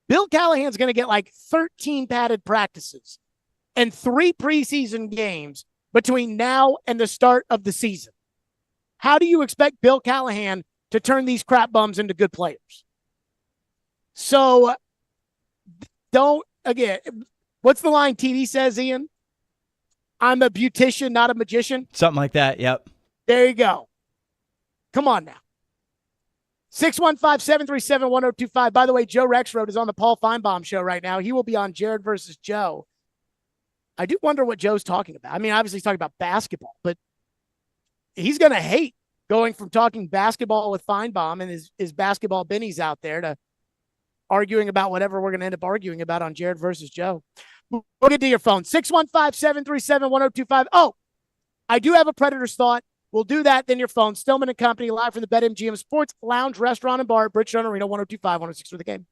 Bill Callahan's going to get like 13 padded practices and 3 preseason games between now and the start of the season. How do you expect Bill Callahan to turn these crap bums into good players? So what's the line TD says, Ian? I'm a beautician, not a magician. Something like that, yep. There you go. Come on now. 615-737-1025. By the way, Joe Rexroad is on the Paul Feinbaum show right now. He will be on Jared versus Joe. I do wonder what Joe's talking about. I mean, obviously he's talking about basketball, but he's going to hate going from talking basketball with Feinbaum and his basketball bennies out there to arguing about whatever we're going to end up arguing about on Jared versus Joe. We'll get to your phone. 615-737-1025. Oh, I do have a Predators thought. We'll do that, then your phone. Stillman and Company, live from the BetMGM Sports Lounge, Restaurant, and Bar at Bridgestone Arena, 102.5, 106 for the game.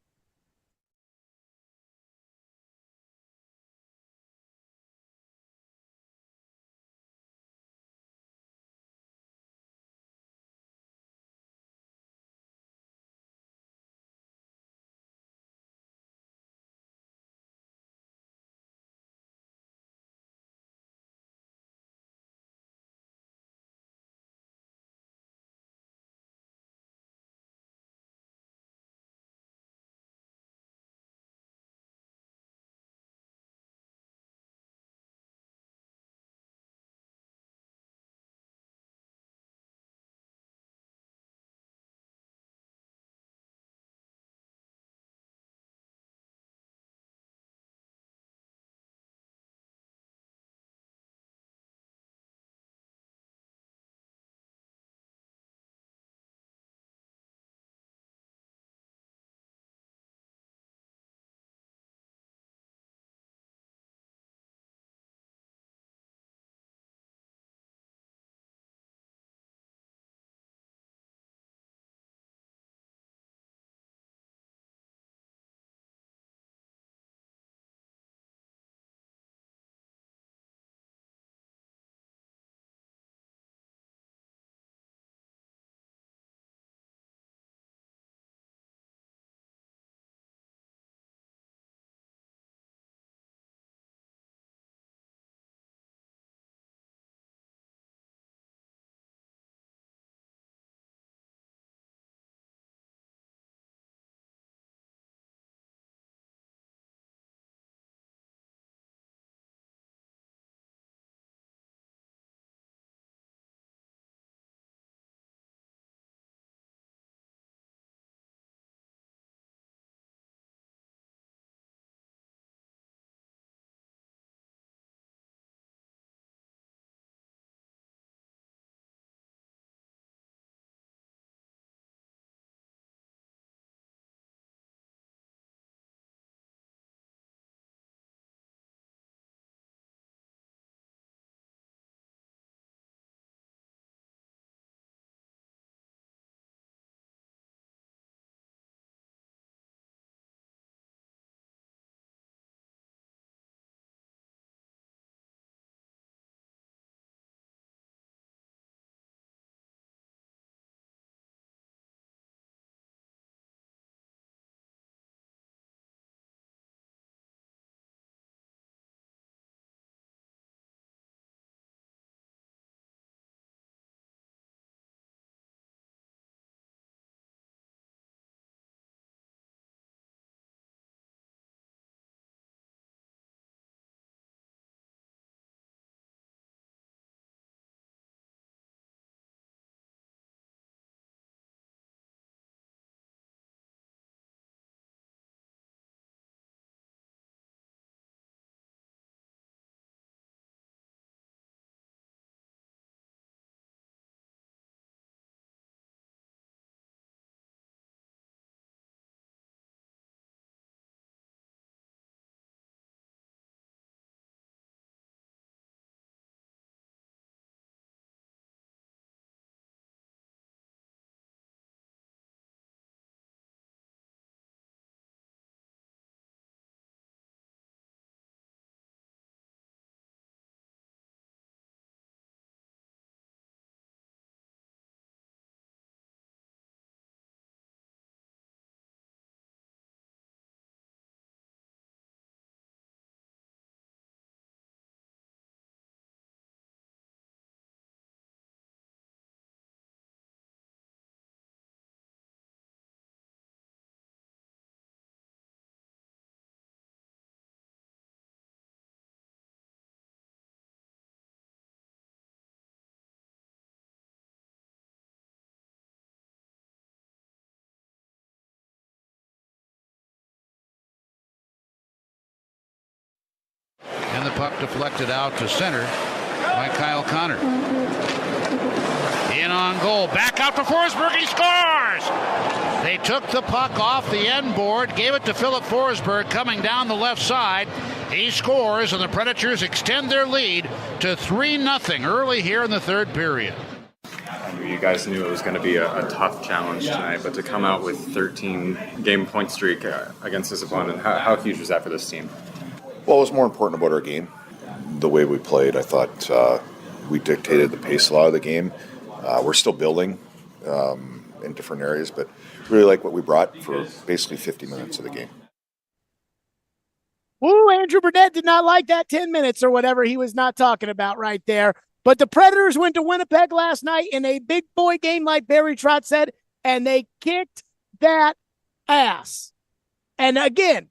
puck deflected out to center by Kyle Connor. In on goal. Back out for Forsberg. He scores! They took the puck off the end board, gave it to Philip Forsberg coming down the left side. He scores, and the Predators extend their lead to 3-0 early here in the third period. You guys knew it was going to be a tough challenge tonight, but to come out with 13-game point streak against this opponent, how huge was that for this team? Well, what was more important about our game? The way we played. I thought we dictated the pace a lot of the game. We're still building in different areas, but really like what we brought for basically 50 minutes of the game. Ooh, Andrew Burnett did not like that 10 minutes or whatever he was not talking about right there. But the Predators went to Winnipeg last night in a big boy game, like Barry Trotz said, and they kicked that ass. And again,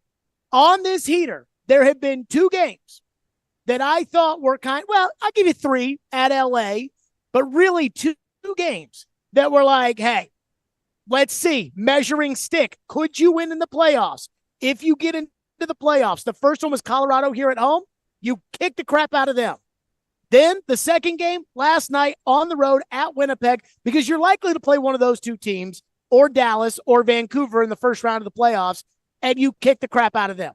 on this heater, there have been 2 games that I thought were well, I'll give you 3 at LA, but really 2 games that were like, hey, let's see, measuring stick. Could you win in the playoffs? If you get into the playoffs, the first one was Colorado here at home. You kick the crap out of them. Then the second game last night on the road at Winnipeg, because you're likely to play one of those 2 teams or Dallas or Vancouver in the first round of the playoffs, and you kick the crap out of them.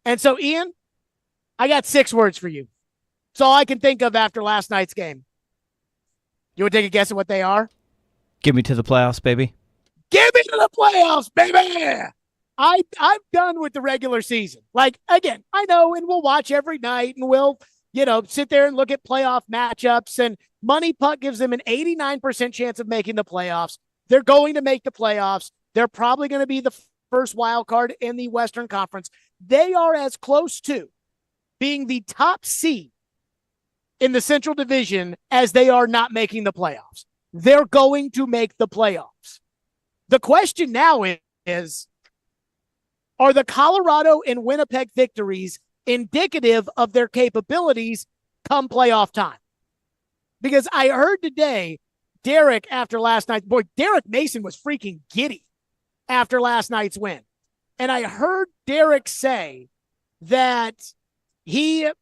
And so, Ian, I got 6 words for you. It's all I can think of after last night's game. You want to take a guess at what they are? Give me to the playoffs, baby. Give me to the playoffs, baby! I'm done with the regular season. Like, again, I know, and we'll watch every night, and we'll, sit there and look at playoff matchups, and Money Puck gives them an 89% chance of making the playoffs. They're going to make the playoffs. They're probably going to be the first wild card in the Western Conference. They are as close to being the top seed in the Central Division as they are not making the playoffs. They're going to make the playoffs. The question now is, are the Colorado and Winnipeg victories indicative of their capabilities come playoff time? Because I heard today, Derek Mason was freaking giddy after last night's win. And I heard Derek say that I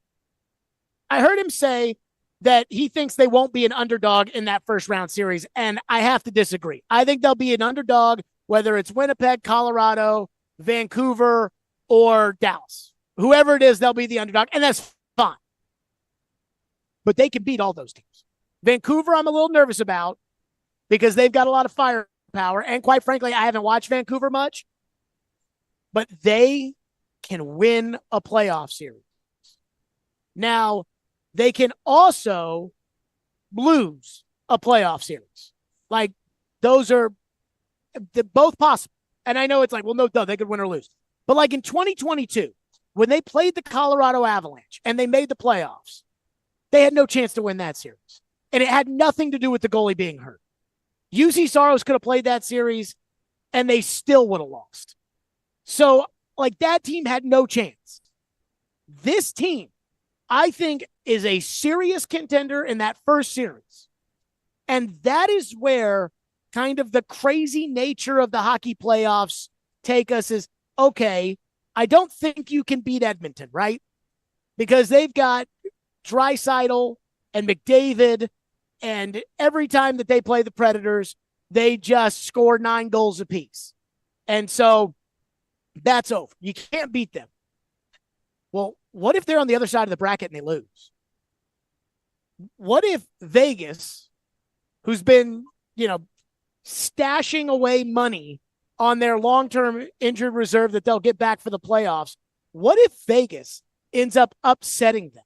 heard him say that he thinks they won't be an underdog in that first round series. And I have to disagree. I think they'll be an underdog, whether it's Winnipeg, Colorado, Vancouver, or Dallas. Whoever it is, they'll be the underdog, and that's fine. But they can beat all those teams. Vancouver, I'm a little nervous about because they've got a lot of firepower, and quite frankly, I haven't watched Vancouver much, but they can win a playoff series. Now, they can also lose a playoff series. Like, those are both possible. And I know it's like, well, no, they could win or lose. But like in 2022, when they played the Colorado Avalanche and they made the playoffs, they had no chance to win that series. And it had nothing to do with the goalie being hurt. UC Saros could have played that series and they still would have lost. So, like, that team had no chance. This team, I think, is a serious contender in that first series. And that is where kind of the crazy nature of the hockey playoffs take us is, okay, I don't think you can beat Edmonton, right? Because they've got Draisaitl and McDavid, and every time that they play the Predators, they just score 9 goals apiece. And so that's over. You can't beat them. Well, what if they're on the other side of the bracket and they lose? What if Vegas, who's been, stashing away money on their long-term injured reserve that they'll get back for the playoffs, what if Vegas ends up upsetting them?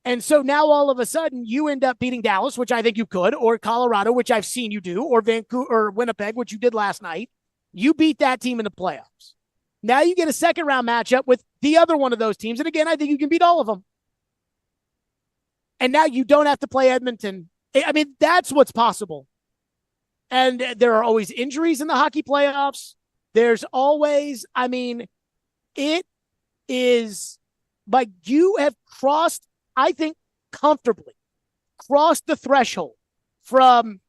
And so now all of a sudden you end up beating Dallas, which I think you could, or Colorado, which I've seen you do, or Vancouver or Winnipeg, which you did last night. You beat that team in the playoffs. Now you get a second round matchup with the other one of those teams. And again, I think you can beat all of them. And now you don't have to play Edmonton. I mean, that's what's possible. And there are always injuries in the hockey playoffs. There's always, it is like you have crossed, I think, comfortably crossed the threshold from,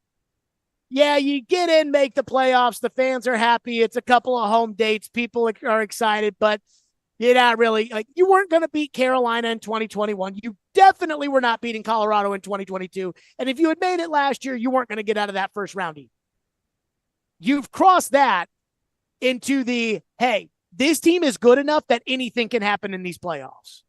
you get in, make the playoffs. The fans are happy. It's a couple of home dates. People are excited. But You're not really like you weren't going to beat Carolina in 2021. You definitely were not beating Colorado in 2022. And if you had made it last year, you weren't going to get out of that first round. You've crossed that into the, hey, this team is good enough that anything can happen in these playoffs.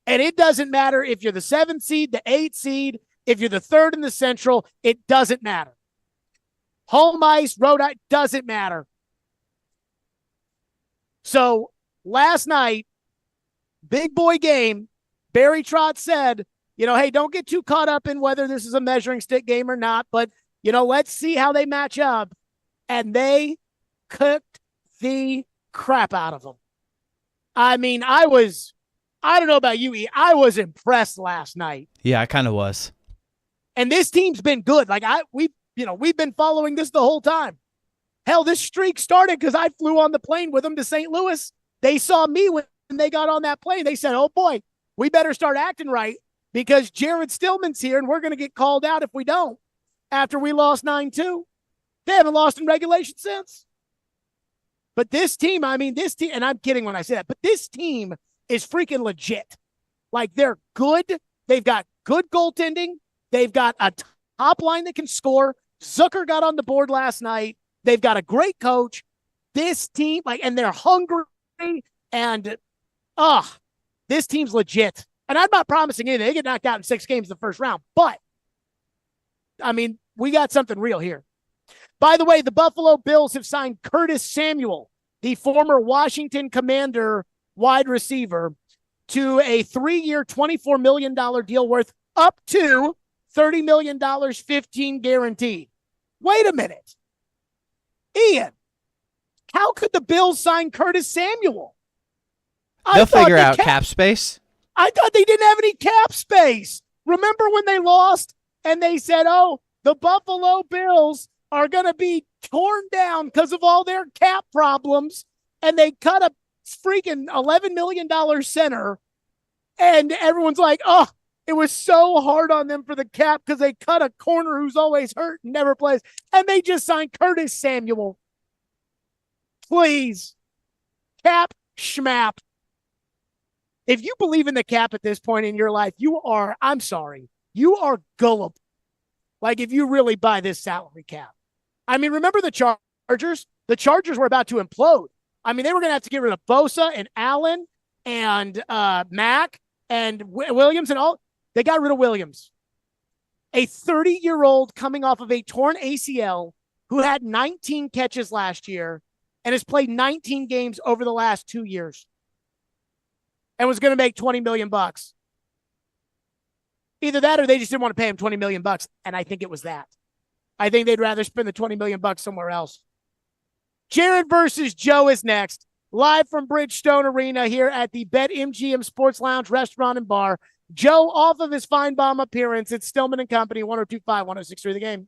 And it doesn't matter if you're the 7th seed, the 8th seed, if you're the 3rd in the Central, it doesn't matter. Home ice, road ice, doesn't matter. So last night, big boy game, Barry Trotz said, hey, don't get too caught up in whether this is a measuring stick game or not, but, let's see how they match up. And they cooked the crap out of them. I mean, I don't know about you, E. I was impressed last night. Yeah, I kind of was. And this team's been good. Like we've been following this the whole time. Hell, this streak started because I flew on the plane with them to St. Louis. They saw me when they got on that plane. They said, oh boy, we better start acting right because Jared Stillman's here and we're going to get called out if we don't after we lost 9-2. They haven't lost in regulation since. But this team, and I'm kidding when I say that, but this team is freaking legit. Like, they're good. They've got good goaltending. They've got a top line that can score. Zucker got on the board last night. They've got a great coach. This team, and they're hungry. And, this team's legit. And I'm not promising anything. They get knocked out in 6 games in the first round. But, we got something real here. By the way, the Buffalo Bills have signed Curtis Samuel, the former Washington Commander wide receiver, to a 3-year, $24 million deal worth up to $30 million, 15 guaranteed. Wait a minute. Ian, how could the Bills sign Curtis Samuel? They'll figure out cap space. I thought they didn't have any cap space. Remember when they lost and they said, the Buffalo Bills are going to be torn down because of all their cap problems, and they cut a freaking $11 million center, and everyone's like, it was so hard on them for the cap because they cut a corner who's always hurt and never plays, and they just signed Curtis Samuel. Please, cap schmap. If you believe in the cap at this point in your life, you are gullible. Like, if you really buy this salary cap. Remember the Chargers? The Chargers were about to implode. They were going to have to get rid of Bosa and Allen and Mack and Williams and all. They got rid of Williams. A 30-year-old coming off of a torn ACL who had 19 catches last year and has played 19 games over the last 2 years and was going to make $20 million. Either that or they just didn't want to pay him $20 million, and I think it was that. I think they'd rather spend the $20 million somewhere else. Jared versus Joe is next, live from Bridgestone Arena here at the BetMGM Sports Lounge Restaurant and Bar. Joe off of his Feinbaum appearance. It's Stillman and Company, 102.5, 106.3 The Game.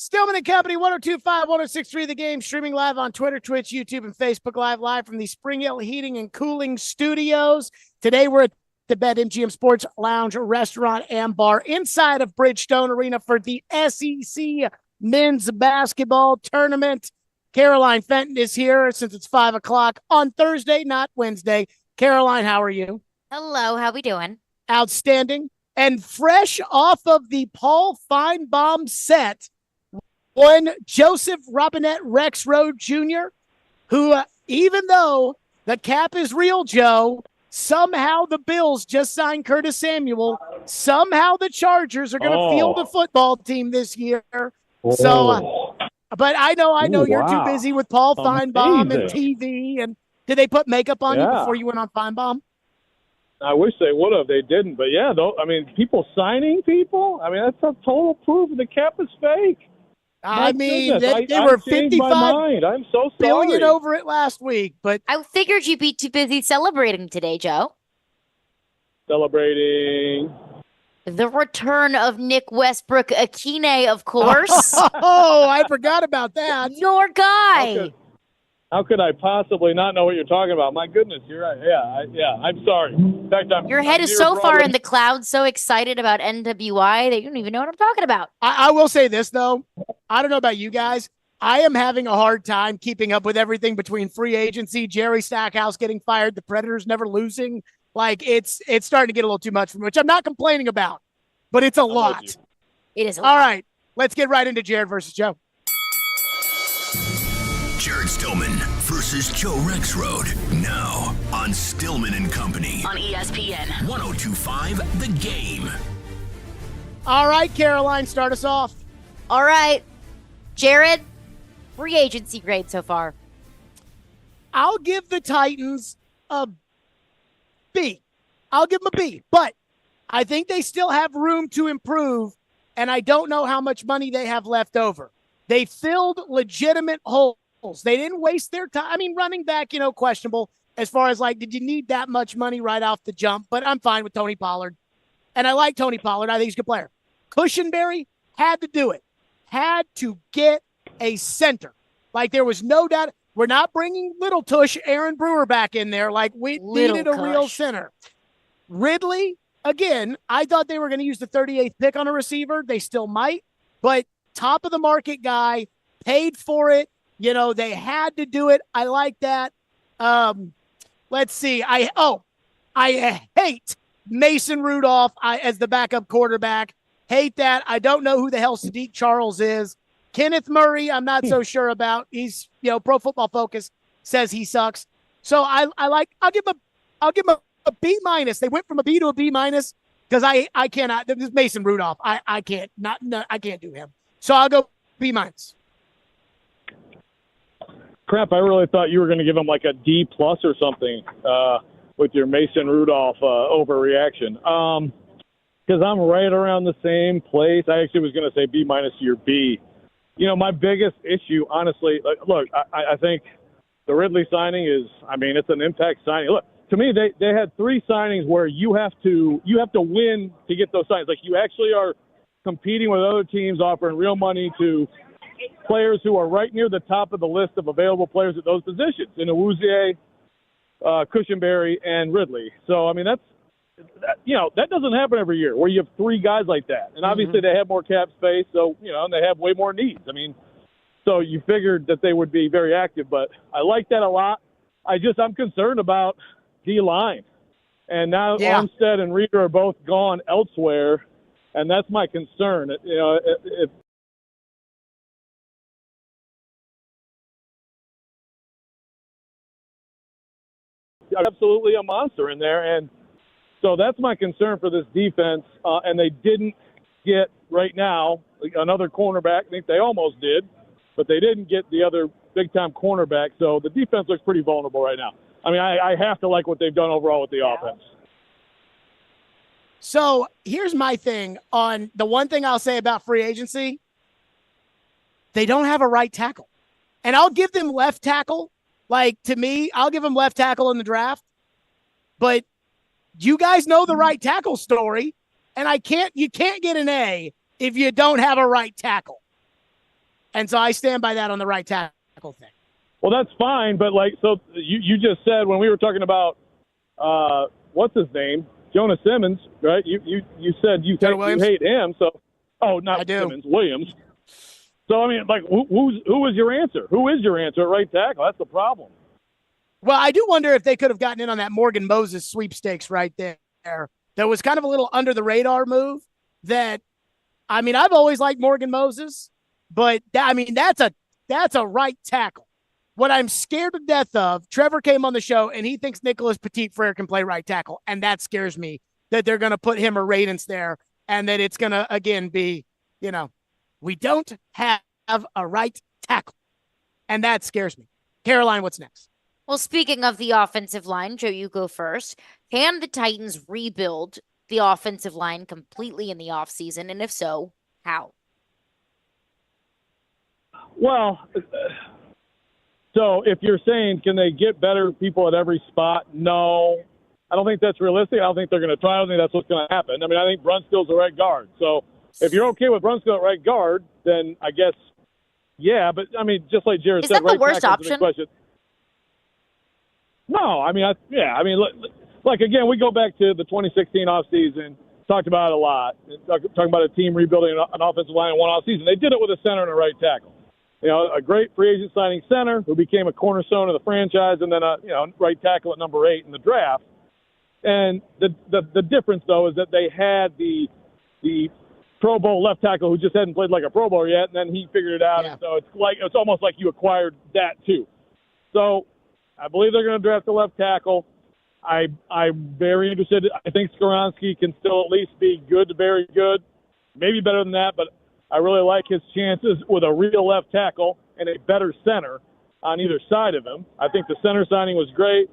Stillman and Company, 102.5, 106.3 The Game, streaming live on Twitter, Twitch, YouTube, and Facebook live from the Spring Hill Heating and Cooling Studios. Today we're at the BetMGM Sports Lounge, Restaurant, and Bar inside of Bridgestone Arena for the SEC Men's Basketball Tournament. Caroline Fenton is here since it's 5 o'clock on Thursday, not Wednesday. Caroline, how are you? Hello, how we doing? Outstanding. And fresh off of the Paul Feinbaum set, one Joseph Robinette Rexroad Jr., who, even though the cap is real, Joe, somehow the Bills just signed Curtis Samuel. Somehow the Chargers are going to field a football team this year. So, but I know you're too busy with Paul Feinbaum and TV. And did they put makeup on you before you went on Feinbaum? I wish they would have. They didn't. But, yeah, people signing people, that's a total proof the cap is fake. I mean, they were 55 I'm so sorry. billion over it last week, but I figured you'd be too busy celebrating today, Joe. Celebrating the return of Nick Westbrook Akine, of course. Oh, I forgot about that. Your guy. How could I possibly not know what you're talking about? My goodness, you're right. Yeah, I'm sorry. In fact, Your head is so far in the clouds, so excited about NWI that you don't even know what I'm talking about. I will say this, though. I don't know about you guys. I am having a hard time keeping up with everything between free agency, Jerry Stackhouse getting fired, the Predators never losing. Like, it's starting to get a little too much for me, which I'm not complaining about, but it's a lot. It is a lot. All right, let's get right into Jared versus Joe. Jared Stillman versus Joe Rexroad. Now on Stillman and Company. On ESPN. 102.5 The Game. All right, Caroline, start us off. All right. Jared, free agency grade so far. I'll give the Titans a B. I'll give them a B, but I think they still have room to improve, and I don't know how much money they have left over. They filled legitimate holes. They didn't waste their time. I mean, running back, questionable as far as did you need that much money right off the jump? But I'm fine with Tony Pollard. And I like Tony Pollard. I think he's a good player. Cushenberry had to do it. Had to get a center. There was no doubt. We're not bringing Little Tush, Aaron Brewer back in there. We needed a real center. Ridley, again, I thought they were going to use the 38th pick on a receiver. They still might. But top of the market guy, paid for it. They had to do it. I like that. Let's see. I hate Mason Rudolph as the backup quarterback. Hate that. I don't know who the hell Sadiq Charles is. Kenneth Murray, I'm not so sure about. He's, Pro Football Focus says he sucks. So I'll give him a B minus. They went from a B to a B minus because I cannot. This is Mason Rudolph. I can't do him. So I'll go B minus. Crap, I really thought you were going to give him a D plus or something with your Mason Rudolph overreaction. Because I'm right around the same place. I actually was going to say B minus to your B. My biggest issue, honestly, look, I think the Ridley signing is, it's an impact signing. Look, to me, they had three signings where you have to win to get those signings. You actually are competing with other teams offering real money to players who are right near the top of the list of available players at those positions in Awuzie, Cushenberry, and Ridley. So, that doesn't happen every year where you have three guys like that. And obviously they have more cap space, so, and they have way more needs. So you figured that they would be very active, but I like that a lot. I'm concerned about D-line. And now Armstead and Reeder are both gone elsewhere, and that's my concern. If absolutely a monster in there, and so that's my concern for this defense. And they didn't get right now another cornerback. I think they almost did, but they didn't get the other big-time cornerback. So the defense looks pretty vulnerable right now. I have to like what they've done overall with the offense. So here's my thing on the one thing I'll say about free agency. They don't have a right tackle, and I'll give them left tackle. To me, I'll give them left tackle in the draft, but you guys know the right tackle story, and you can't get an A if you don't have a right tackle. And so I stand by that on the right tackle thing. Well, that's fine, but so you just said when we were talking about what's his name, Jonah Simmons, right? You said you hate him, so not Simmons, Williams. So I mew who is your answer? Who is your answer at right tackle? That's the problem. Well, I do wonder if they could have gotten in on that Morgan Moses sweepstakes right there. That was kind of a little under the radar move. I've always liked Morgan Moses, but that's a right tackle. What I'm scared to death of, Trevor came on the show and he thinks Nicholas Petit-Frere can play right tackle. And that scares me that they're going to put him or Radence there and that it's going to, again, be, we don't have a right tackle. And that scares me. Caroline, what's next? Well, speaking of the offensive line, Joe, you go first. Can the Titans rebuild the offensive line completely in the offseason? And if so, how? Well, so if you're saying, can they get better people at every spot? No. I don't think that's realistic. I don't think they're going to try. I don't think that's what's going to happen. I think Brunskill's the right guard. So if you're okay with Brunskill at right guard, then I guess, yeah. But, just like Jared said, is that the worst option? No, again, we go back to the 2016 offseason, talked about it a lot, talking about a team rebuilding an offensive line in one offseason. They did it with a center and a right tackle. A great free agent signing center who became a cornerstone of the franchise, and then right tackle at number 8 in the draft. And the difference, though, is that they had the Pro Bowl left tackle who just hadn't played like a Pro Bowler yet, and then he figured it out. Yeah. And so it's almost like you acquired that too. So I believe they're going to draft a left tackle. I'm very interested. I think Skoronski can still at least be good to very good, maybe better than that, but I really like his chances with a real left tackle and a better center on either side of him. I think the center signing was great.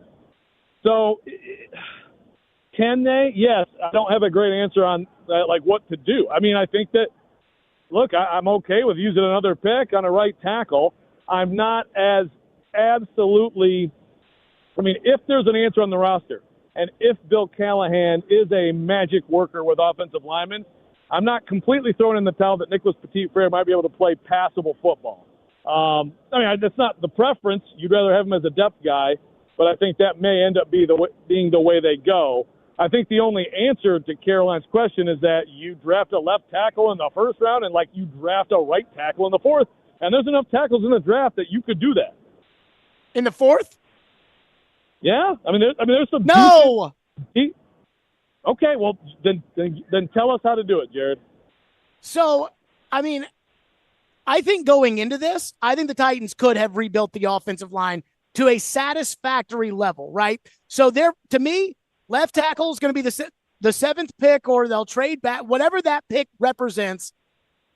So can they? Yes. I don't have a great answer on what to do. I think that, look, I'm okay with using another pick on a right tackle. I'm not as absolutely – if there's an answer on the roster and if Bill Callahan is a magic worker with offensive linemen, I'm not completely throwing in the towel that Nicholas Petit-Frere might be able to play passable football. That's not the preference. You'd rather have him as a depth guy, but I think that may end up being the way they go. I think the only answer to Caroline's question is that you draft a left tackle in the first round and you draft a right tackle in the fourth, and there's enough tackles in the draft that you could do that. In the fourth? Yeah, there's some. No. Okay, well then tell us how to do it, Jared. So, I think going into this, I think the Titans could have rebuilt the offensive line to a satisfactory level, right? So to me, left tackle is going to be the 7th pick, or they'll trade back, whatever that pick represents.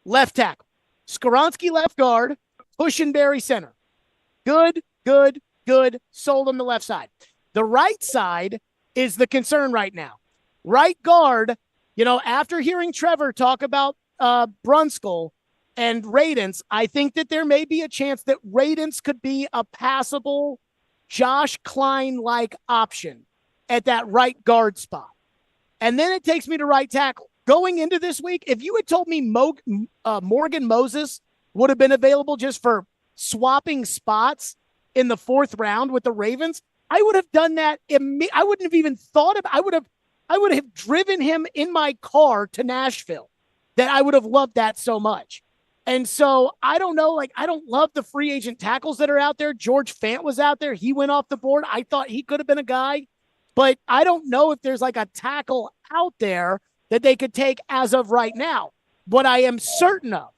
Left tackle, Skoronski left guard, Cushenberry center. Good. Sold on the left side. The right side is the concern right now. Right guard, after hearing Trevor talk about Brunskill and Radence, I think that there may be a chance that Radence could be a passable Josh Klein-like option at that right guard spot. And then it takes me to right tackle. Going into this week, if you had told me Morgan Moses would have been available just for swapping spots in the 4th round with the Ravens, I would have done that. I wouldn't have even thought of. I would have driven him in my car to Nashville. That I would have loved that so much. And so I don't know. I don't love the free agent tackles that are out there. George Fant was out there. He went off the board. I thought he could have been a guy, but I don't know if there's a tackle out there that they could take as of right now. What I am certain of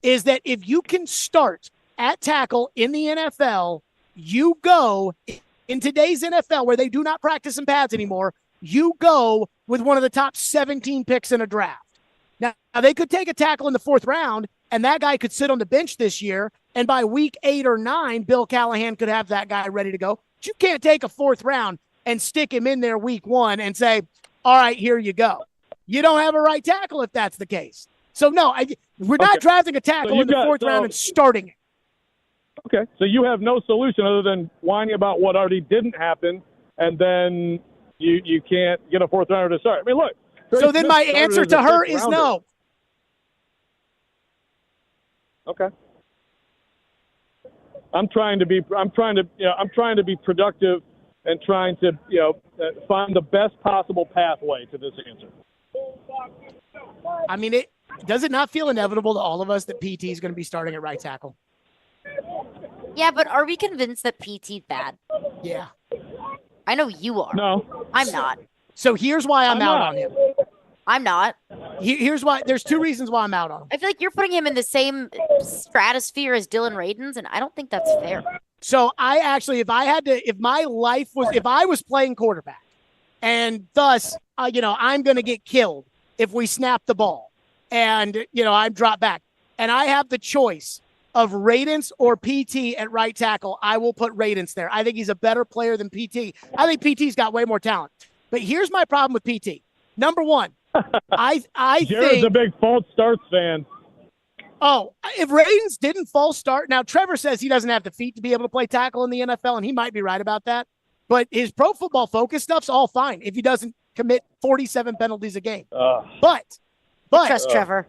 is that if you can start at tackle in the NFL, you go in today's NFL where they do not practice in pads anymore. You go with one of the top 17 picks in a draft. Now they could take a tackle in the 4th round, and that guy could sit on the bench this year. And by week 8 or 9, Bill Callahan could have that guy ready to go. But you can't take a 4th round and stick him in there week 1 and say, all right, here you go. You don't have a right tackle if that's the case. So, no, we're not drafting a tackle in the 4th round and starting it. Okay, so you have no solution other than whining about what already didn't happen, and then you can't get a 4th rounder to start. Look. So then my answer to her is no. Okay. I'm trying to be productive and trying to find the best possible pathway to this answer. I mean, does it not feel inevitable to all of us that PT is going to be starting at right tackle? Yeah, but are we convinced that PT's bad? Yeah. I know you are. No. I'm not. So here's why I'm out on him. I'm not. Here's why. There's two reasons why I'm out on him. I feel like you're putting him in the same stratosphere as Dylan Radins, and I don't think that's fair. So I actually, if I was playing quarterback, and thus, I'm going to get killed if we snap the ball, and I drop back, and I have the choice of Radins or PT at right tackle, I will put Radins there. I think he's a better player than PT. I think PT's got way more talent. But here's my problem with PT. Number one, I Jared's think a big false starts fan. Oh, if Radins didn't false start, now Trevor says he doesn't have the feet to be able to play tackle in the NFL, and he might be right about that. But his Pro Football Focus stuff's all fine if he doesn't commit 47 penalties a game. But trust Trevor.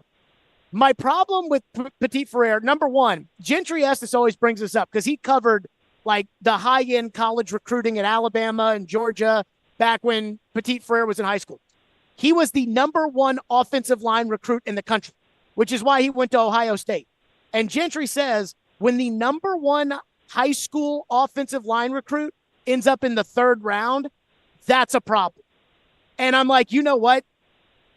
My problem with Petit Frere, number one, Gentry Estes always brings this up because he covered like the high-end college recruiting at Alabama and Georgia back when Petit Frere was in high school. He was the number one offensive line recruit in the country, which is why he went to Ohio State. And Gentry says when the number one high school offensive line recruit ends up in the third round, that's a problem. And I'm like, you know what?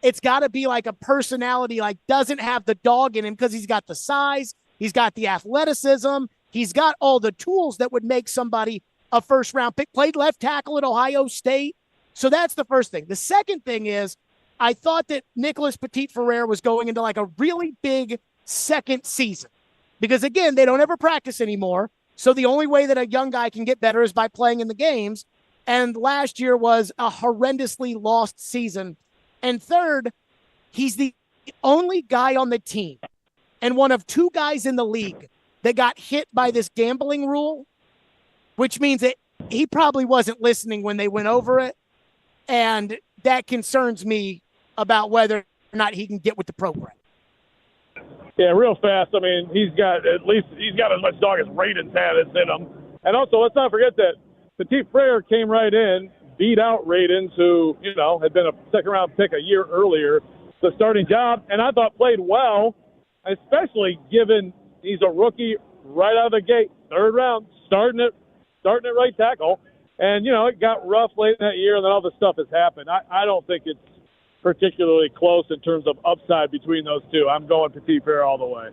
It's got to be like a personality, like doesn't have the dog in him because he's got the size, he's got the athleticism, he's got all the tools that would make somebody a first-round pick. Played left tackle at Ohio State. So that's the first thing. The second thing is I thought that Nicholas Petit Frere was going into like a really big second season because, again, they don't ever practice anymore. So the only way that a young guy can get better is by playing in the games. And last year was a horrendously lost season. And third, he's the only guy on the team and one of two guys in the league that got hit by this gambling rule, which means that he probably wasn't listening when they went over it. And that concerns me about whether or not he can get with the program. Yeah, real fast. I mean, he's got as much dog as Radins had in him. And also, let's not forget that Petit Frere came right in, beat out Radins, who, had been a second-round pick a year earlier, the starting job, and I thought played well, especially given he's a rookie right out of the gate, third round, starting at right tackle. And, it got rough late in that year, and then all this stuff has happened. I don't think it's particularly close in terms of upside between those two. I'm going Petit Frere all the way.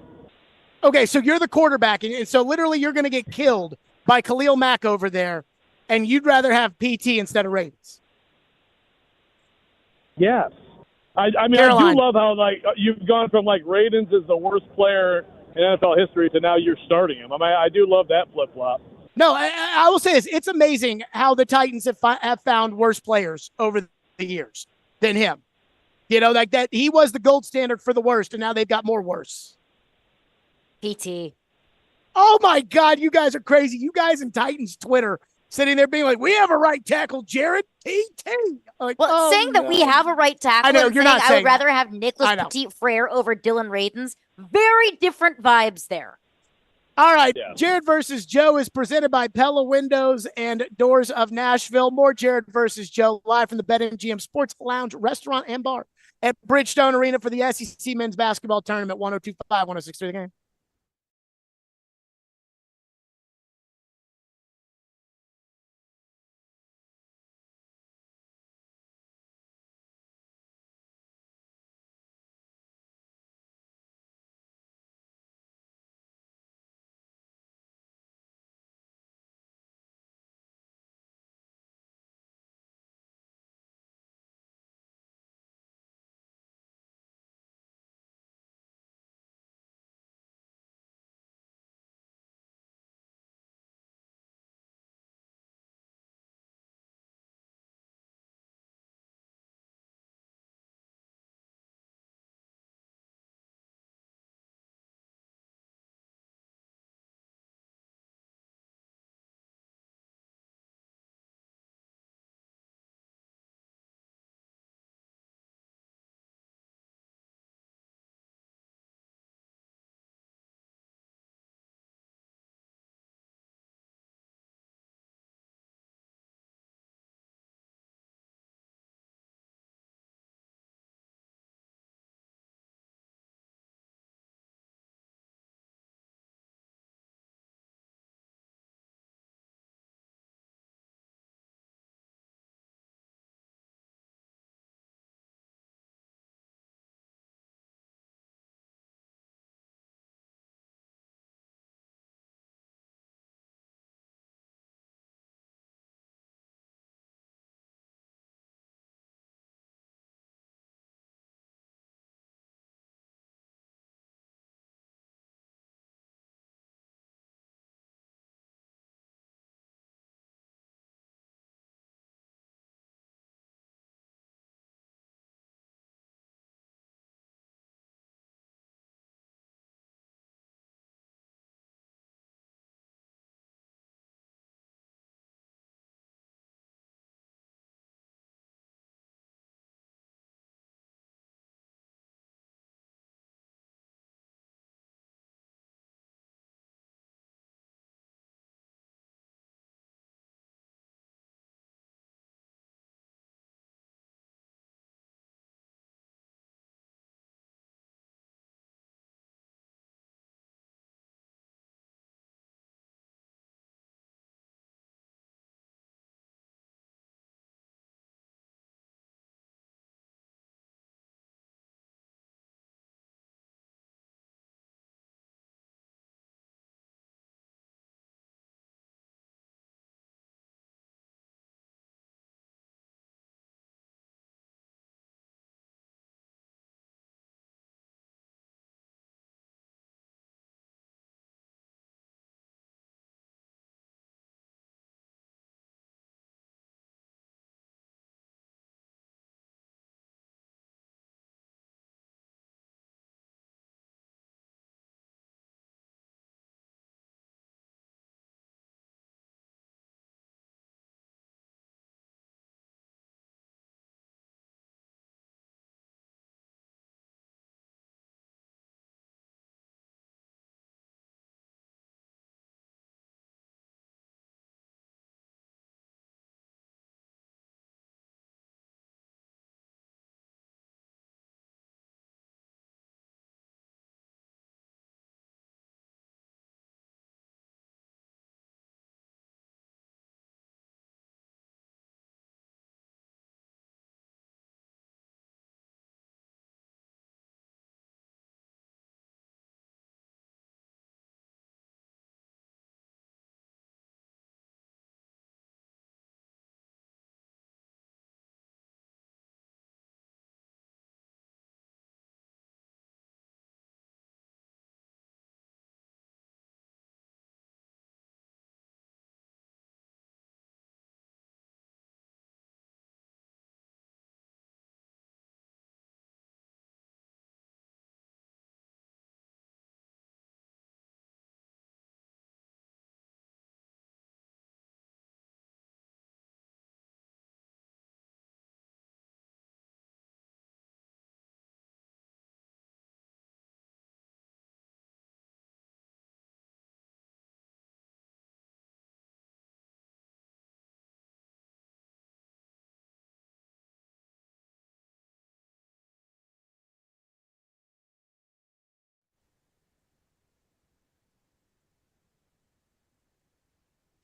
Okay, so you're the quarterback, and so literally you're going to get killed by Khalil Mack over there, and you'd rather have PT instead of Ravens. Yes. I mean, Caroline. I do love how, you've gone from, Radins is the worst player in NFL history to now you're starting him. I mean, I do love that flip-flop. No, I will say this. It's amazing how the Titans have found worse players over the years than him. Like that, he was the gold standard for the worst, and now they've got more worse. PT. Oh, my God, you guys are crazy. You guys in Titans Twitter sitting there being like, we have a right tackle, Jared. PT. Like, saying that we have a right tackle I know, and you're saying not I saying would rather that. have Nicholas Petit Frere over Dylan Radins, very different vibes there. All right, yeah. Jared versus Joe is presented by Pella Windows and Doors of Nashville. More Jared versus Joe live from the BetMGM Sports Lounge, Restaurant, and Bar at Bridgestone Arena for the SEC Men's Basketball Tournament, 102.5, 106.3 The Game.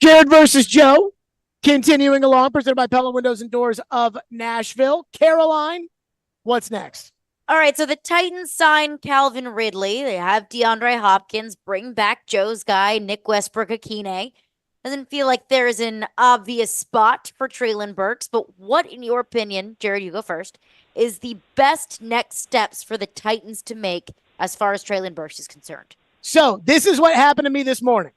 Jared versus Joe, continuing along, presented by Pella Windows and Doors of Nashville. Caroline, what's next? All right, so the Titans sign Calvin Ridley. They have DeAndre Hopkins, bring back Joe's guy, Nick Westbrook-Akine. Doesn't feel like there's an obvious spot for Tréylon Burks, but what, in your opinion, Jared, you go first, is the best next steps for the Titans to make as far as Tréylon Burks is concerned? So this is what happened to me this morning.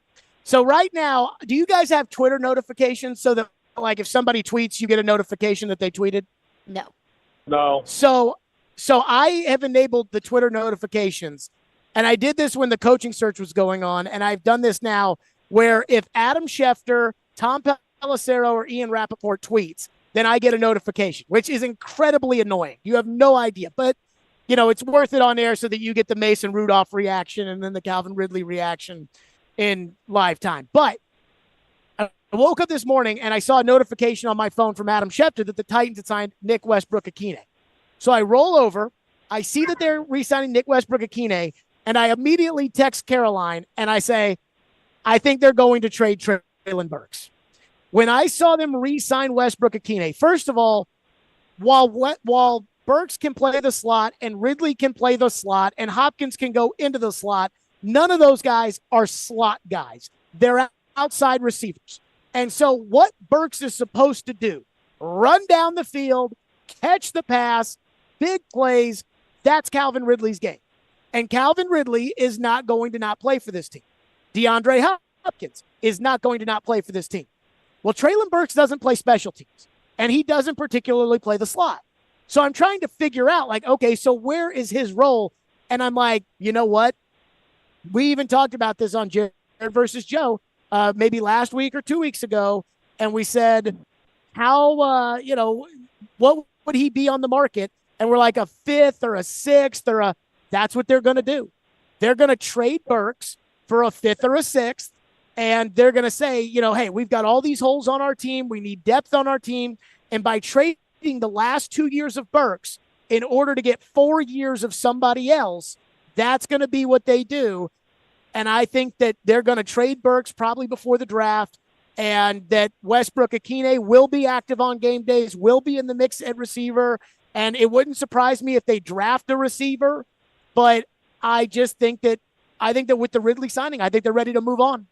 So right now, do you guys have Twitter notifications so that, like, if somebody tweets, you get a notification that they tweeted? No. No. So I have enabled the Twitter notifications, and I did this when the coaching search was going on, and I've done this now where if Adam Schefter, Tom Pelissero, or Ian Rappaport tweets, then I get a notification, which is incredibly annoying. You have no idea. But, you know, it's worth it on air so that you get the Mason Rudolph reaction and then the Calvin Ridley reaction in live time. But I woke up this morning and I saw a notification on my phone from Adam Schefter that the Titans had signed Nick Westbrook-Akine. So I roll over, I see that they're re-signing Nick Westbrook-Akine, and I immediately text Caroline and I say, I think they're going to trade Tréylon Burks. When I saw them re-sign Westbrook-Akine, first of all, while Burks can play the slot and Ridley can play the slot and Hopkins can go into the slot, none of those guys are slot guys. They're outside receivers. And so what Burks is supposed to do, run down the field, catch the pass, big plays, that's Calvin Ridley's game. And Calvin Ridley is not going to not play for this team. DeAndre Hopkins is not going to not play for this team. Well, Tréylon Burks doesn't play special teams, and he doesn't particularly play the slot. So I'm trying to figure out, like, okay, so where is his role? And I'm like, you know what? We even talked about this on Jared versus Joe maybe last week or 2 weeks ago, and we said, how, what would he be on the market? And we're like a fifth or a sixth that's what they're going to do. They're going to trade Burks for a fifth or a sixth, and they're going to say, hey, we've got all these holes on our team. We need depth on our team. And by trading the last 2 years of Burks in order to get 4 years of somebody else, that's going to be what they do. And I think that they're going to trade Burks probably before the draft, and that Westbrook-Akine will be active on game days, will be in the mix at receiver. And it wouldn't surprise me if they draft a receiver, but I think that with the Ridley signing, I think they're ready to move on.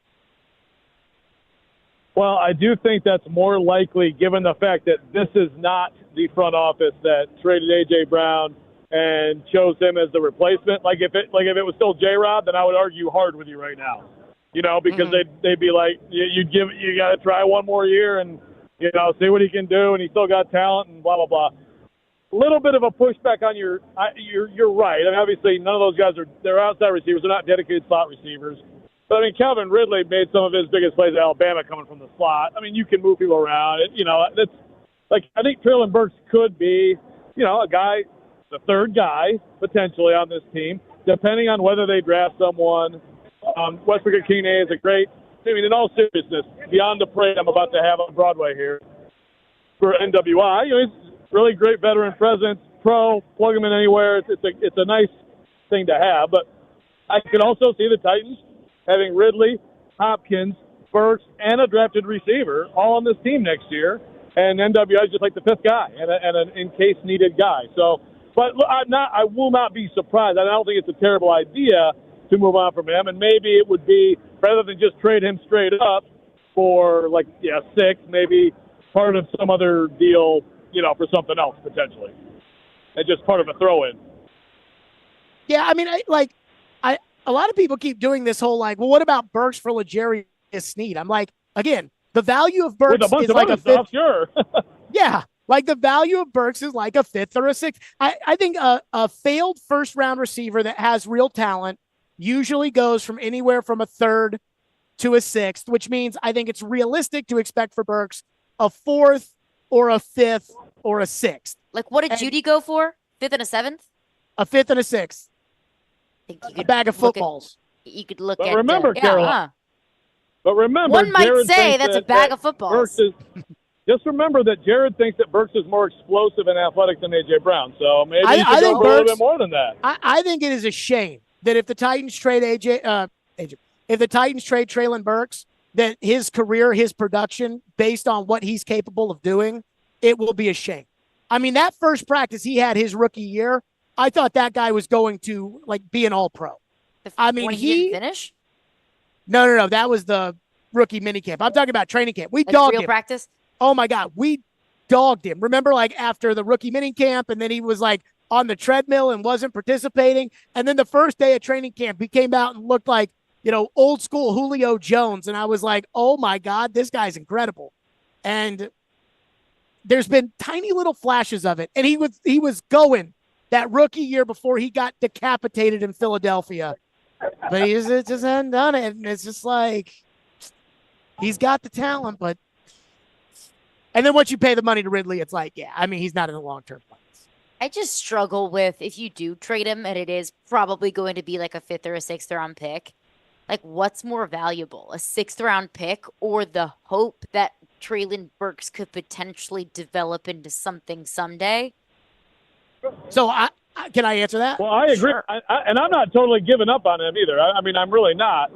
Well, I do think that's more likely given the fact that this is not the front office that traded A.J. Brown and chose him as the replacement. Like if it was still J-Rod, then I would argue hard with you right now. Because they'd be like, you got to try one more year and, see what he can do, and he's still got talent and blah, blah, blah. A little bit of a pushback on you're right. I mean, obviously none of those guys they're outside receivers. They're not dedicated slot receivers. But I mean, Calvin Ridley made some of his biggest plays at Alabama coming from the slot. I mean, you can move people around. That's like, I think Tréylon Burks could be, a guy, the third guy potentially on this team, depending on whether they draft someone. Westbrook-Akine is a great, in all seriousness, beyond the parade I'm about to have on Broadway here for NWI, he's really great veteran presence, pro, plug him in anywhere. It's a nice thing to have. But I could also see the Titans having Ridley, Hopkins, Burks, and a drafted receiver all on this team next year. And NWI is just like the fifth guy and an in-case needed guy. So, but I will not be surprised. I don't think it's a terrible idea to move on from him. And maybe it would be, rather than just trade him straight up for six, maybe part of some other deal, for something else potentially. And just part of a throw-in. Yeah, I mean, a lot of people keep doing this whole what about Burks for L'Jarius Sneed? I'm like, again, the value of Burks is like a fifth. Stuff, sure. Yeah, like the value of Burks is like a fifth or a sixth. I think a failed first-round receiver that has real talent usually goes from anywhere from a third to a sixth, which means I think it's realistic to expect for Burks a fourth or a fifth or a sixth. Like, what did Judy go for? Fifth and a seventh? A fifth and a sixth. I think you could a bag of footballs. You could look but at. Remember, Caroline. But remember, one might Jared say that's a bag of footballs. Just remember that Jared thinks that Burks is more explosive and athletic than A.J. Brown. So maybe he could go for a little bit more than that. I think it is a shame that if the Titans trade if the Titans trade Tréylon Burks, that his career, his production, based on what he's capable of doing, it will be a shame. I mean, that first practice he had his rookie year, I thought that guy was going to be an all-pro. I mean, when he didn't finish? No. That was the rookie minicamp. I'm talking about training camp. We dogged real him. Practice? Oh, my God. We dogged him. Remember, after the rookie minicamp, and then he was, on the treadmill and wasn't participating. And then the first day of training camp, he came out and looked like, old school Julio Jones. And I was like, oh, my God, this guy's incredible. And there's been tiny little flashes of it. And he was going that rookie year before he got decapitated in Philadelphia. But he just hadn't done it. And it's just he's got the talent, but. And then once you pay the money to Ridley, it's he's not in the long-term plans. I just struggle with if you do trade him, and it is probably going to be a 5th or a 6th round pick. What's more valuable, a 6th round pick or the hope that Tréylon Burks could potentially develop into something someday? So can I answer that? Well, I agree. Sure. And I'm not totally giving up on him either. I mean, I'm really not.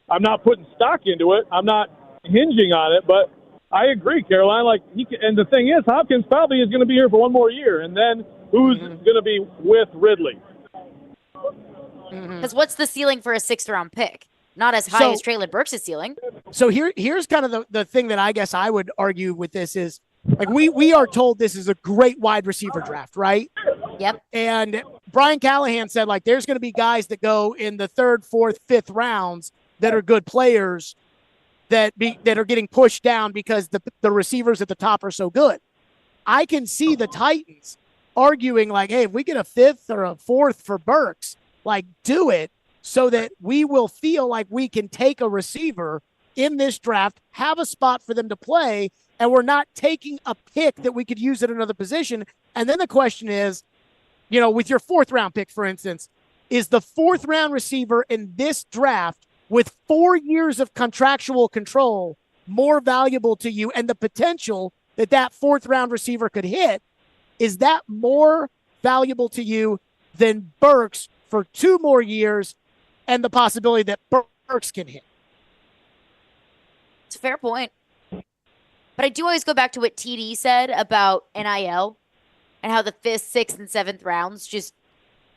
I'm not putting stock into it. I'm not hinging on it, but I agree, Caroline. And the thing is, Hopkins probably is going to be here for one more year, and then who's going to be with Ridley? Because what's the ceiling for a 6th round pick? Not as high as Tréylon Burks' ceiling. So here's kind of the thing that I guess I would argue with this is we are told this is a great wide receiver draft, right? Yep. And Brian Callahan said there's going to be guys that go in the 3rd, 4th, 5th rounds that are good players that are getting pushed down because the receivers at the top are so good. I can see the Titans arguing hey, if we get a 5th or a 4th for Burks, do it so that we will feel like we can take a receiver in this draft, have a spot for them to play, and we're not taking a pick that we could use at another position. And then the question is, with your 4th round pick, for instance, is the 4th round receiver in this draft with 4 years of contractual control more valuable to you, and the potential that 4th round receiver could hit, is that more valuable to you than Burks for 2 more years and the possibility that Burks can hit? It's a fair point. But I do always go back to what TD said about NIL and how the 5th, 6th, and 7th rounds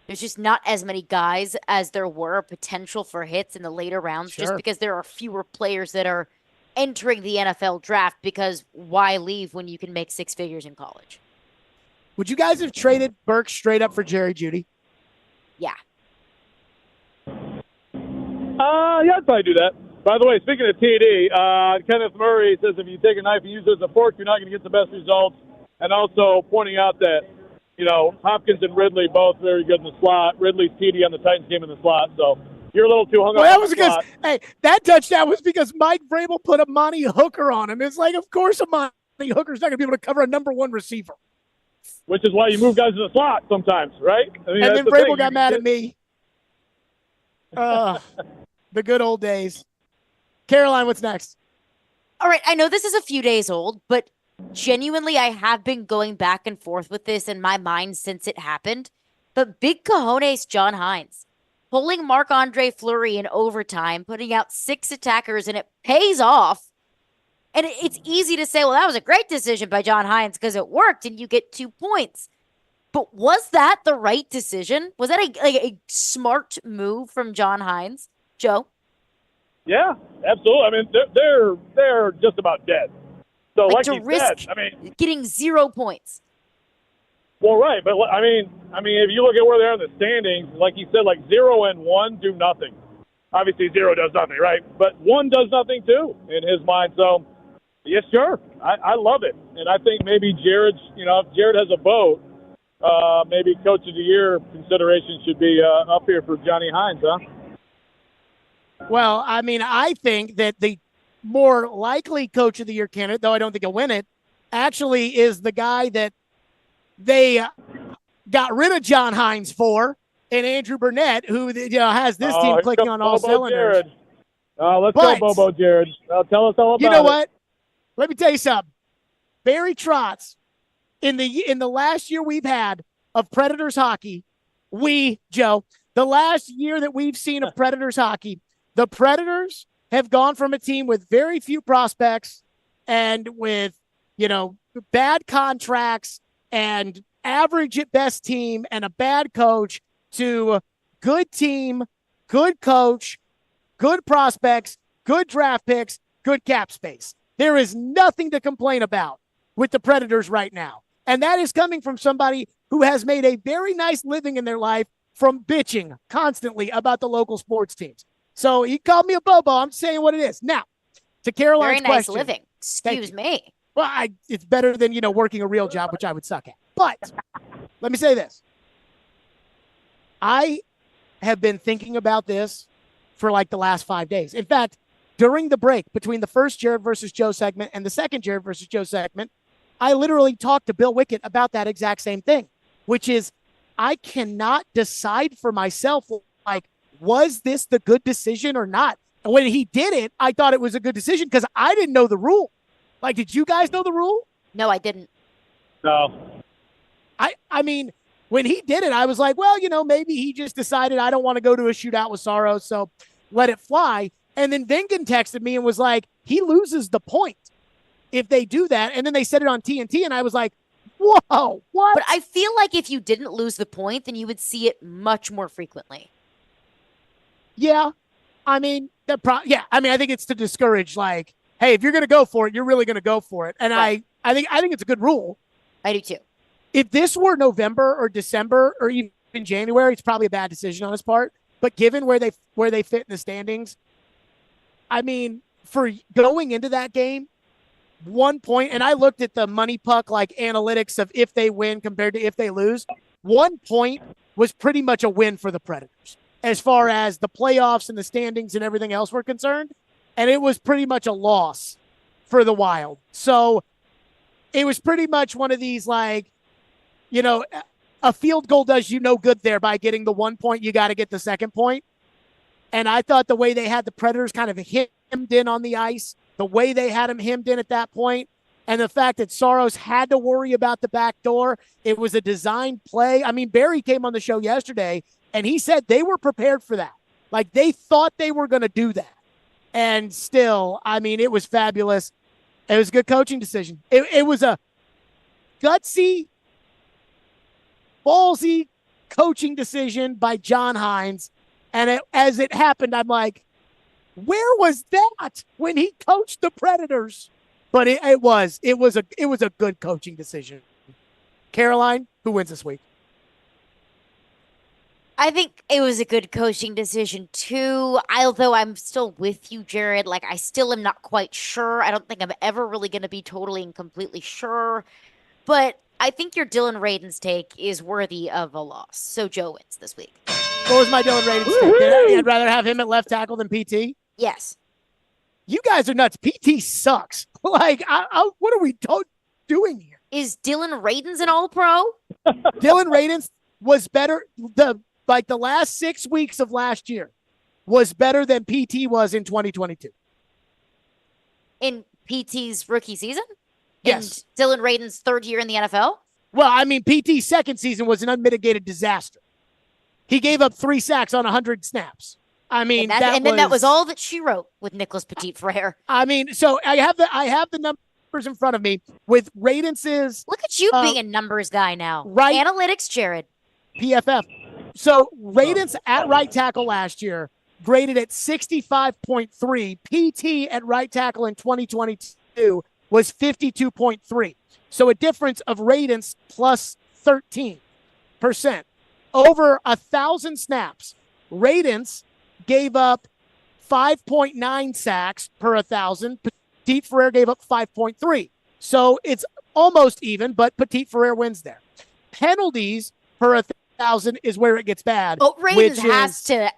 there's just not as many guys as there were potential for hits in the later rounds, just because there are fewer players that are entering the NFL draft, because why leave when you can make 6 figures in college? Would you guys have traded Burks straight up for Jerry Jeudy? Yeah. Yeah, I'd probably do that. By the way, speaking of TD, Kenneth Murray says if you take a knife and use it as a fork, you're not going to get the best results. And also pointing out that, Hopkins and Ridley both very good in the slot. Ridley's TD on the Titans game in the slot. So you're a little too hung up that on was the because, slot. hey, that touchdown was because Mike Vrabel put a Monty Hooker on him. It's of course a Monty Hooker's not going to be able to cover a number 1 receiver. Which is why you move guys to the slot sometimes, right? I mean, and then Vrabel got mad at me. The good old days. Caroline, what's next? All right, I know this is a few days old, but genuinely, I have been going back and forth with this in my mind since it happened. But big cojones John Hines pulling Marc-Andre Fleury in overtime, putting out 6 attackers, and it pays off. And it's easy to say, well, that was a great decision by John Hines because it worked and you get 2 points. But was that the right decision? Was that a smart move from John Hines? Joe? Yeah, absolutely. I mean, they're just about dead. So, like to he risk said, getting 0 points. Well, right, but I mean, if you look at where they are in the standings, like you said, 0 and 1 do nothing. Obviously, 0 does nothing, right? But 1 does nothing too in his mind. So, yes, sure, I love it, and I think maybe Jared's, if Jared has a vote, maybe Coach of the Year consideration should be up here for Johnny Hines, huh? Well, I think that the more likely Coach of the Year candidate, though I don't think he'll win it, actually is the guy that they got rid of John Hines for, and Andrew Burnett, who has this team clicking on all cylinders. Jared. Let's go, Bobo Jared. Tell us all about it. You know what? Let me tell you something. Barry Trotz, in the last year we've had of Predators hockey, the last year that we've seen of Predators hockey, the Predators have gone from a team with very few prospects and with, bad contracts and average at best team and a bad coach to good team, good coach, good prospects, good draft picks, good cap space. There is nothing to complain about with the Predators right now. And that is coming from somebody who has made a very nice living in their life from bitching constantly about the local sports teams. So he called me a bobo. I'm saying what it is. Now, to Caroline's Very nice question. living. Excuse me. Well, it's better than, working a real job, which I would suck at. But let me say this. I have been thinking about this for like the last 5 days. In fact, during the break between the first Jared versus Joe segment and the second Jared versus Joe segment, I literally talked to Bill Wickett about that exact same thing, which is I cannot decide for myself, like, was this the good decision or not? And when he did it, I thought it was a good decision because I didn't know the rule. Like, did you guys know the rule? No, I didn't. No. I mean, when he did it, I was like, well, maybe he just decided I don't want to go to a shootout with Saros, so let it fly. And then Vingan texted me and was like, he loses the point if they do that. And then they said it on TNT, and I was like, whoa, what? But I feel like if you didn't lose the point, then you would see it much more frequently. Yeah. I mean, I think it's to discourage, like, hey, if you're going to go for it, you're really going to go for it. And right. I think it's a good rule. I do too. If this were November or December or even January, it's probably a bad decision on his part. But given where they fit in the standings, I mean, for going into that game, 1 point, and I looked at the money puck like analytics of if they win compared to if they lose. 1 point was pretty much a win for the Predators as far as the playoffs and the standings and everything else were concerned. And it was pretty much a loss for the Wild. So it was pretty much one of these, like, a field goal does you no good there by getting the 1 point. You got to get the second point. And I thought the way they had the Predators kind of hemmed in on the ice, the way they had him hemmed in at that point, and the fact that Saros had to worry about the back door, it was a designed play. I mean, Barry came on the show yesterday, and he said they were prepared for that. Like, they thought they were going to do that. And still, I mean, it was fabulous. It was a good coaching decision. It was a gutsy, ballsy coaching decision by John Hines. And as it happened, I'm like, where was that when he coached the Predators? But it was a good coaching decision. Caroline, who wins this week? I think it was a good coaching decision too. Although I'm still with you, Jared. Like, I still am not quite sure. I don't think I'm ever really going to be totally and completely sure. But I think your Dylan Radin's take is worthy of a loss. So Joe wins this week. What was my Dylan Radin's take? I'd rather have him at left tackle than PT. Yes. You guys are nuts. PT sucks. Like, what are we doing here? Is Dylan Radin's an All-Pro? Dylan Radin's was better. The last 6 weeks of last year was better than PT was in 2022. In PT's rookie season? Yes. In Dylan Radin's third year in the NFL? Well, I mean, PT's second season was an unmitigated disaster. He gave up 3 sacks on 100 snaps. I mean, then that was all that she wrote with Nicholas Petit-Frere. I mean, so I have the numbers in front of me with Radin's. Look at you being a numbers guy now. Right. Analytics, Jared. PFF. So Radin's at right tackle last year graded at 65.3. PT at right tackle in 2022 was 52.3. So a difference of Radin's plus 13%. Over 1,000 snaps, Radin's gave up 5.9 sacks per 1,000. Petit-Frere gave up 5.3. So it's almost even, but Petit-Frere wins there. Penalties per 1,000 is where it gets bad. Oh, Radin's has to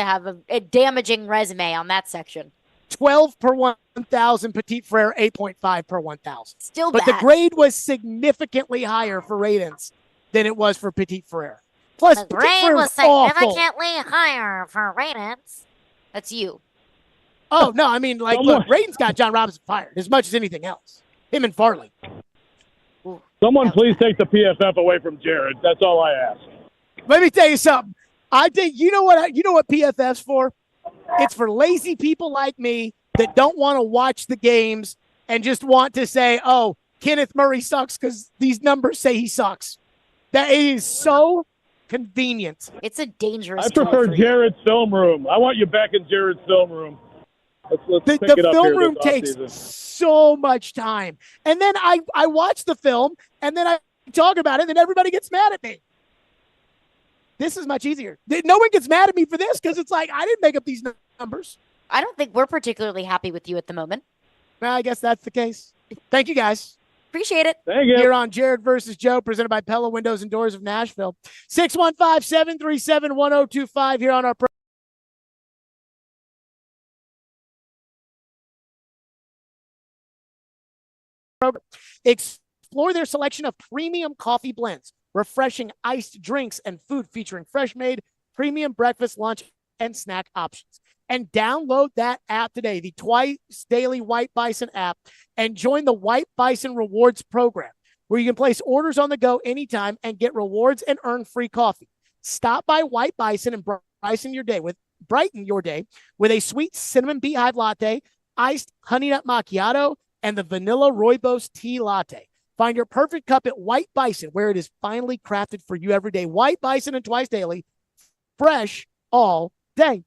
have a damaging resume on that section. 12 per 1,000. Petit-Frere 8.5 per 1,000. Still bad. But the grade was significantly higher for Radin's than it was for Petit-Frere. Plus, the grade was significantly higher for Radin's. That's you. Oh, no, I mean, like, look, Radin's got John Robinson fired as much as anything else. Him and Farley. Someone please take the PFF away from Jared. That's all I ask. Let me tell you something. I think you know what PFF's for? It's for lazy people like me that don't want to watch the games and just want to say, oh, Kenneth Murray sucks because these numbers say he sucks. That is so convenient. It's a dangerous I prefer Jared's film room. I want you back in Jared's film room. Let's pick it The up film here room this takes offseason. so much time. And then I watch the film, and then I talk about it, and then everybody gets mad at me. This is much easier. No one gets mad at me for this because it's like, I didn't make up these numbers. I don't think we're particularly happy with you at the moment. Well, I guess that's the case. Thank you, guys. Appreciate it. Thank you. Here on Jared versus Joe, presented by Pella Windows and Doors of Nashville. 615-737-1025 here on our program. Explore their selection of premium coffee blends, refreshing iced drinks, and food featuring fresh-made premium breakfast, lunch, and snack options. And download that app today, the Twice Daily White Bison app, and join the White Bison Rewards program, where you can place orders on the go anytime and get rewards and earn free coffee. Stop by White Bison and brighten your day with a sweet cinnamon beehive latte, iced honey nut macchiato, and the vanilla rooibos tea latte. Find your perfect cup at White Bison, where it is finely crafted for you every day. White Bison and Twice Daily, fresh all day.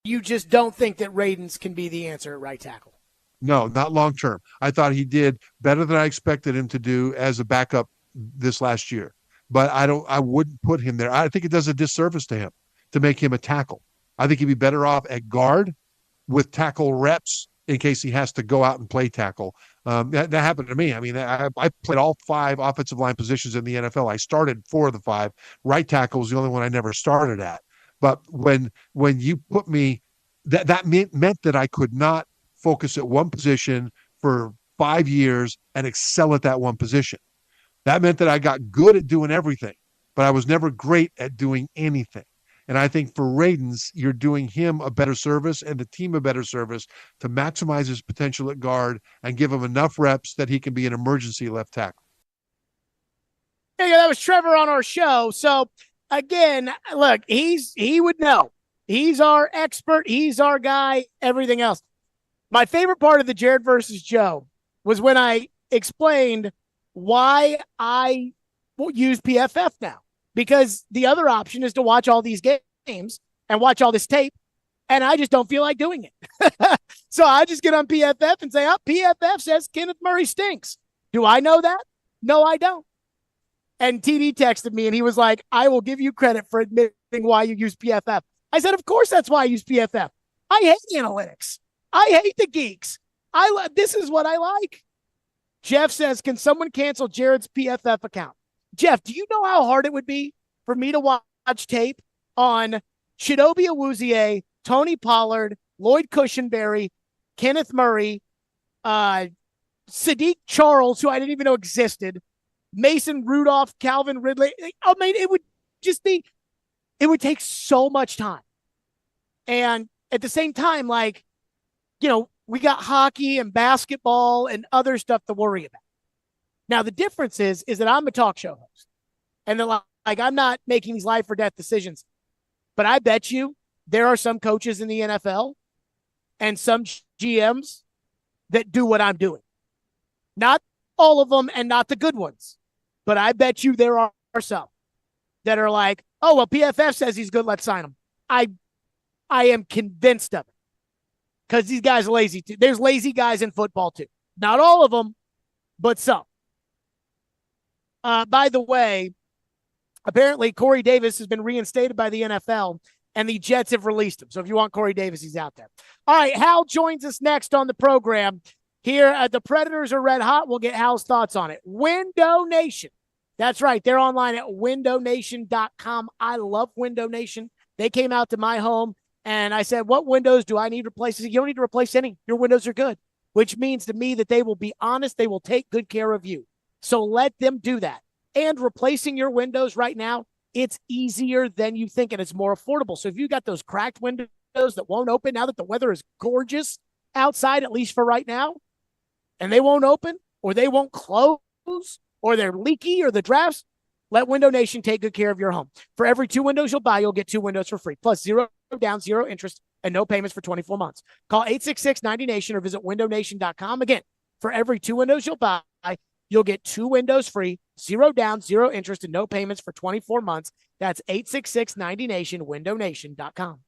you just don't think that Radens can be the answer at right tackle? No, not long term. I thought he did better than I expected him to do as a backup this last year. But I wouldn't put him there. I think it does a disservice to him to make him a tackle. I think he'd be better off at guard with tackle reps in case he has to go out and play tackle. That happened to me. I mean, I played all 5 offensive line positions in the NFL. I started 4 of the 5. Right tackle was the only one I never started at. But when you put me, that meant that I could not focus at one position for 5 years and excel at that one position. That meant that I got good at doing everything, but I was never great at doing anything. And I think for Radens, you're doing him a better service and the team a better service to maximize his potential at guard and give him enough reps that he can be an emergency left tackle. Yeah, that was Trevor on our show. So again, look, he would know. He's our expert. He's our guy, everything else. My favorite part of the Jared versus Joe was when I explained why I use PFF now. Because the other option is to watch all these games and watch all this tape, and I just don't feel like doing it. So I just get on PFF and say, PFF says Kenneth Murray stinks. Do I know that? No, I don't. And TD texted me, and he was like, I will give you credit for admitting why you use PFF. I said, of course that's why I use PFF. I hate analytics. I hate the geeks. This is what I like. Jeff says, can someone cancel Jared's PFF account? Jeff, do you know how hard it would be for me to watch tape on Chidobe Awuzie, Tony Pollard, Lloyd Cushenberry, Kenneth Murray, Sadiq Charles, who I didn't even know existed, Mason Rudolph, Calvin Ridley? I mean, it would take so much time. And at the same time, we got hockey and basketball and other stuff to worry about. Now, the difference is that I'm a talk show host. And I'm not making these life or death decisions. But I bet you there are some coaches in the NFL and some GMs that do what I'm doing. Not all of them and not the good ones. But I bet you there are some that are like, oh, well, PFF says he's good, let's sign him. I am convinced of it. Because these guys are lazy too. There's lazy guys in football too. Not all of them, but some. By the way, apparently Corey Davis has been reinstated by the NFL, and the Jets have released him. So if you want Corey Davis, he's out there. All right, Hal joins us next on the program. Here at the Predators are red hot. We'll get Hal's thoughts on it. Window Nation. That's right. They're online at windownation.com. I love Window Nation. They came out to my home. And I said, what windows do I need to replace? He said, you don't need to replace any. Your windows are good, which means to me that they will be honest. They will take good care of you. So let them do that. And replacing your windows right now, it's easier than you think, and it's more affordable. So if you got those cracked windows that won't open now that the weather is gorgeous outside, at least for right now, and they won't open or they won't close or they're leaky or the drafts, let Window Nation take good care of your home. For every 2 windows you'll buy, you'll get 2 windows for free, plus 0 down, 0 interest, and no payments for 24 months. Call 866-90Nation or visit windownation.com. Again, for every 2 windows you'll buy, you'll get 2 windows free, 0 down, 0 interest, and no payments for 24 months. That's 866-90Nation, windownation.com.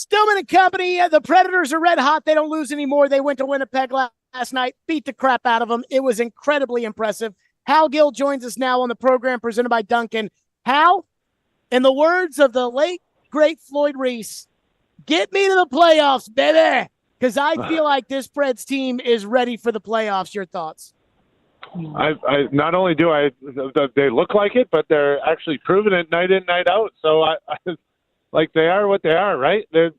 Stillman and company, the Predators are red hot. They don't lose anymore. They went to Winnipeg last night, beat the crap out of them. It was incredibly impressive. Hal Gill joins us now on the program presented by Duncan. Hal, in the words of the late, great Floyd Reese, get me to the playoffs, baby, because I feel like this Preds team is ready for the playoffs. Your thoughts? I not only do they look like it, but they're actually proving it night in, night out. So I like they are what they are, right? They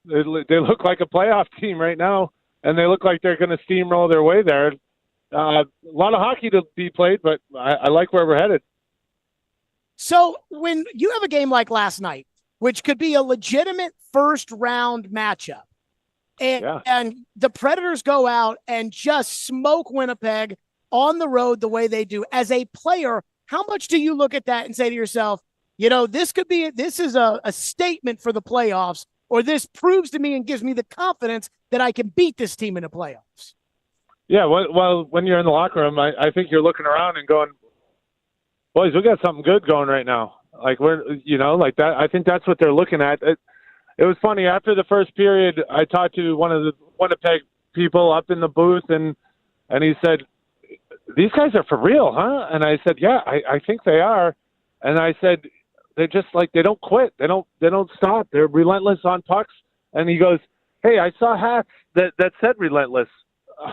look like a playoff team right now, and they look like they're going to steamroll their way there. A lot of hockey to be played, but I like where we're headed. So when you have a game like last night, which could be a legitimate first-round matchup, and the Predators go out and just smoke Winnipeg on the road the way they do, as a player, how much do you look at that and say to yourself, this is a statement for the playoffs, or this proves to me and gives me the confidence that I can beat this team in the playoffs? Yeah, well, when you're in the locker room, I think you're looking around and going, boys, we got something good going right now. Like we're, like that. I think that's what they're looking at. It was funny. After the first period, I talked to one of the Winnipeg people up in the booth, and he said, "These guys are for real, huh?" And I said, "Yeah, I think they are." And I said, "They're just like they don't quit. They don't stop. They're relentless on pucks." And he goes, "Hey, I saw hats that said relentless.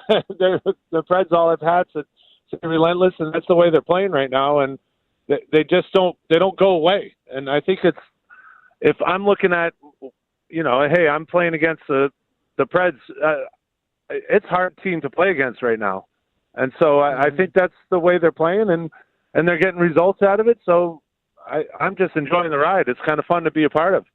The Preds all have hats that say relentless, and that's the way they're playing right now. And they just don't go away." And I think if I'm looking at, hey, I'm playing against the Preds, it's a hard team to play against right now. And so I think that's the way they're playing, and they're getting results out of it. So I'm just enjoying the ride. It's kind of fun to be a part of.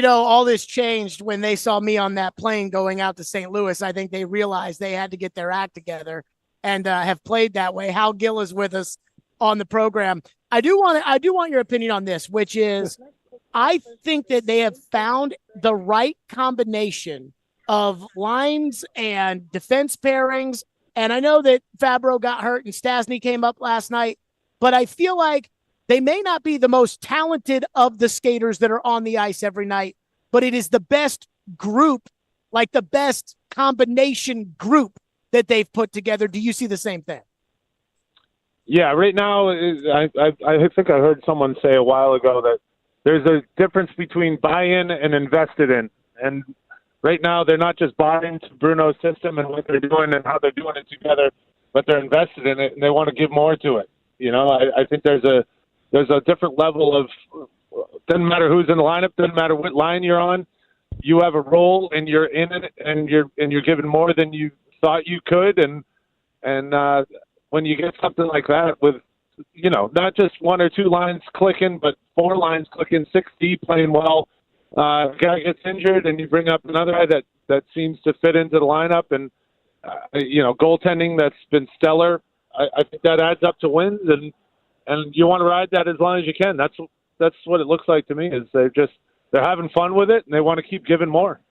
All this changed when they saw me on that plane going out to St. Louis. I think they realized they had to get their act together and have played that way. Hal Gill is with us on the program. I do want your opinion on this, which is I think that they have found the right combination of lines and defense pairings. And I know that Fabro got hurt and Stasny came up last night, but I feel like they may not be the most talented of the skaters that are on the ice every night, but it is the best group, like the best combination group that they've put together. Do you see the same thing? Yeah, right now, I think I heard someone say a while ago that there's a difference between buy-in and invested in. And right now, they're not just bought into Bruno's system and what they're doing and how they're doing it together, but they're invested in it and they want to give more to it. I think there's a different level of, doesn't matter who's in the lineup, doesn't matter what line you're on, you have a role and you're in it and you're giving more than you thought you could. And when you get something like that with, not just one or two lines clicking, but four lines clicking, 6 deep playing well, guy gets injured and you bring up another guy that seems to fit into the lineup, and goaltending that's been stellar. I think that adds up to wins, and you want to ride that as long as you can. That's what it looks like to me, is they're having fun with it and they want to keep giving more.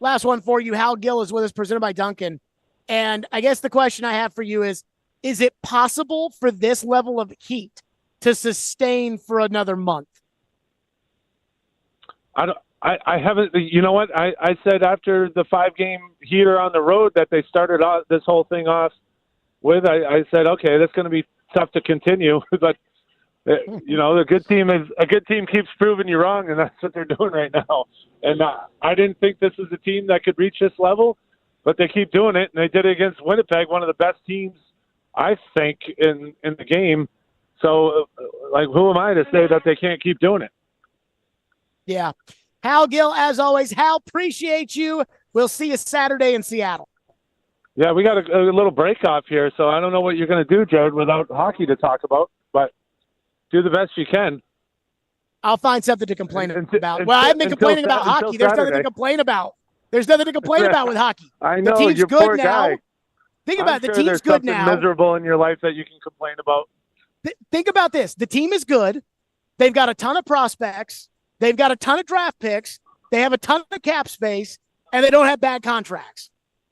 Last one for you. Hal Gill is with us, presented by Duncan. And I guess the question I have for you is it possible for this level of heat to sustain for another month? I haven't. You know what? I said after the 5-game heater on the road that they started this whole thing off with, I said, okay, that's going to be tough to continue. But a good team keeps proving you wrong, and that's what they're doing right now. And I didn't think this was a team that could reach this level, but they keep doing it, and they did it against Winnipeg, one of the best teams, I think, in the game. So, who am I to say that they can't keep doing it? Yeah. Hal Gill, as always. Hal, appreciate you. We'll see you Saturday in Seattle. Yeah, we got a little break off here, so I don't know what you're going to do, Jared, without hockey to talk about, but do the best you can. I'll find something to complain about. Well, I haven't been complaining about hockey. There's nothing to complain about. There's nothing to complain about with hockey. I know, the team's you're good poor now. guy. Think about it. The team's team's good now. Miserable in your life that you can complain about. Think about this. The team is good. They've got a ton of prospects. They've got a ton of draft picks. They have a ton of cap space, and they don't have bad contracts.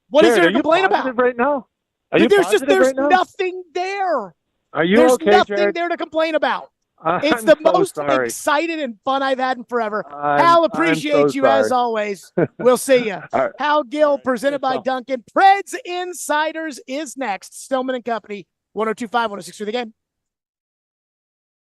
What is there to complain about right now? There's nothing there. Are you There's okay, nothing Jared? there to complain about. It's the so most sorry. excited and fun I've had in forever. I'm Hal, appreciate so you as sorry. always. We'll see you. All right. Hal Gill, presented by Duncan. Preds Insiders is next. Stillman and Company, 102.5, 106 through the game.